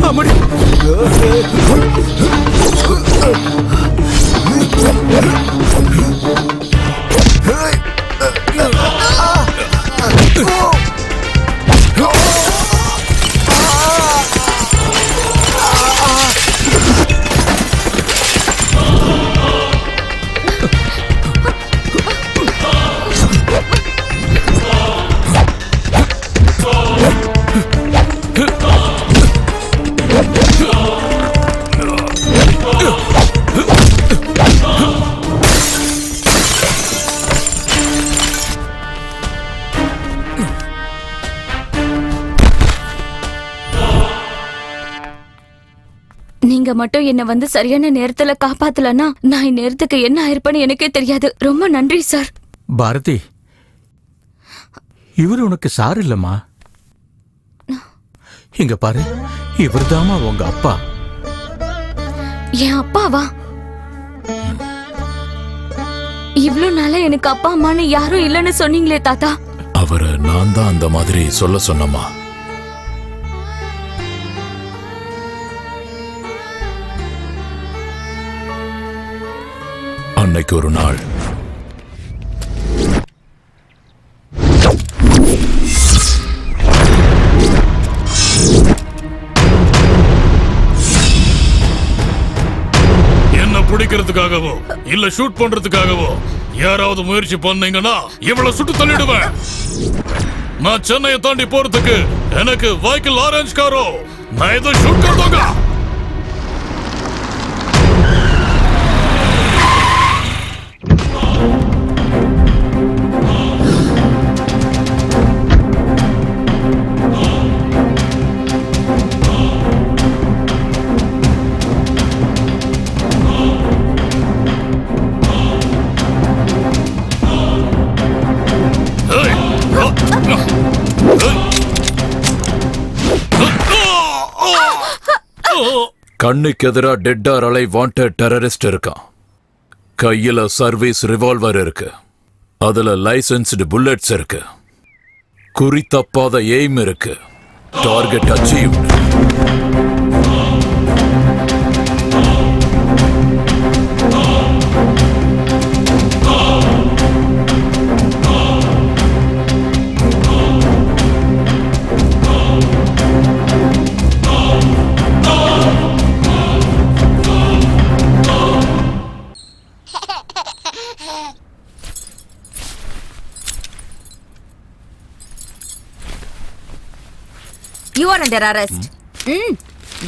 அம்மாடி நீங்க மட்டும் என்ன வந்து சரியான நேரத்துல காப்பாத்தலனா நான் இந்நேரத்துக்கு என்ன ஆயிருப்பேன்னு எனக்கே தெரியாது. ரொம்ப நன்றி சார். பாரதி, இவர் உனக்கு சார் இல்லம்மா. இங்க பாரு, இவர்தாம்மா உங்க அப்பா. என் அப்பாவா? இவ்ளோ நாளா எனக்கு அப்பா அம்மான்னு யாரும் இல்லைன்னு சொன்னீங்களே தாத்தா. அவரை நான் தான் அந்த மாதிரி சொல்ல சொன்னமா. அன்னைக்கு ஒரு நாள் என்ன பிடிக்கிறதுக்காகவோ இல்ல ஷூட் பண்றதுக்காகவோ யாராவது முயற்சி பண்ணீங்கன்னா இவ்வளவு சுட்டு தள்ளிடுவேன். நான் சென்னையை தாண்டி போறதுக்கு எனக்கு வாய்க்கில் ஆரஞ்சு காரோ நான் ஏதோ ஷூட் करदूंगा. கண்ணுக்கு எதிரா dead or alive wanted terrorist இருக்கான். கையில சர்வீஸ் ரிவால்வர் இருக்கு, அதுல லைசென்ஸ்டு புல்லட்ஸ் இருக்கு, குறி தப்பாத எய்ம் இருக்கு, target achieve. You are under arrest.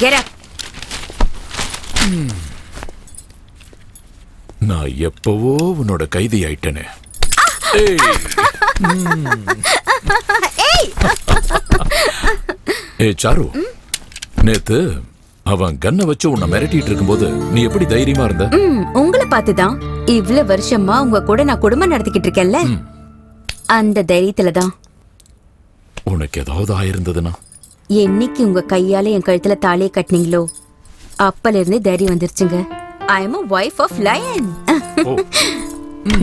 Get up. நான் எப்பவோ உன்னோட கைதி ஆயிட்டேனே. ஏய் சாரு, நேத்து அவன் கண்ணை வச்சு உன்னை மிரட்டிட்டு இருக்கும்போது நீ எப்படி தைரியமா இருந்த? உங்களை பார்த்துதான் இவ்வளவு வருஷமா உங்க கூட நான் குடும்பம் நடத்திக்கிட்டு இருக்கேன்ல, அந்த தைரியத்துல தான். உனக்கு ஏதாவது ஆயிருந்ததுன்னா? என்னைக்கு உங்க கையால என் கழுத்துல தாலியை கட்டினீங்களோ அப்பல இருந்து தைரியம் வந்துருச்சுங்க. I am a wife of lion.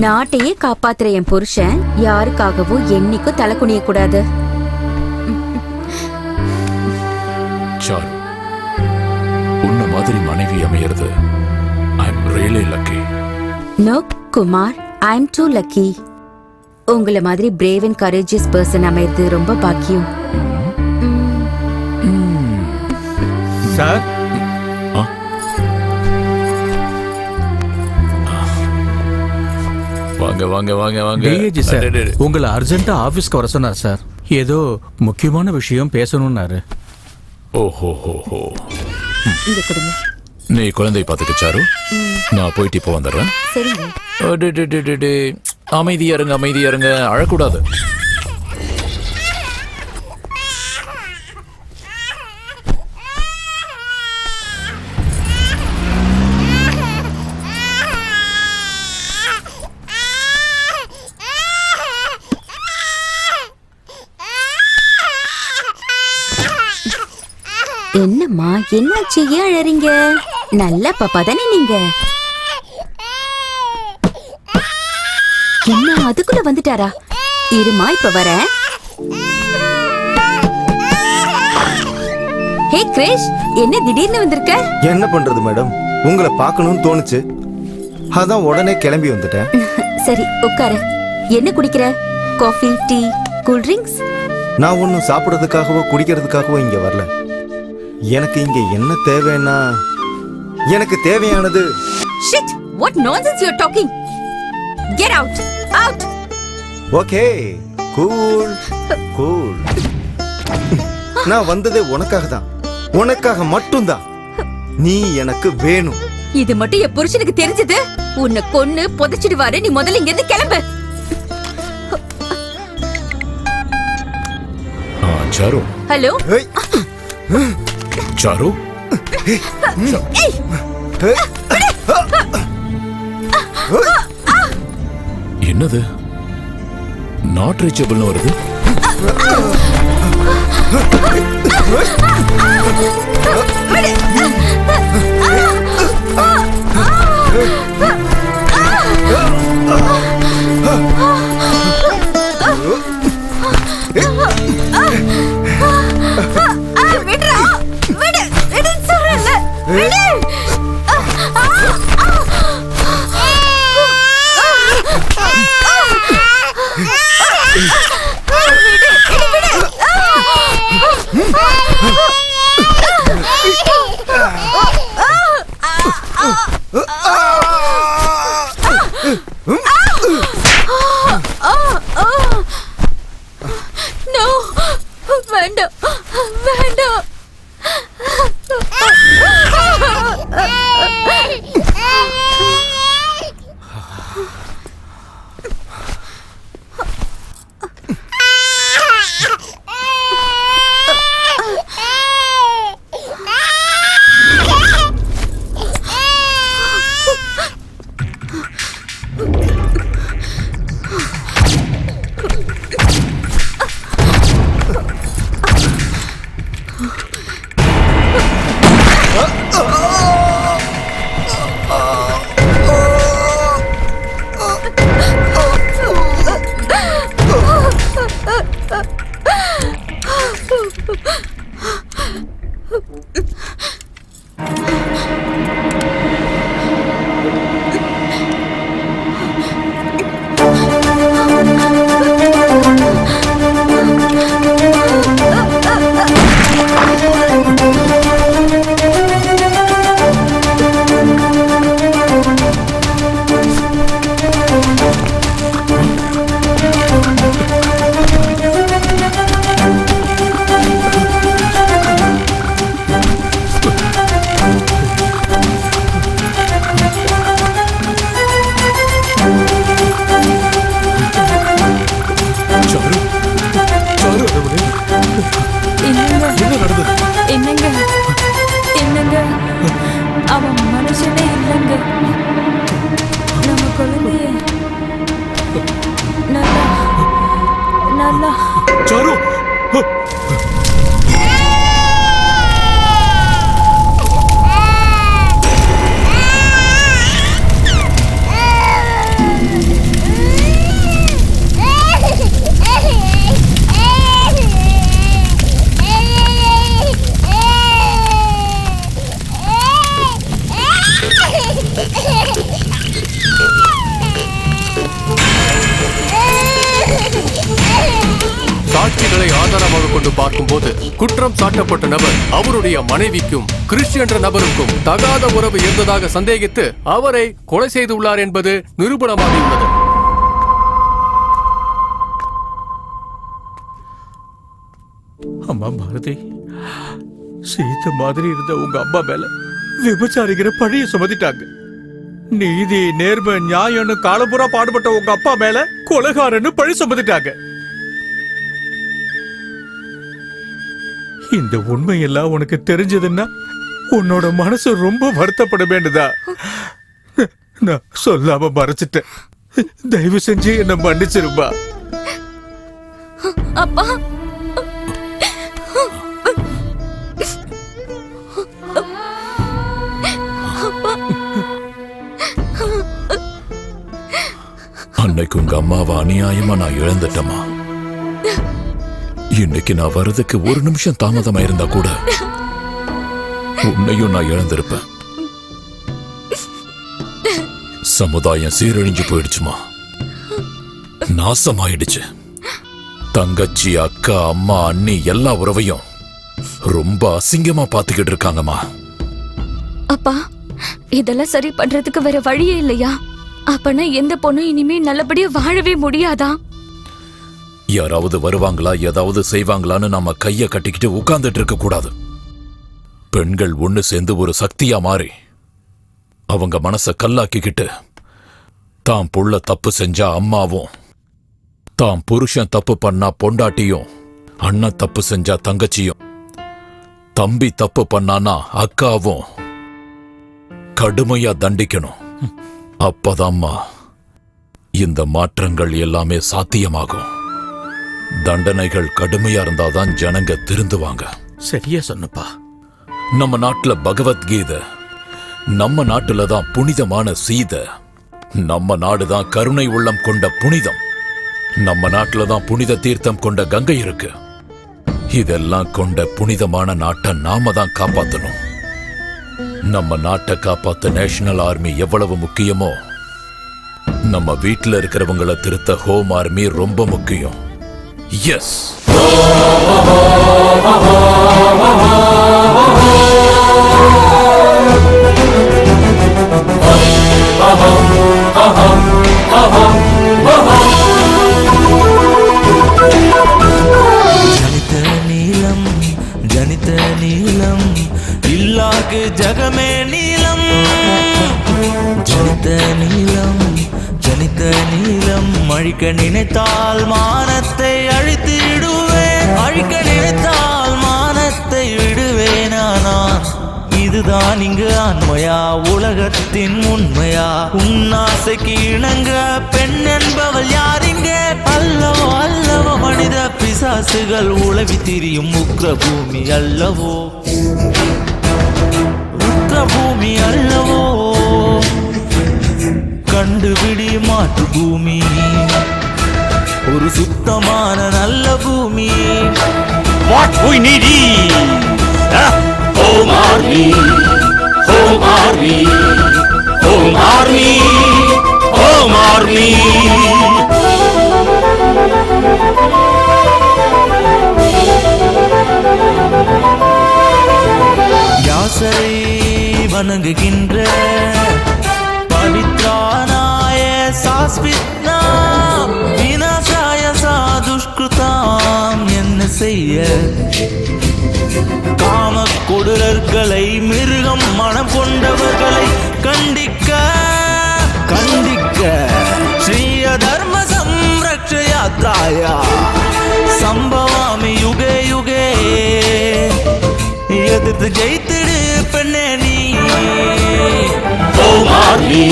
நாட்டையே காப்பாத்துற என் புருஷன் யாருக்காகவும் என்னைக்கும் தலை குனிய கூடாது. சாரு, உன்ன மாதிரி மனைவி அமையிறது I am really lucky. No Kumar, I am too lucky. உங்களை மாதிரி பிரேவ் அண்ட் கரேஜியஸ் பர்சன் அமையிறது ரொம்ப பாக்கியம். சார், வாங்க வாங்க வாங்க வாங்க. டிஏஜி சார் உங்களை அர்ஜென்ட்டா ஆபீஸ்க்கு வர சொன்னார் சார். ஏதோ முக்கியமான விஷயம் பேசணும்னாரு. ஓஹோ, இங்க கொடுங்க. நீ குழந்தை பார்த்துக்க சாரு, நான் போயிட்டு இப்போ வந்துடுறேன். சரிங்க. அமைதியா இருங்க, அமைதியா இருங்க, அழக்கூடாது. என்னம்மா என்னாச்சு, ஏன் அழறீங்க? நல்ல பாப்பா தானே நீங்க? என்ன அதுக்குள்ள வந்துட்டாரா? இருமா இப்ப வரேன். ஹே கிரேஷ், என்ன திடீர்னு வந்திருக்க? என்ன பண்றது மேடம், உங்களை பார்க்கணும்னு தோணுச்சு, அதான் உடனே கிளம்பி வந்துட்டேன். சரி உட்காரு. என்ன குடிக்கிற? Coffee, tea, cool drinks? நான் ஒன்றும் சாப்பிட்றதுக்காகவோ குடிக்கிறதுக்காகவோ இங்க வரல. எனக்கு இங்க என்ன தேவைன்னா, எனக்கு தேவையானது. Shit, what nonsense you're talking. Get out, out. Okay, cool cool. நான் வந்ததே உனக்காக தான், உனக்காக மட்டும்தான். நீ எனக்கு வேணும். இது மட்டும் என் புருஷனுக்கு தெரிஞ்சது உன்னை கொன்னு புதைச்சிடுவாரு. நீ முதல்ல இங்க இருந்து கிளம்பு. சாரு. Hello sir. என்னது நாட் ரீச்சபிள்னு வருது? No, வேண்டாம் வேண்டாம். என்னங்க என்னங்க, அவன் மனுஷனே இல்லைங்க. நம்ம குழந்தைய நல்லா நல்லா சாரு. சாட்சிகளை ஆதாரமாக கொண்டு பார்க்கும்போது குற்றம் சாட்டப்பட்ட நபர் அவருடைய மனைவிக்கும் கிறிஸ் என்ற நபருக்கும் தகாத உறவு இருந்ததாக சந்தேகித்து அவரை கொலை செய்துள்ளார் என்பது நிரூபணமாகியுள்ளது. அம்மா பாரதி, சீத்த மாதிரி இருந்த உங்க அம்மா மேல விபச்சாரிக்கிற பழிய சுமத்திட்டாங்க. நீதி நேர்மை நியாயம்னு காலம்புறா பாடுபட்ட உங்க அப்பா மேல கொலைகாரன்னு பழி சுமத்திட்டாங்க. இந்த உண்மையெல்லாம் உனக்கு தெரிஞ்சதுன்னா உன்னோட மனசு ரொம்ப வருத்தப்பட வேண்டுதா? நான் சொல்லாம மறைச்சிட்டேன். தயவு செஞ்சு என்ன மன்னிச்சிருப்பா. அப்பா அன்னைக்கு உங்க அம்மாவை அநியாயமா நான் இழந்துட்டேமா. இன்னைக்கு நான் வர்றதுக்கு ஒரு நிமிஷம் தாமதமா இருந்தா கூட உன்னையும் நான் இழந்திருப்பேன். சமுதாயம் சீரழிஞ்சு போயிடுச்சுமா, நாசமாயிடுச்சு. தங்கச்சி, அக்கா, அம்மா, அண்ணி எல்லா உறவையும் ரொம்ப அசிங்கமா பாத்துக்கிட்டு இருக்காங்கம்மா. அப்பா, இதெல்லாம் சரி பண்றதுக்கு வேற வழியே இல்லையா? அப்பனா எந்த பொண்ணும் இனிமே நல்லபடியா வாழவே முடியாதா? யாராவது வருவாங்களா, ஏதாவது செய்வாங்களான்னு நாம கைய கட்டிக்கிட்டு உட்கார்ந்துட்டு இருக்க கூடாது. பெண்கள் ஒண்ணு சேர்ந்து ஒரு சக்தியா மாறி அவங்க மனச கல்லாக்கிக்கிட்டு தான் புள்ள தப்பு செஞ்சா அம்மாவும், தான் புருஷன் தப்பு பண்ணா பொண்டாட்டியும், அண்ணன் தப்பு செஞ்சா தங்கச்சியும், தம்பி தப்பு பண்ணானா அக்காவும் கடுமையா தண்டிக்கணும். அப்பதாம்மா இந்த மாற்றங்கள் எல்லாமே சாத்தியமாகும். தண்டனைகள் கடுமையா இருந்தாதான் ஜனங்க திருந்துவாங்க. சரியா சொன்னப்பா. நம்ம நாட்டுல பகவத்கீதை, நம்ம நாட்டுல தான் புனிதமான சீதை, நம்ம நாடுதான் கருணை உள்ளம் கொண்ட புனிதம், நம்ம நாட்டுல தான் புனித தீர்த்தம் கொண்ட கங்கை இருக்கு. இதெல்லாம் கொண்ட புனிதமான நாட்டை நாம தான் காப்பாத்தணும். நம்ம நாட்டை காப்பாத்த நேஷனல் ஆர்மி எவ்வளவு முக்கியமோ, நம்ம வீட்டுல இருக்கிறவங்களை திருத்த ஹோம் ஆர்மி ரொம்ப முக்கியம். எஸ். ஜனித நீலம், ஜனித நீலம், இல்லாக்கு ஜகமே நீலம். ஜனித நீலம், ஜனித நீலம், அழிக்க நினைத்தால் மானத்தை அழித்திடுவேன். அழிக்க நினைத்தால் மானத்தை விடுவேனா நான்? இதுதான் இங்கு ஆண்மையா, உலகத்தின் உண்மையா? உன்னாசைக்கு இணங்க பெண் என்பவள் யாரிங்க? அல்லவோ அல்லவோ மனித பிசாசுகள் உளவி திரியும் உக்ர பூமி அல்லவோ, உக்ர பூமி அல்லவோ. கண்டுபிடி மாற்று பூமி, ஒரு சுத்தமான நல்ல பூமி. What we need is Home Army, Home Army, Home Army, Home Army. யாசரை வணங்குகின்ற பவித்ரானாய சாஸ்வித்னா விநாசாய சாதுஷ்கிருதாம். என்ன செய்ய காம கொடூரர்களை, மிருகம் மனம் கொண்டவர்களை கண்டிக்க கண்டிக்க ஸ்ரீய தர்ம சம்ரக்ஷ யாத்ராயா சம்பவாமி யுகே யுகே. எதிர்த்து ஜெயித்திடு பெண்ணே நீ. Home Army,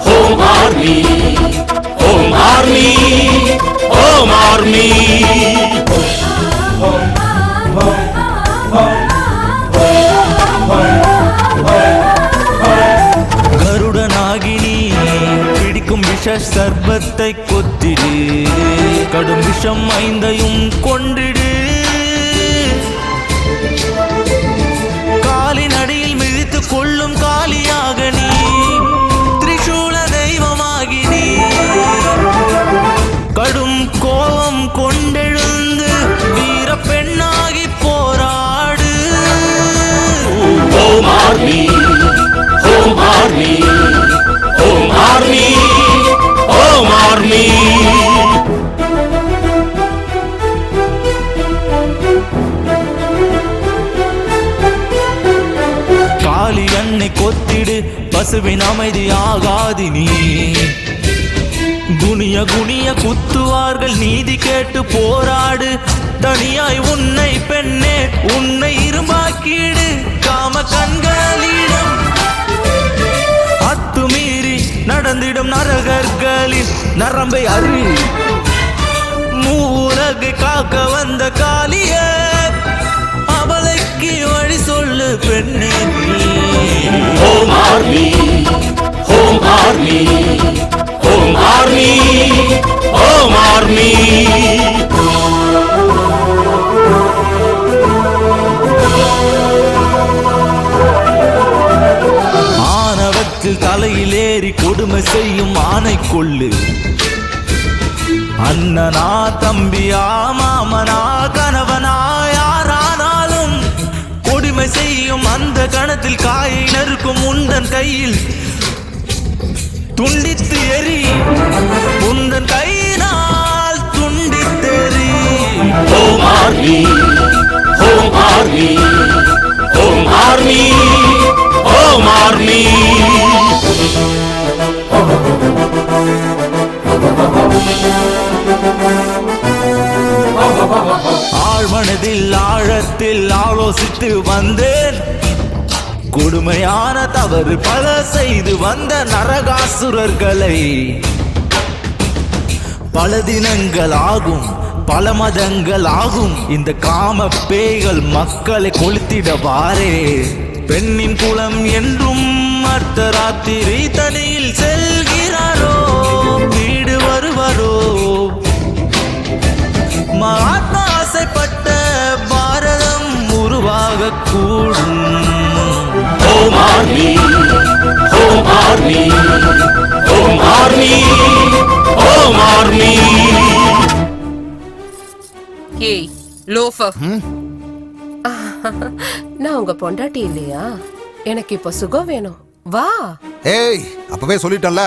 Home Army, Home Army, Home Army. கருடனாகினி பிடிக்கும் விஷ சர்பத்தை கொத்திடு, கடும் விஷம் ஐந்தையும் கொண்டிடு. காலின் அடியில் மிதித்து கொள்ளும் காலியாக நீ, திரிசூல தெய்வமாகி நீ. கடும் கோபம் கொண்டெழுந்து வீர பெண்ணாகி போராடு. Home Army, Home Army, Home Army, Home Army. காளி அன்னை கொத்திடு, பசுவின் அமைதி ஆகாதி நீ. குனிய குனிய குத்துவார்கள், நீதி கேட்டு போராடு. தனியாய் உன்னை பெண்ணே, உன்னை இரும்பாக்கிடு. காம கண்களிடம் அத்துமீறி நடந்திடும் நரகர்களின் நரம்பை அறி. மூலகை காக்க வந்த காளிய, அவளைக்கு வழி சொல்லு பெண்ணே நீ. Home Army, Home Army, Home Army, கோபத்தில் தலையில் ஏறி கொடுமை செய்யும் ஆணை கொள்ளு. அண்ணனா தம்பியா மாமனா கணவனா யாரானாலும் கொடுமை செய்யும் அந்த கணத்தில் காயை நறுக்கும் உந்தன் கையில் துண்டித்து எரி. உந்தன் கையினால் துண்டித்தெறி. Home Army, Home Army, Home Army, Home Army. ஆழ்மனதில் ஆழத்தில் ஆலோசித்து வந்தேன். கொடுமையான தவறு பல செய்து வந்த நரகாசுரர்களை பல தினங்கள் ஆகும், பல மதங்கள் ஆகும். இந்த காம பேய்கள் மக்களை கொளுத்திடவாரே. பெண்ணின் குலம் என்றும் அர்த்தராத்திரி தனியில் செல்கிறாரோ, வீடு வருவாரோ. மகாத்மா ஆசைப்பட்ட பாரதம் உருவாக கூடும். Home Army, Home Army, Home Army, Home Army. ஏய் லோஃபர், நான் உங்க பொண்டாட்டி இல்லையா? எனக்கு இப்ப சுகம் வேணும், வா. ஏய், அப்பவே சொல்லிட்டேன்ல,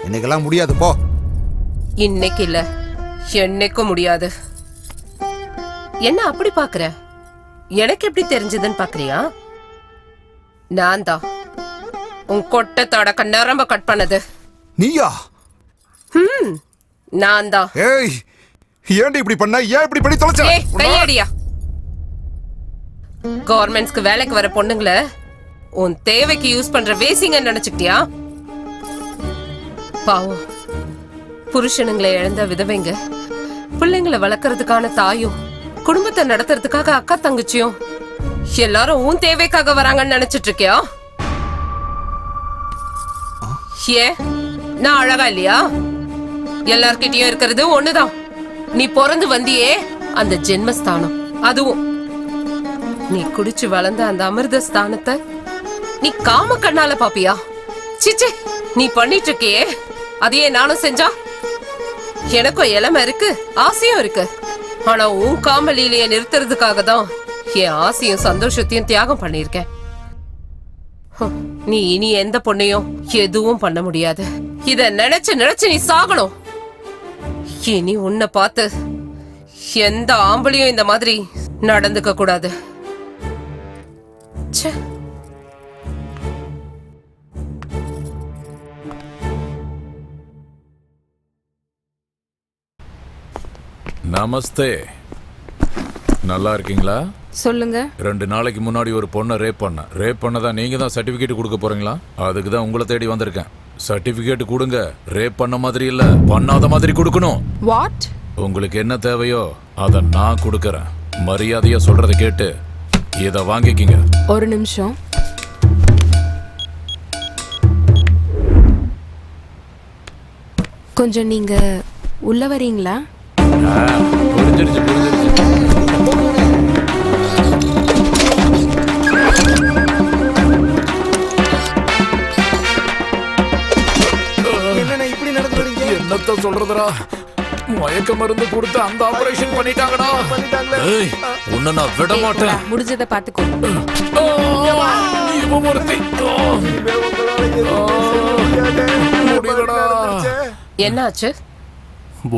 இன்னைக்கெல்லாம் முடியாது, போ. இன்னைக்கு இல்ல, என்னைக்கும் முடியாது. என்ன அப்படி பாக்குற? எனக்கு எப்படி தெரிஞ்சதுன்னு பாக்குறியா? நான் தான் உன் கொட்டை தடக்க நரம்ப கட் பண்ணது. நீயா? நான் தான். ஏய், ஏன்டி இப்படி பண்ண? ஏன் இப்படி பண்ணி தொலைச்ச? ஏய், கையடியா. கவர்மெண்ட்ஸ்க்கு வேலைக்கு வர பொண்ணுங்கள உன் தேவைக்கு யூஸ் பண்ற வேசிங்க நினைச்சுக்கிட்டியா? பாவம், புருஷனுங்களை இழந்த விதவைங்க, பிள்ளைங்களை வளர்க்கறதுக்கான தாயும், குடும்பத்தை நடத்துறதுக்காக அக்கா தங்கச்சியும் எல்லாரும் உன் தேவைக்காக வராங்கன்னு நினைச்சிட்டு இருக்கியா? ஏன் நான் அழகா இல்லையா? எல்லார்கிட்டயும் இருக்கிறது ஒண்ணுதான். நீ பிறந்து வந்தியே அந்த ஜென்மஸ்தானம், அதுவும் நீ குடிச்சு வளர்ந்த அந்த அமிர்த ஸ்தானத்தை நீ காம கண்ணால பாப்பியா? சிச்சே, நீ பண்ணிட்டு இருக்கியே அதையே நானும் செஞ்சா? எனக்கும் இளமை இருக்கு, ஆசையும் இருக்கு. ஆனா உன் காமலீலைய நிறுத்துறதுக்காக தான் என் ஆசையும் சந்தோஷத்தையும் தியாகம் பண்ணிருக்கேன். நீ இனி எந்த பொண்ணையும் எதுவும் பண்ண முடியாது. இத நினைச்சு நினைச்சு நீ சாகணும். இனி உன்னை பார்த்து எந்த ஆம்பளையும் இந்த மாதிரி நடந்துக்க கூடாது. ச்சே. நமஸ்தே, நல்லா இருக்கீங்களா? சொல்லுங்க. 2 நாளைக்கு முன்னாடி ஒரு பொண்ணை ரேப் பண்ணதான் நீங்க தான் சர்டிபிகேட் கொடுக்க போறீங்களா? அதுக்கு தான் உங்களை தேடி வந்திருக்கேன். சர்டிபிகேட் கொடுங்க. ரேப் பண்ண மாதிரி இல்ல, பண்ணாத மாதிரி கொடுக்கணும். வாட்? உங்களுக்கு என்ன தேவையோ அத நான் கொடுக்கறேன். மரியாதையா சொல்றத கேட்டு இத வாங்கிக்கிங்க. ஒரு நிமிஷம். கொஞ்சம் நீங்க உள்ள வரீங்களா? புரிஞ்சிருச்சு. என்னத்த சொல்றதுடா, மயக்க மருந்து கொடுத்து அந்த ஆபரேஷன் பண்ணிட்டாங்கடா. ஏய், உன்னை நான் விட மாட்டேன். முடிஞ்சதை பாத்துக்கோ. இவன் ஒருத்தி. என்னாச்சு?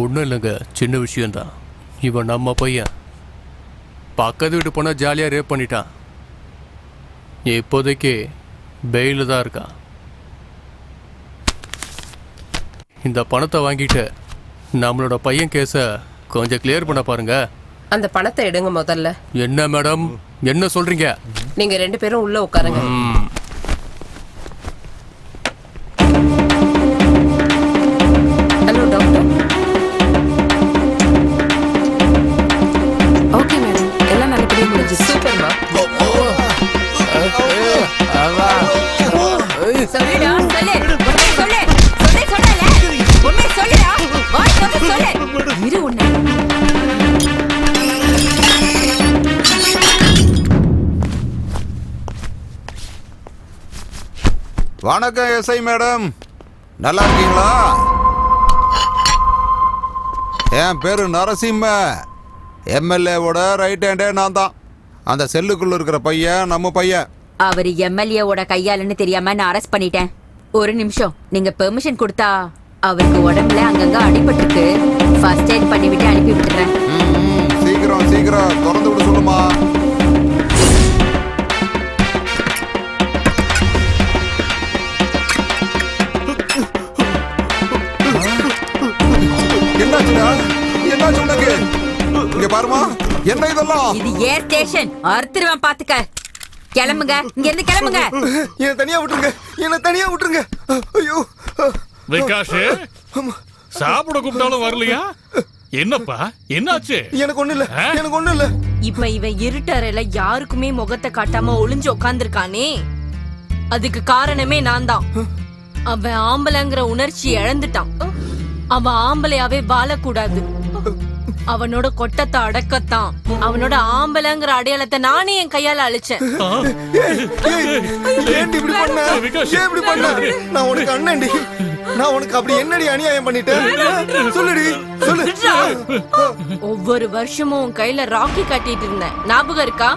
ஒன்றும் இல்லைங்க, சின்ன விஷயம்தான். இவன் நம்ம பையன். பக்கத்து வீட்டு போனால் ஜாலியாக ரேப் பண்ணிட்டான். இப்போதைக்கு பெயில தான் இருக்கான். இந்த பணத்தை வாங்கிட்டு நம்மளோட பையன் கேஸை கொஞ்சம் கிளியர் பண்ண பாருங்க. அந்த பணத்தை எடுங்க முதல்ல. என்ன மேடம், என்ன சொல்றீங்க? நீங்க 2 பேரும் உள்ள உட்காருங்க. Hello doctor. ஓகே மேடம், எல்லாம் நல்லபடியா முடிஞ்சிச்சு. சூப்பர்மா. சொல்லுடா, சொல்லு. சொல்லு. சொல்லல. உண்மை சொல்லுடா. வாய் வந்து சொல்லு. இரு உன்னை. வணக்கம் எஸ்ஐ மேடம், நல்லா இருக்கீங்களா? என் பேரு நரசிம்ம, எம்எல்ஏவோட ரைட் ஹேண்டே நான் தான். அந்த செல்லுக்குள்ள இருக்கிற பையன் நம்ம பையன். அவர் எம்எல்ஏவோட கையாலன்னு தெரியாம நான் அரெஸ்ட் பண்ணிட்டேன். ஒரு நிமிஷம், நீங்க பெர்மிஷன் கொடுத்தா அவருக்கு உடம்புல அங்கங்க அடிபட்டிருக்கு, ஃபர்ஸ்ட் எய்ட் பண்ணிவிட்டு அனுப்பி விட்டுறேன். சீக்கிரம் சீக்கிரம் திறந்து விட சொல்லுமா. என்னாச்சு உனக்கு? இங்க பாருமா, என்ன இதெல்லாம்? இது ஏர் ஸ்டேஷன், அறுத்துருவேன் பாத்துக்க. கிளம்புங்க, இங்க இருந்து கிளம்புங்க. என்ன தனியா விட்டுருங்க, என்ன தனியா விட்டுருங்க. ஐயோ விகாஷ், சாப்பிட கூப்பிட்டாலும் வரலையா? என்னப்பா என்னாச்சு? எனக்கு ஒண்ணு இல்ல, எனக்கு ஒண்ணு இல்ல. இப்ப இவன் இருட்டறையில யாருக்குமே முகத்தை காட்டாம ஒளிஞ்சு உட்கார்ந்திருக்கானே, அதுக்கு காரணமே நான் தான். அவன் ஆம்பளைங்கிற உணர்ச்சி இழந்துட்டான். அவன் ஆம்பளையாவே வாழக்கூடாது. அவனோட கொட்டத்தை அடக்கத்தான் அவனோட ஆம்பளைங்கிற அடையாளத்தை நானே என் கையால அழிச்சேன். நான் உனக்கு அண்ணன்டி, நான் உனக்கு அப்படி என்னடி அநியாயம் பண்ணிட்டேன்? சொல்லுடி சொல்லு. ஒவ்வொரு வருஷமும் உன் கையில ராக்கி கட்டிட்டு இருந்தேன், ஞாபகம் இருக்கா?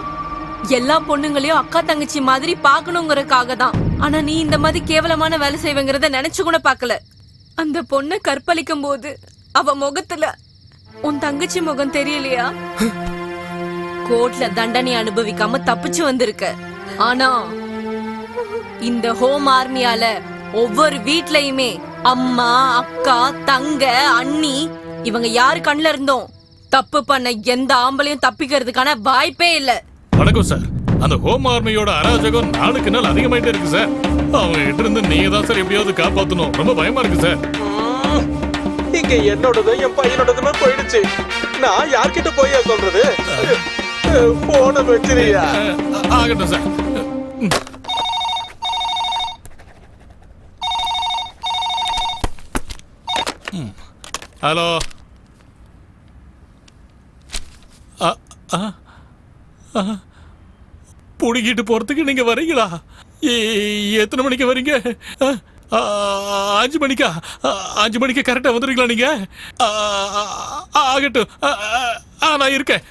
எல்லா பொண்ணுங்களையும் அக்கா தங்கச்சி மாதிரி பாக்கணுங்கிறதுக்காக தான். ஆனா நீ இந்த மாதிரி கேவலமான வேலை செய்வங்கிறத நினைச்சு கூட பாக்கல. அந்த பொண்ணை கற்பழிக்கும் போது அவ முகத்துல உன் தங்கச்சி முகம் தெரியலையா? கோர்ட்ல தண்டனை அனுபவிக்காம தப்பிச்சு வந்திருக்க. ஆனா இந்த ஹோம் ஆர்மியால ஒவ்வொரு வீட்லயுமே அம்மா, அக்கா, தங்க, அண்ணி இவங்க யாரு கண்ணுல இருந்தோம் தப்பு பண்ண எந்த ஆம்பளையும் தப்பிக்கிறதுக்கான வாய்ப்பே இல்ல. வணக்கம் சார். அந்த ஹோம் ஆர்மியோட அராஜகம் நாளுக்கு நாள் அதிகமாயிட்டே இருக்கு சார். அவங்க கிட்ட இருந்து நீங்க தான் சார் எப்படியாவது காப்பாத்தணும். ரொம்ப பயமா இருக்கு சார். இங்க என்னோடதும் என் பையனோடதுமே போயிடுச்சு. நான் யார்கிட்ட போய் சொல்றது? போன வச்சிரியா? ஆகட்டும் சார். ஹலோ. புடிக்கிட்டு போறதுக்கு நீங்க வரீங்களா? எத்தனை மணிக்கு வரீங்க? 5 மணிக்கா? 5 மணிக்கு கரெக்டா வந்துடுறீங்களா நீங்க? ஆகட்டும், நான் இருக்கேன்.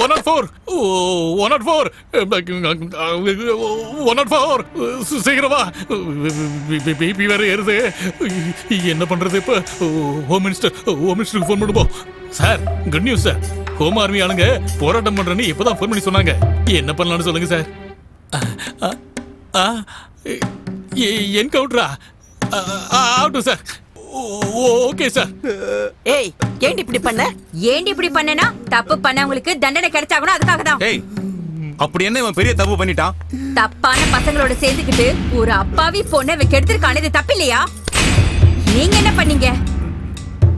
104 சீக்கிரமா. பிபி வேற ஏறுது. என்ன பண்றது இப்ப? ஹோம் மினிஸ்டருக்கு போன் பண்ணுவோம். Sir, good news sir. Home army ஆளுங்க போராட்டம் பண்றேன்னு இப்பதான் போன் பண்ணி சொன்னாங்க. என்ன பண்ணலாம்னு சொல்லுங்க சார். என்கவுண்டரா? ஆகட்டும் சார். Okay sir. ஏய், ஏண்டி இப்படி பண்ண? ஏண்டி இப்படி பண்ணனா? தப்பு பண்ணவங்களுக்கு தண்டனை கிடைச்சாகணும், அதுக்காக தான். ஏய், அப்படி என்ன இவன் பெரிய தப்பு பண்ணிட்டான்? தப்பான பசங்களோட சேர்ந்துக்கிட்டு ஒரு அப்பாவி பொண்ணை கெடுத்திருக்கானே, இது தப்பு இல்லையா? நீங்க என்ன பண்ணீங்க?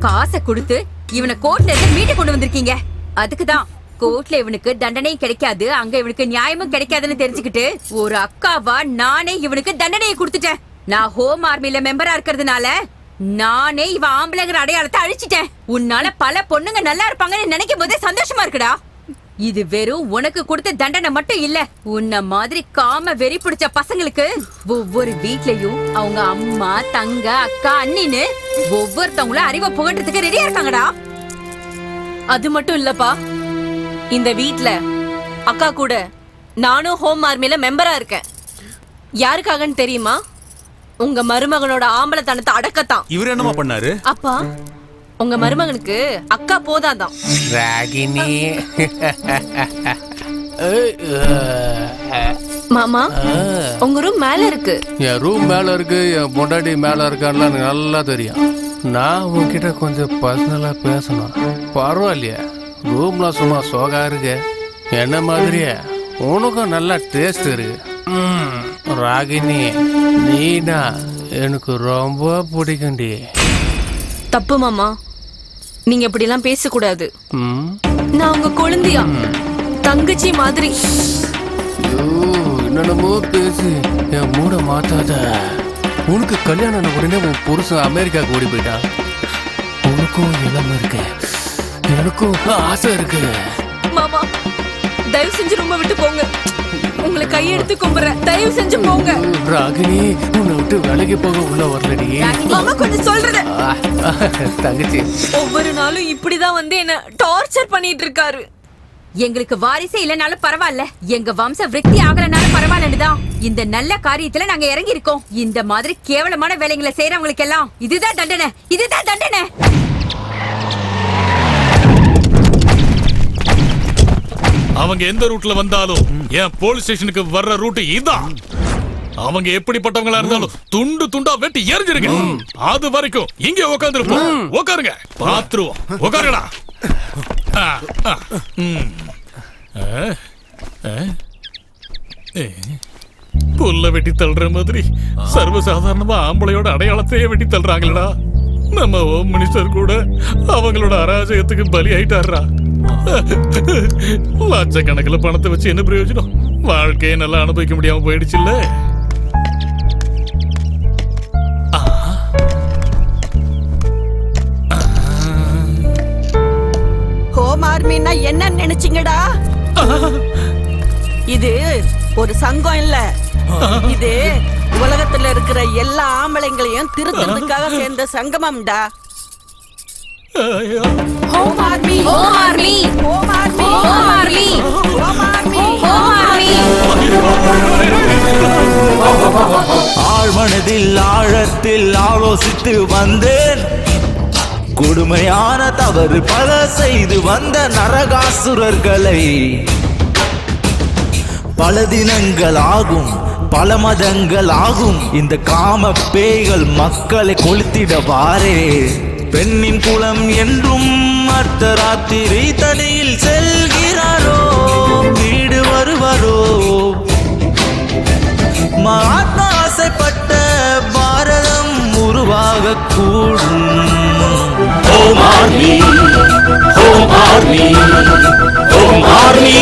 காசை கொடுத்து இவனை கோர்ட்ல இருந்து மீட்டு கொண்டு வந்திருக்கீங்க. அதுக்குதான் கோர்ட்ல இவனுக்கு தண்டனையும் கிடைக்காது, அங்க இவனுக்கு நியாயமும் கிடைக்காதுன்னு தெரிஞ்சுக்கிட்டு ஒரு அக்காவா நானே இவனுக்கு தண்டனையை கொடுத்துட்டேன். நான் ஹோம் ஆர்மில மெம்பரா இருக்கிறதுனால நானே இவன் ஆம்பளைங்கிற அடையாளத்தை அழிச்சிட்டேன். உன்னால பல பொண்ணுங்க நல்லா இருப்பாங்கன்னு நினைக்கும் போதே சந்தோஷமா இருக்குடா. இது வெறும் உனக்கு கொடுத்த தண்டனை மட்டும் இல்ல, உன்ன மாதிரி காம வெறி பிடிச்ச பசங்களுக்கு ஒவ்வொரு வீட்லயும் அவங்க அம்மா, தங்க, அக்கா, அண்ணின்னு ஒவ்வொருத்தவங்களும் அறிவை புகட்டுறதுக்கு ரெடியா இருக்காங்கடா. அது மட்டும் இல்லப்பா, இந்த வீட்ல அக்கா கூட நானும் ஹோம் ஆர்மில மெம்பரா இருக்கேன். யாருக்காகன்னு தெரியுமா? உங்க மருமகனோட ஆம்பளத்தனத்தை அடக்கத்தான். இவர் என்னமா பண்ணாரு? அப்பா, உங்க மருமகனுக்கு அக்கா போதாதான். ராகினி. மாமா, உங்க ரூம் மேல இருக்கு. என் ரூம் மேல இருக்கு, என் பொண்டாட்டி மேல இருக்கான்னு எனக்கு நல்லா தெரியும். நான் உன்கிட்ட கொஞ்சம் பர்சனலா பேசணும். பரவாயில்லையா? ரூம்ல சும்மா சோகா இருக்கு. என்ன மாதிரியே உனக்கும் நல்லா டேஸ்ட் இருக்கு. ராகினி, நீனா எனக்கு ரொம்ப பிடிக்கும்டி. தப்பு மாமா, நீங்க இப்படி எல்லாம் பேசக்கூடாது. நான் உங்க குழந்தையா, தங்கச்சி மாதிரி. என்னென்னமோ பேசி என் மூட மாத்தாத. உனக்கு கல்யாணம் உடனே உன் புருஷன் அமெரிக்காவுக்கு ஓடி போயிட்டா. உனக்கும் இளம இருக்கு, எனக்கும் ஆசை இருக்கு. மாமா, தயவு செஞ்சு ரூமை விட்டு போங்க. உங்களை கையெடுத்து கும்புறேன், தயவு செஞ்சு போங்க. ராகினி, உன்னை விட்டு விலகி போக உள்ள வரலடி. மாமா கொஞ்சம் சொல்றது. தங்கச்சி ஒவ்வொரு நாளும் இப்படிதான் வந்து என்ன டார்ச்சர் பண்ணிட்டு இருக்காரு. எங்களுக்கு வாரிசே இல்லனாலும் பரவாயில்ல, எங்க வம்ச விருத்தி ஆகலனாலும் பரவாயில்லன்னுதான் இந்த நல்ல காரியத்துல நாங்க இறங்கி இருக்கோம். இந்த மாதிரி கேவலமான வேலைகளை செய்யறவங்களுக்கு எல்லாம் இதுதான் தண்டனை, இதுதான் தண்டனை. அவங்க எந்த ரூட்ல வந்தாலும் என் போலீஸ் ஸ்டேஷனுக்கு வர்ற ரூட் இதான். அவங்க எப்படிப்பட்டவங்களா இருந்தாலும் துண்டு துண்டா வெட்டி எரிஞ்சிருங்க. அது வரைக்கும் இங்க உட்காந்துருப்போம். உட்காருங்க, பாத்துருவோம். உட்காருங்கடா. புல்ல வெட்டி தள்ளுற மாதிரி சர்வசாதாரணமா ஆம்பளையோட அடையாளத்தையே வெட்டி தள்ளுறாங்களா. நம்ம ஹோம் மினிஸ்டர் கூட அவங்களோட அராஜகத்துக்கு பலி ஆயிட்டாரா. லட்சக்கணக்கில் பணத்தை வச்சு என்ன பிரயோஜனம்? வாழ்க்கையை நல்லா அனுபவிக்க முடியாம போயிடுச்சுல்ல. ஹோம் ஆர்மின்னா என்ன நினைச்சீங்கடா? இது ஒரு சங்கம் இல்ல, இது உலகத்துல இருக்கிற எல்லா ஆம்பளைங்களையும் திருத்துறதுக்காக சேர்ந்த சங்கமம்டா. Home army, home army, home army, home army, home army, home army. ஆழ்மனதில் ஆழத்தில் ஆலோசித்து வந்தேன். கொடுமையான தவறு பல செய்து வந்த நரகாசுரர்களை பல தினங்கள் ஆகும், பல மதங்கள் ஆகும், இந்த காம பேய்கள் மக்களை கொளுத்திடவாரே. பெண்ணின் குலம் என்றும் அர்த்தராத்திரி தனியில் செல்கிறாரோ, வீடு வருவாரோ. மகாத்மா ஆசைப்பட்ட பாரதம் உருவாக கூடும். Home army, home army, home army.